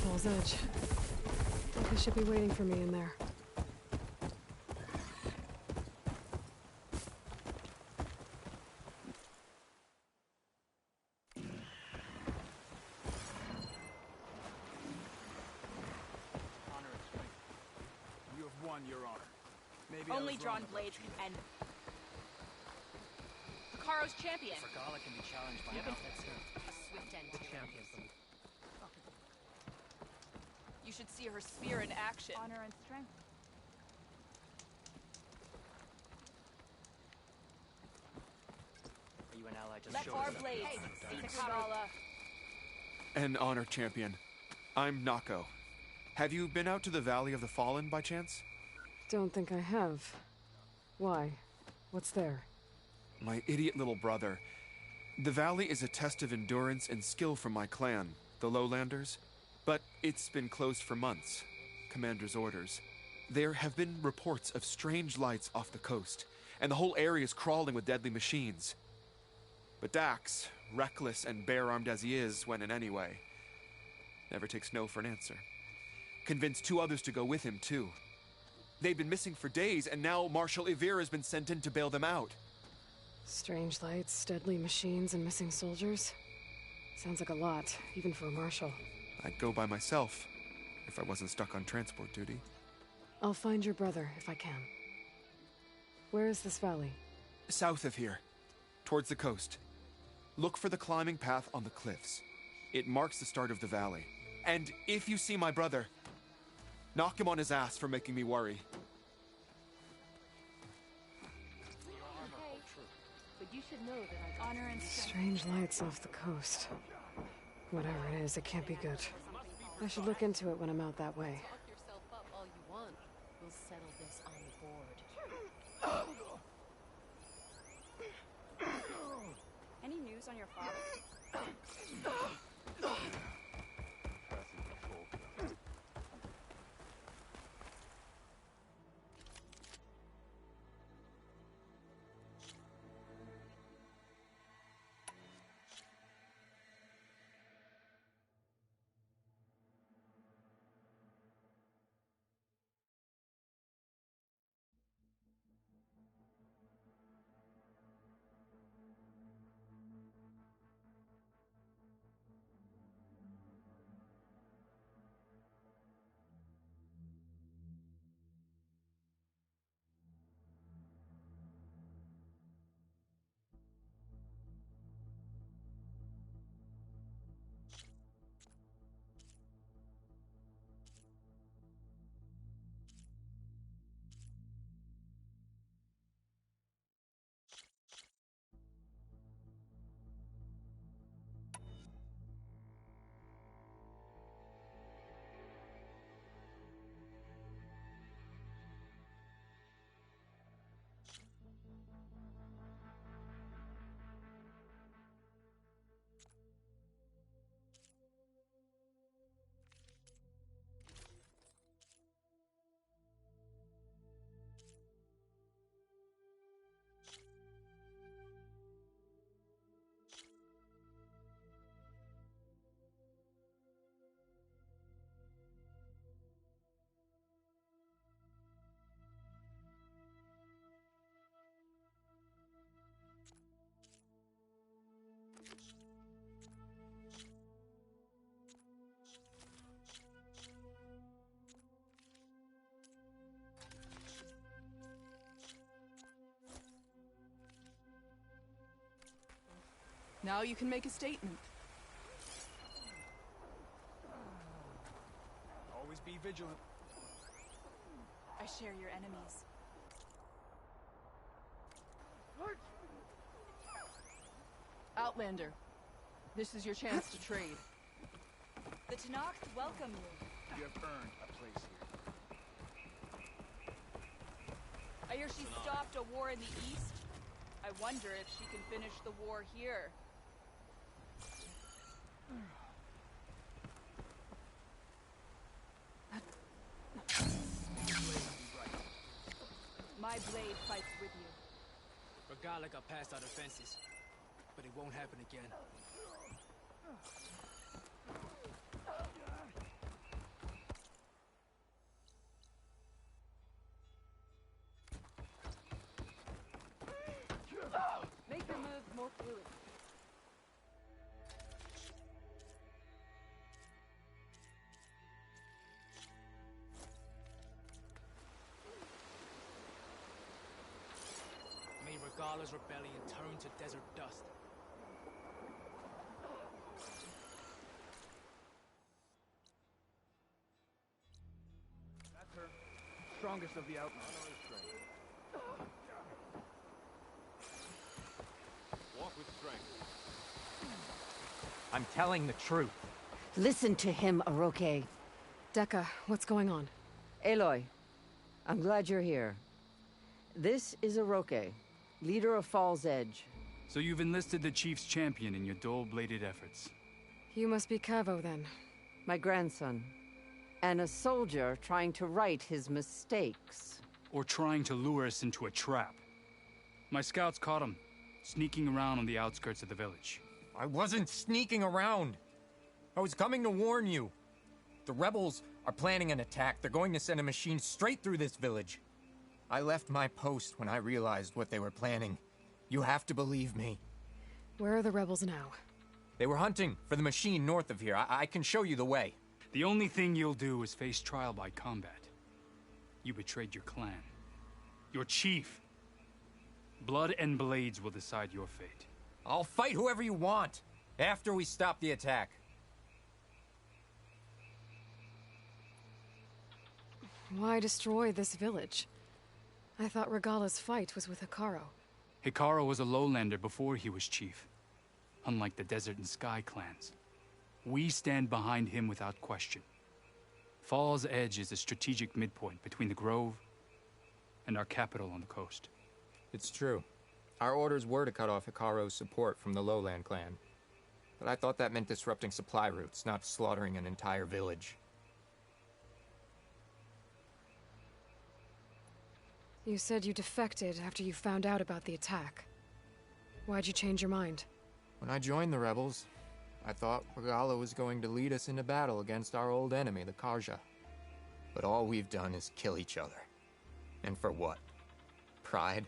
Fall's Edge. They should be waiting for me in there. Honor and strength. You have won your honor. Maybe Only drawn blades and Hikaru's champion. Regala can be challenged by A swift end to champion. You should see her spear in action. Honor and strength. Are you an ally just Let showed our us that? blades see Regala. An honor champion. I'm Nako. Have you been out to the Valley of the Fallen by chance? Don't think I have. Why? What's there? My idiot little brother. The valley is a test of endurance and skill from my clan, the Lowlanders. But it's been closed for months. Commander's orders. There have been reports of strange lights off the coast, and the whole area is crawling with deadly machines. But Dax, reckless and bare-armed as he is, went in anyway. Never takes no for an answer. Convinced 2 others to go with him, too. They've been missing for days, and now Marshal Ivir has been sent in to bail them out. Strange lights, deadly machines, and missing soldiers? Sounds like a lot, even for a marshal. I'd go by myself, if I wasn't stuck on transport duty. I'll find your brother, if I can. Where is this valley? South of here, towards the coast. Look for the climbing path on the cliffs. It marks the start of the valley. And if you see my brother, knock him on his ass for making me worry. But you should know that I honor and strength. Strange lights off the coast. Whatever it is, it can't be good. I should look into it when I'm out that way. We'll settle this on the board. Any news on your father? Now you can make a statement. Always be vigilant. I share your enemies. Outlander, this is your chance to trade. The Tenakth welcome you. You have earned a place here. I hear she stopped a war in the east. I wonder if she can finish the war here. My blade fights with you. Regala got past our defenses, but it won't happen again. Make your moves more fluid. May Regala's rebellion turn to desert dust. That's her. Strongest of the outlaws. Walk with strength. I'm telling the truth. Listen to him, Aroke. Dekka, what's going on? Aloy, I'm glad you're here. This is Aroke, leader of Fall's Edge. So you've enlisted the Chief's champion in your dull-bladed efforts. You must be Cavo, then. My grandson. And a soldier trying to right his mistakes. Or trying to lure us into a trap. My scouts caught him, sneaking around on the outskirts of the village. I wasn't sneaking around. I was coming to warn you. The rebels are planning an attack. They're going to send a machine straight through this village. I left my post when I realized what they were planning. You have to believe me. Where are the rebels now? They were hunting for the machine north of here. I can show you the way. The only thing you'll do is face trial by combat. You betrayed your clan. Your chief. Blood and blades will decide your fate. I'll fight whoever you want, after we stop the attack. Why destroy this village? I thought Regala's fight was with Hikaru. Hikaru was a lowlander before he was chief. Unlike the Desert and Sky clans. We stand behind him without question. Fall's Edge is a strategic midpoint between the Grove and our capital on the coast. It's true. Our orders were to cut off Hikaro's support from the Lowland clan. But I thought that meant disrupting supply routes, not slaughtering an entire village. You said you defected after you found out about the attack. Why'd you change your mind? When I joined the rebels, I thought Regala was going to lead us into battle against our old enemy, the Karja. But all we've done is kill each other. And for what? Pride?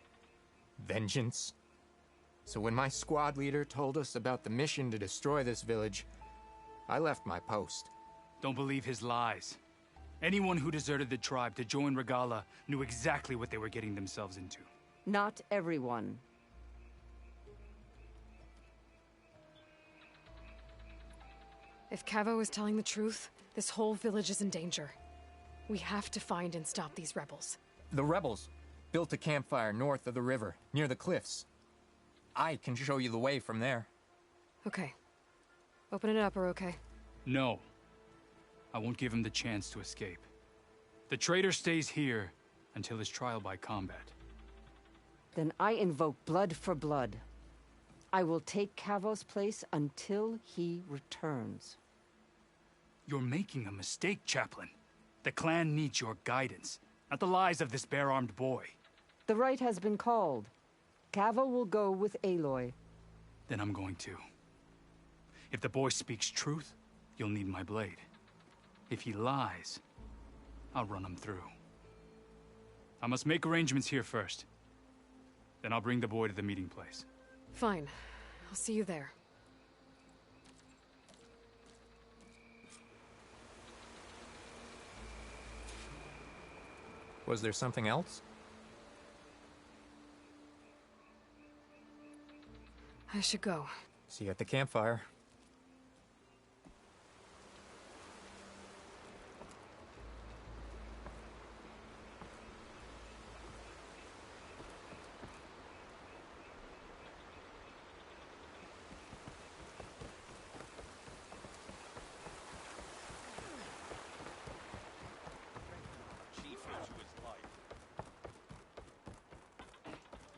Vengeance? So when my squad leader told us about the mission to destroy this village, I left my post. Don't believe his lies. Anyone who deserted the tribe to join Regala knew exactly what they were getting themselves into. Not everyone. If Cavo is telling the truth, this whole village is in danger. We have to find and stop these rebels. The rebels built a campfire north of the river, near the cliffs. I can show you the way from there. Okay. Open it up, or okay? No. I won't give him the chance to escape. The traitor stays here until his trial by combat. Then I invoke blood for blood. I will take Cavo's place until he returns. You're making a mistake, Chaplain. The clan needs your guidance, not the lies of this bare-armed boy. The right has been called. Cavo will go with Aloy. Then I'm going to. If the boy speaks truth, you'll need my blade. If he lies, I'll run him through. I must make arrangements here first. Then I'll bring the boy to the meeting place. Fine. I'll see you there. Was there something else? I should go. See you at the campfire.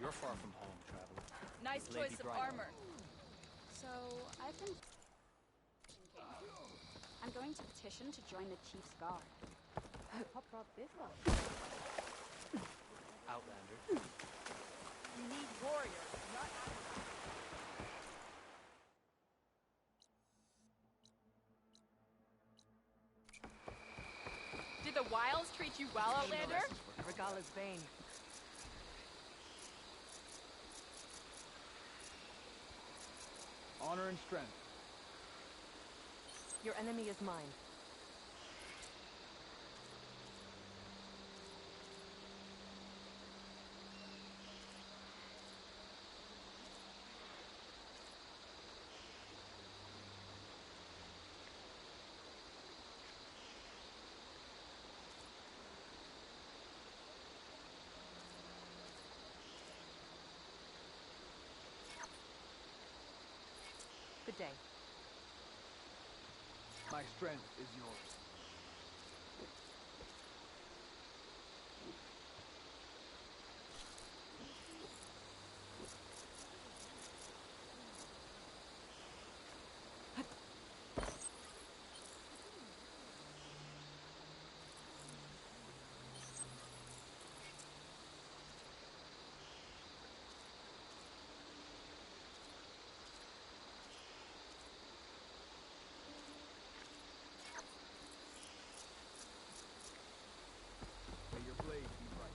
You're far from home, traveler. Nice Lady choice of Dryden. armor. So, I've been... I'm going to petition to join the Chief's Guard. What brought this up? Outlander. You need warriors, not Did the Wilds treat you well, Outlander? Regala's bane. Honor and strength. Your enemy is mine. Good day. My strength is yours. May your blade be bright.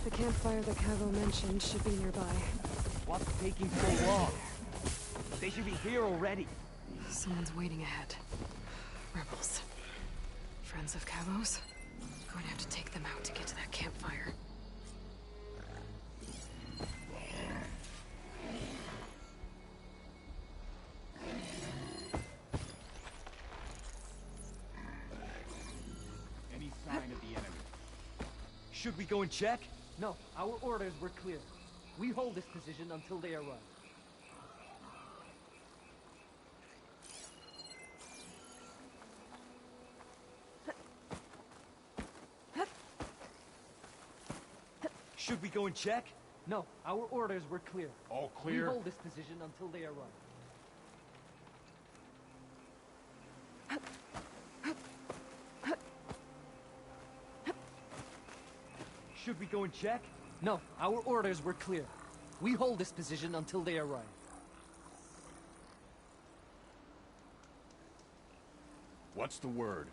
The campfire that Cavo mentioned should be nearby. What's taking so long? They should be here already. Someone's waiting ahead. Rebels. friends of Cavo's. Going to have to take them out to get to that campfire. Any sign of the enemy? Should we go and check? No, our orders were clear. We hold this position until they arrive. Should we go and check? No, our orders were clear. All clear? We hold this position until they arrive. Should we go and check? No, our orders were clear. We hold this position until they arrive. What's the word?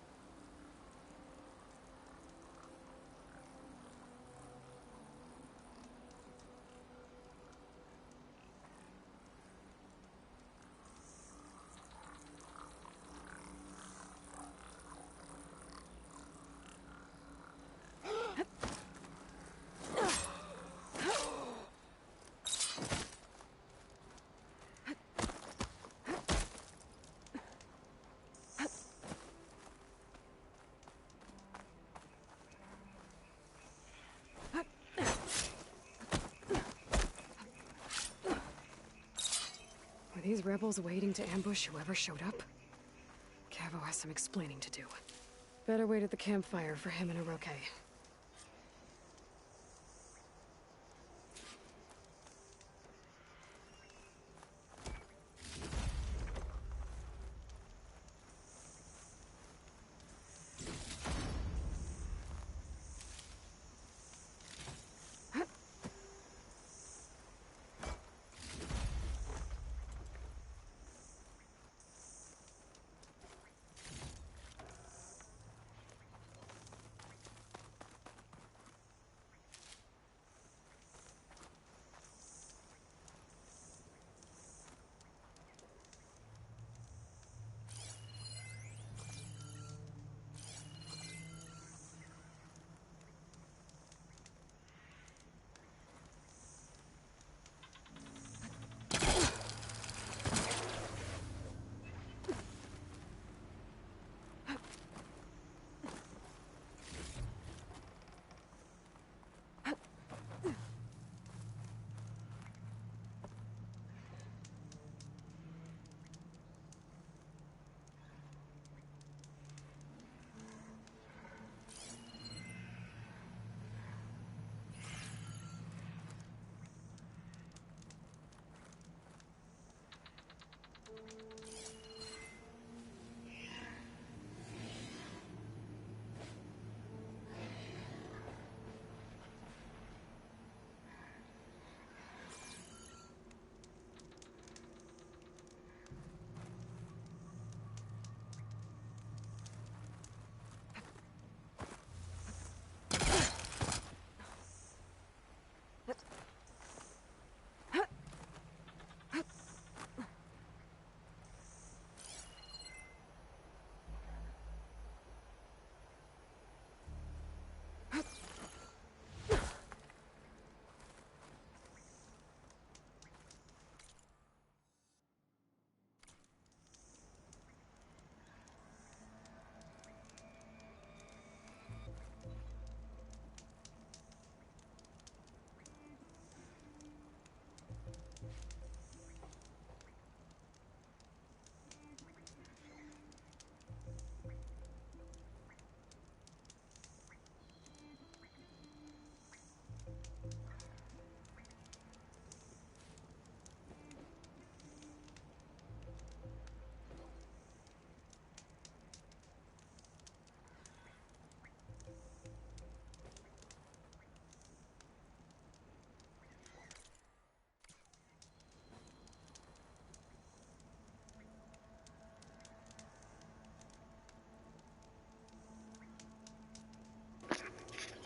Were these rebels waiting to ambush whoever showed up? Cavo has some explaining to do. Better wait at the campfire for him and Oroke.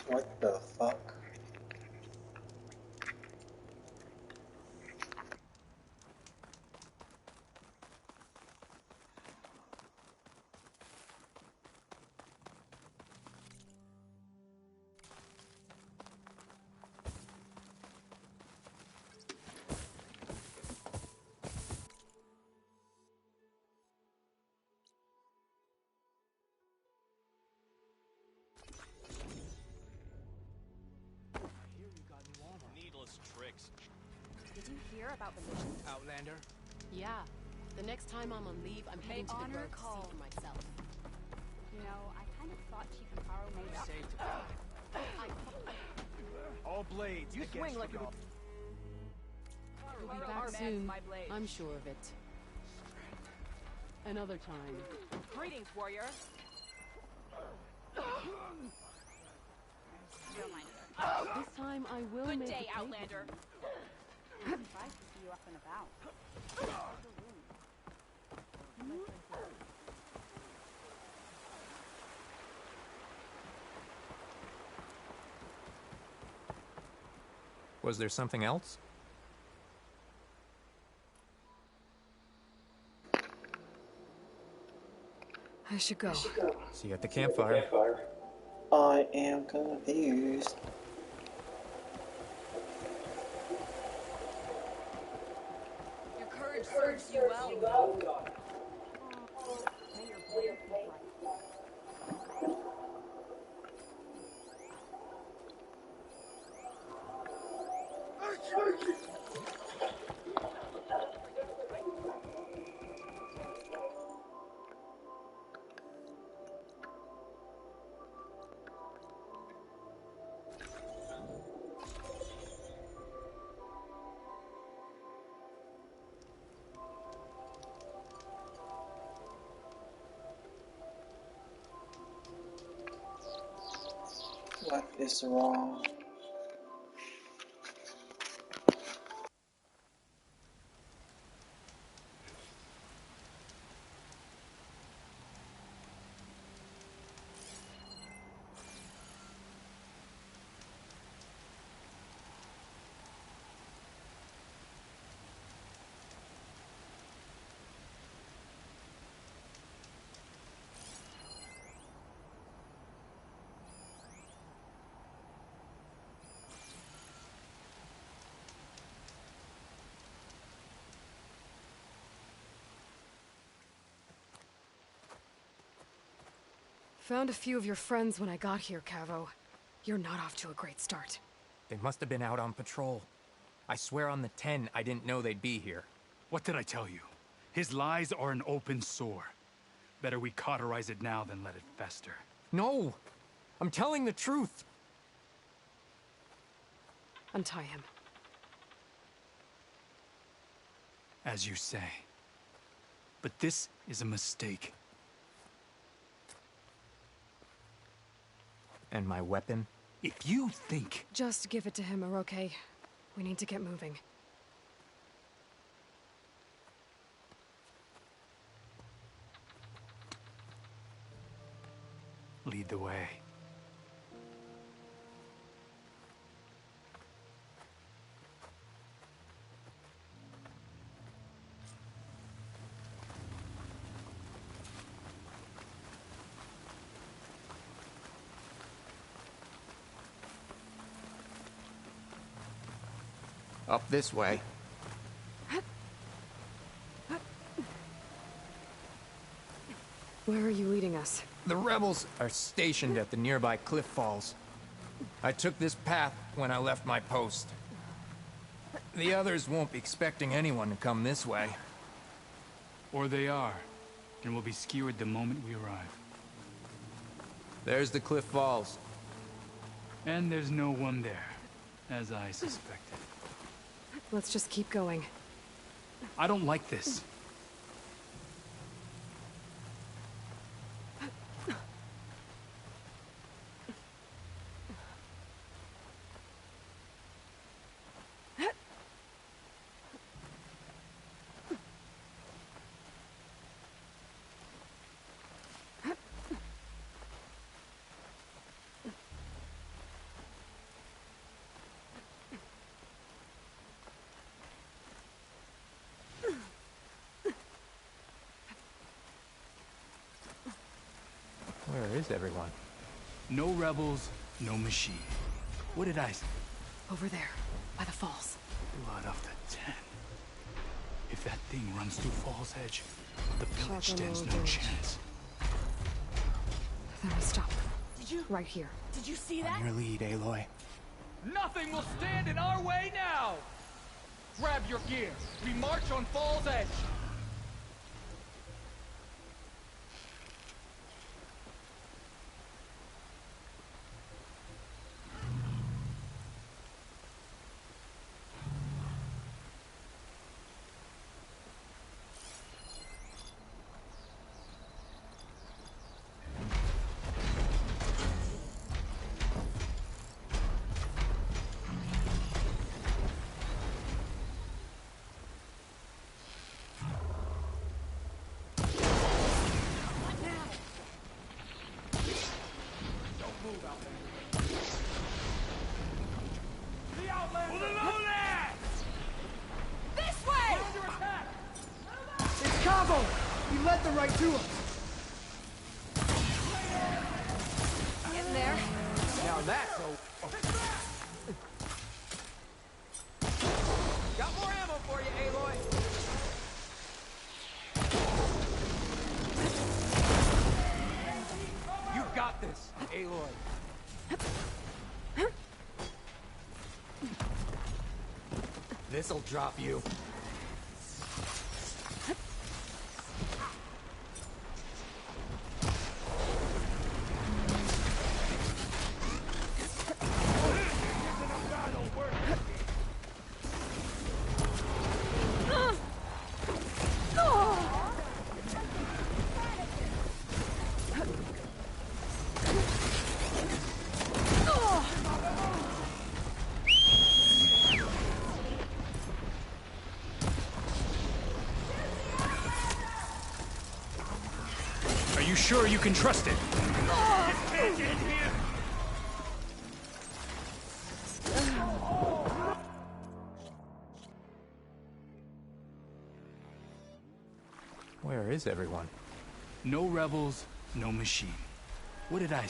What the fuck? Just tricks. Did you hear about the mission? Outlander? Yeah. The next time I'm on leave, I'm heading to the honor grove to call. see for myself. You know, I kind of thought Chief Amparo made up. All blades You against swing like the you- gods. We'll be Our back man's soon. my blade. I'm sure of it. Another time. Greetings, warrior. This time I will Good make day, a Outlander. I'm surprised to see you up and about. Was there something else? I should go. See you at the campfire. I am confused. Your courage serves you well. What is wrong? Found a few of your friends when I got here, Cavo. You're not off to a great start. They must have been out on patrol. I swear on the 10, I didn't know they'd be here. What did I tell you? His lies are an open sore. Better we cauterize it now than let it fester. No! I'm telling the truth! Untie him. As you say. But this is a mistake. And my weapon? If you think... Just give it to him, Oroke. We need to get moving. Lead the way. Up this way. Where are you leading us? The rebels are stationed at the nearby cliff falls. I took this path when I left my post. The others won't be expecting anyone to come this way. Or they are, and will be skewered the moment we arrive. There's the cliff falls. And there's no one there, as I suspected. Let's just keep going. I don't like this. Where is everyone? No rebels, no machine. What did I say? Over there, by the falls. Blood of the 10. If that thing runs through Fall's Edge, the village stands no chance. Then we stop. Right here. Did you see On that? your lead, Aloy. No! Nothing will stand in our way now! Grab your gear. We march on Fall's Edge. This way! It's Cabo! He led them right to us! Getting there. Now that's got more ammo for you, Aloy. You got this, Aloy. This'll drop you. Are you sure you can trust it? Where is everyone? No rebels, no machine. What did I...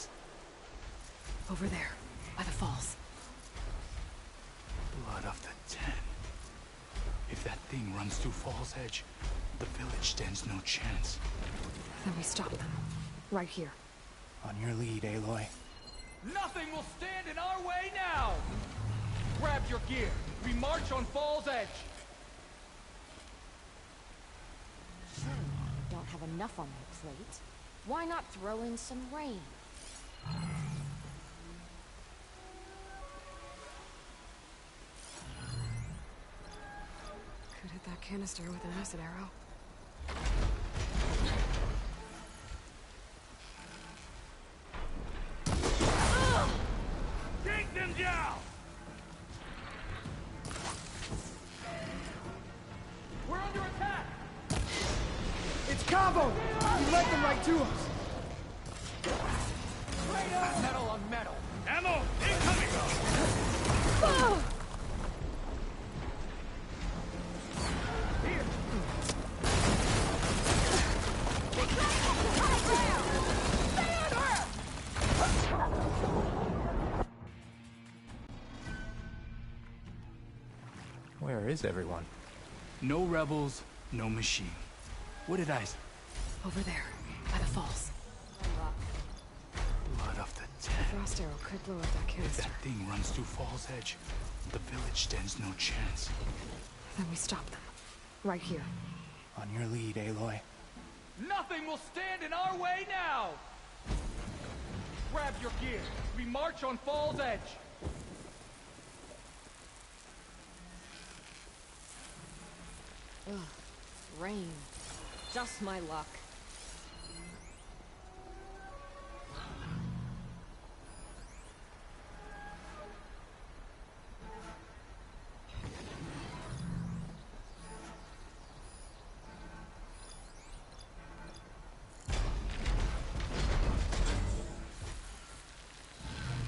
Over there, by the falls. Blood of the Ten. If that thing runs through Fall's Edge, the village stands no chance. Then we stop them. Right here. On your lead, Aloy. Nothing will stand in our way now! Grab your gear. We march on Fall's Edge. Don't have enough on my plate. Why not throw in some rain? Could hit that canister with an acid arrow. Take them down! We're under attack! It's Cabo! He led them right to us! Metal on metal. Ammo incoming! Where is everyone? No rebels, no machine. What did I... Over there, by the falls. Blood of the Ten. Frost arrow could blow up that If canister. that thing runs through Fall's Edge, the village stands no chance. Then we stop them. Right here. On your lead, Aloy. Nothing will stand in our way now! Grab your gear. We march on Fall's Edge. Ugh, rain. Just my luck.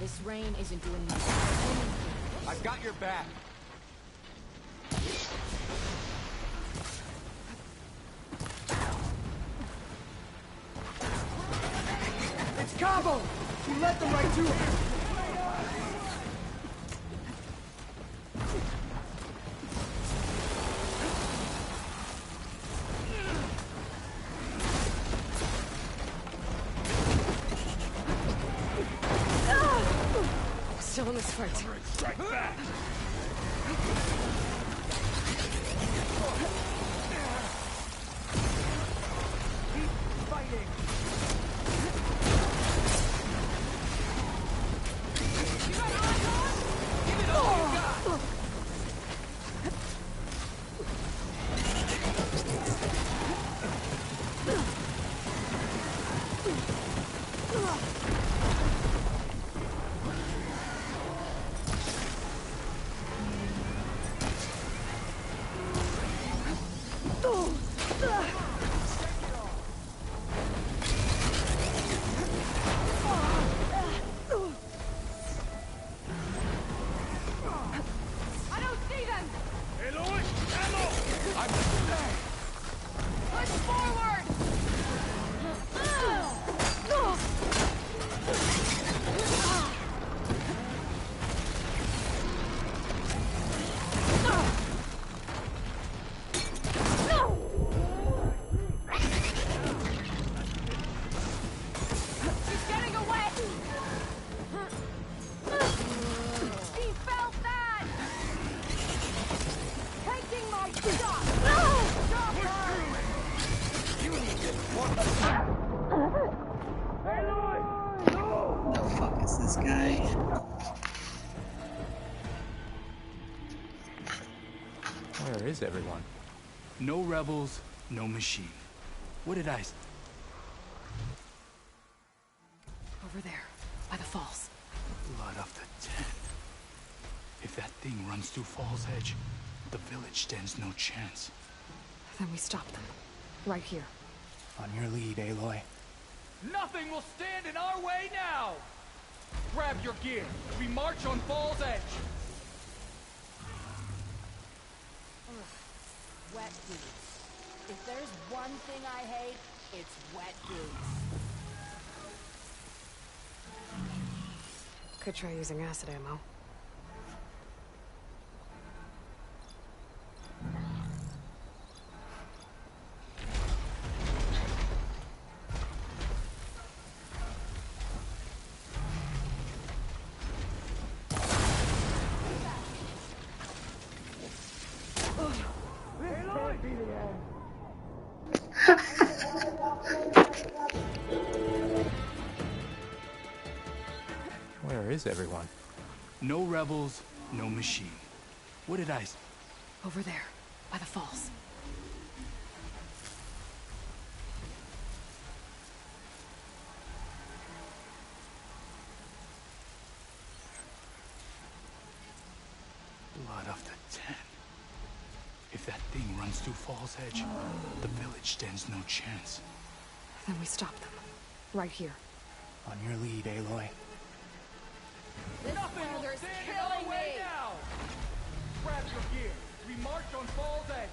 This rain isn't doing much. I've got your back. It's Cabo! He led them right to us! Still in the this fight. Strike back! Keep fighting! You got eyes on? Give it all you got! I don't see them! Aloy, ammo! Push forward! She's getting away! He felt that! Taking my shot! Stop her! You need this one. The fuck is this guy? Where is everyone? No rebels, no machine. What did I... Over there, by the falls. Blood of the Ten. If that thing runs through Fall's Edge, the village stands no chance. Then we stop them. Right here. On your lead, Aloy. Nothing will stand in our way now! Grab your gear. We march on Fall's Edge. Wet boots. If there's one thing I hate, it's wet boots. Could try using acid ammo. Where is everyone? No rebels, no machine. What did I... Over there, by the falls. Blood of the Ten. If that thing runs through Fall's Edge, the village stands no chance. Then we stop them. Right here. On your lead, Aloy. Nothing will stand in our way now! Grab your gear. We march on Fall's Edge.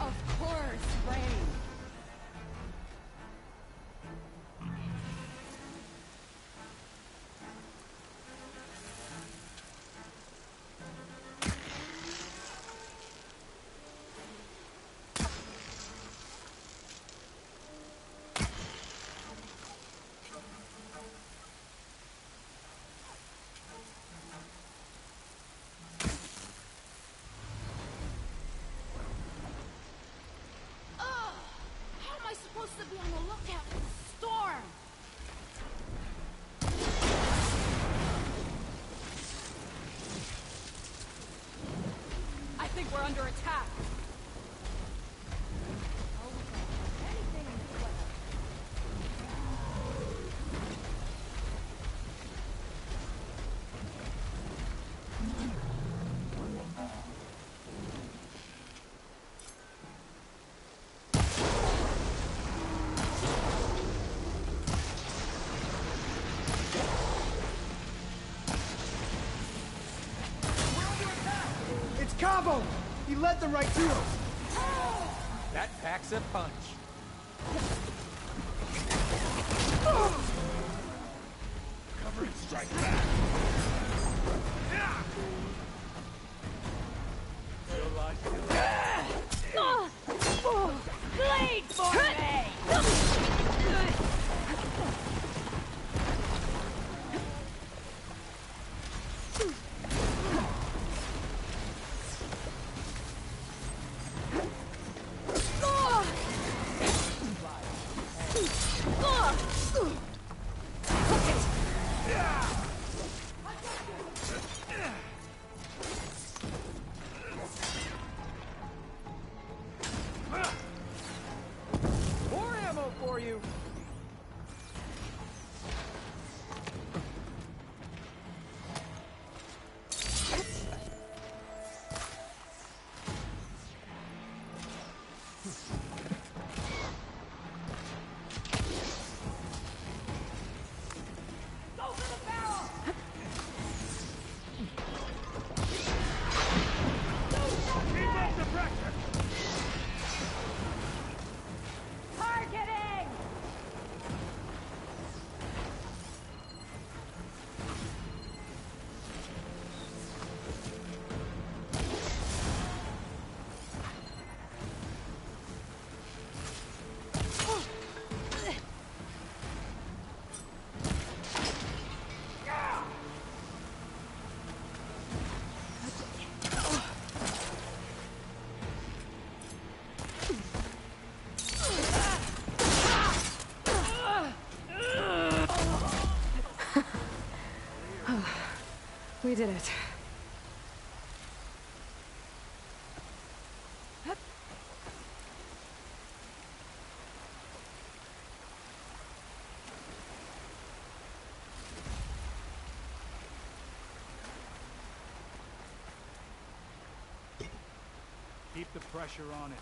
Of course, Rain. How am I supposed to be on the lookout for the storm? I think we're under attack. It's Cabo! He led them right to us! That packs a punch. Strike back! Your life Bleed for me! More ammo for you! Keep up the pressure! Targeting! We did it. Keep the pressure on it.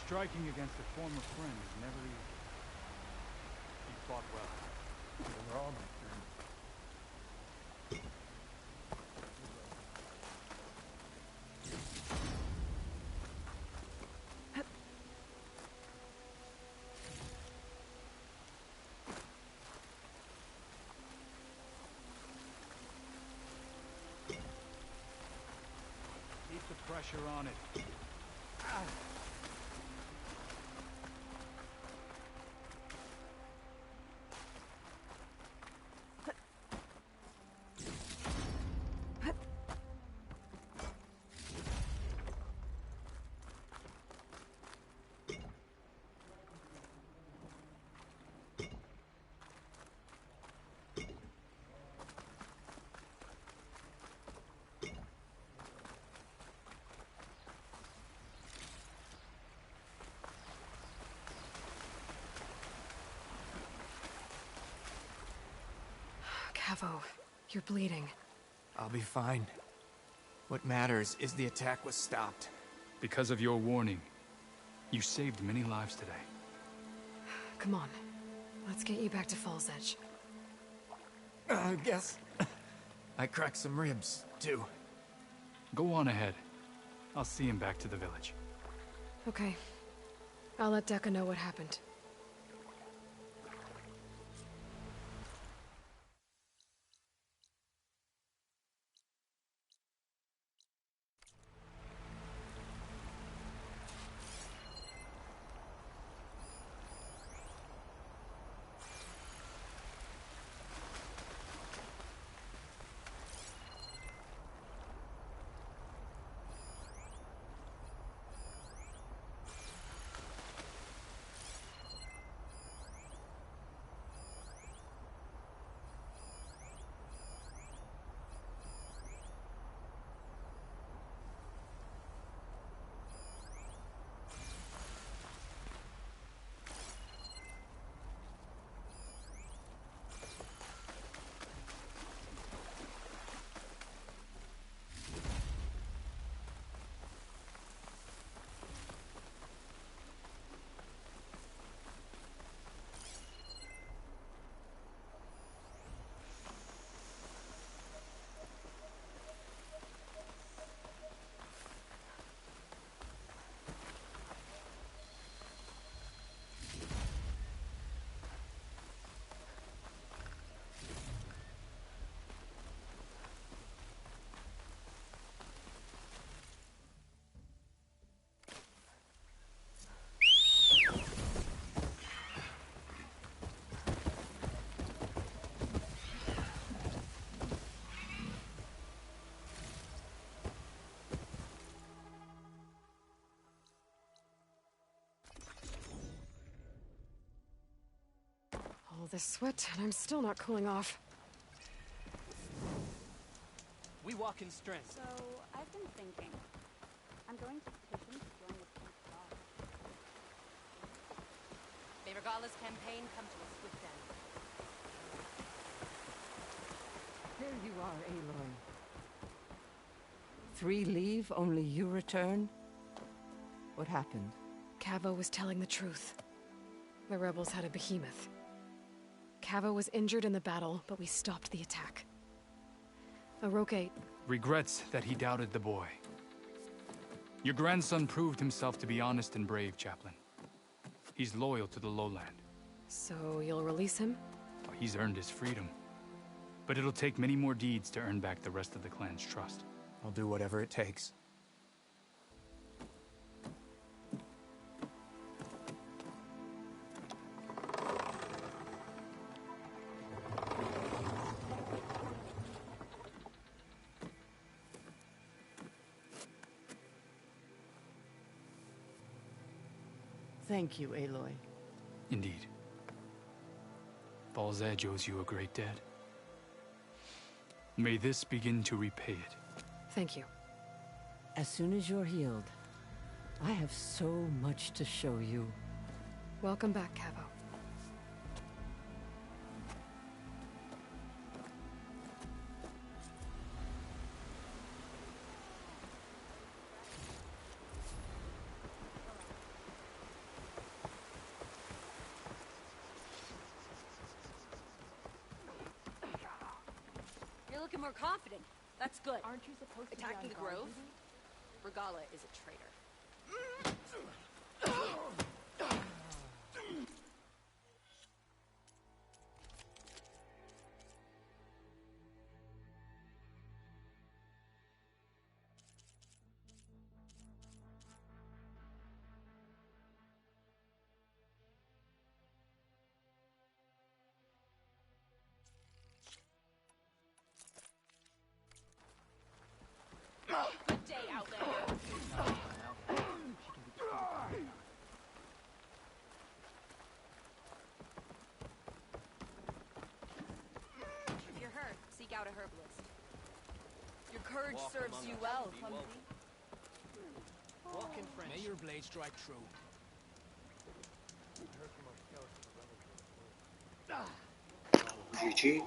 Striking against a former friend is never easy. You fought well. We're all my friends. Keep the pressure on it. Cavo, you're bleeding. I'll be fine. What matters is the attack was stopped. Because of your warning, you saved many lives today. Come on. Let's get you back to Falls Edge. I guess I cracked some ribs, too. Go on ahead. I'll see him back to the village. Okay. I'll let Decca know what happened. All this sweat, and I'm still not cooling off. We walk in strength. So, I've been thinking. I'm going to petition to join the Chief's Guard. May Regala's campaign come to a swift end. There you are, Aloy. 3 leave, only you return? What happened? Cavo was telling the truth. The rebels had a behemoth. Cavo was injured in the battle, but we stopped the attack. Aroke... regrets that he doubted the boy. Your grandson proved himself to be honest and brave, Chaplain. He's loyal to the lowland. So you'll release him? He's earned his freedom. But it'll take many more deeds to earn back the rest of the clan's trust. I'll do whatever it takes. Thank you, Aloy. Indeed. Baal's Edge owes you a great debt. May this begin to repay it. Thank you. As soon as you're healed, I have so much to show you. Welcome back, Cavo. You're looking more confident. That's good. Aren't you supposed to Attacking be the on guard grove? duty? Regala is a traitor. Good day, Outlander. If you're hurt, seek out a herbalist. Your courage serves you well, Clumsy. Walk in French. May your blade strike true. GG.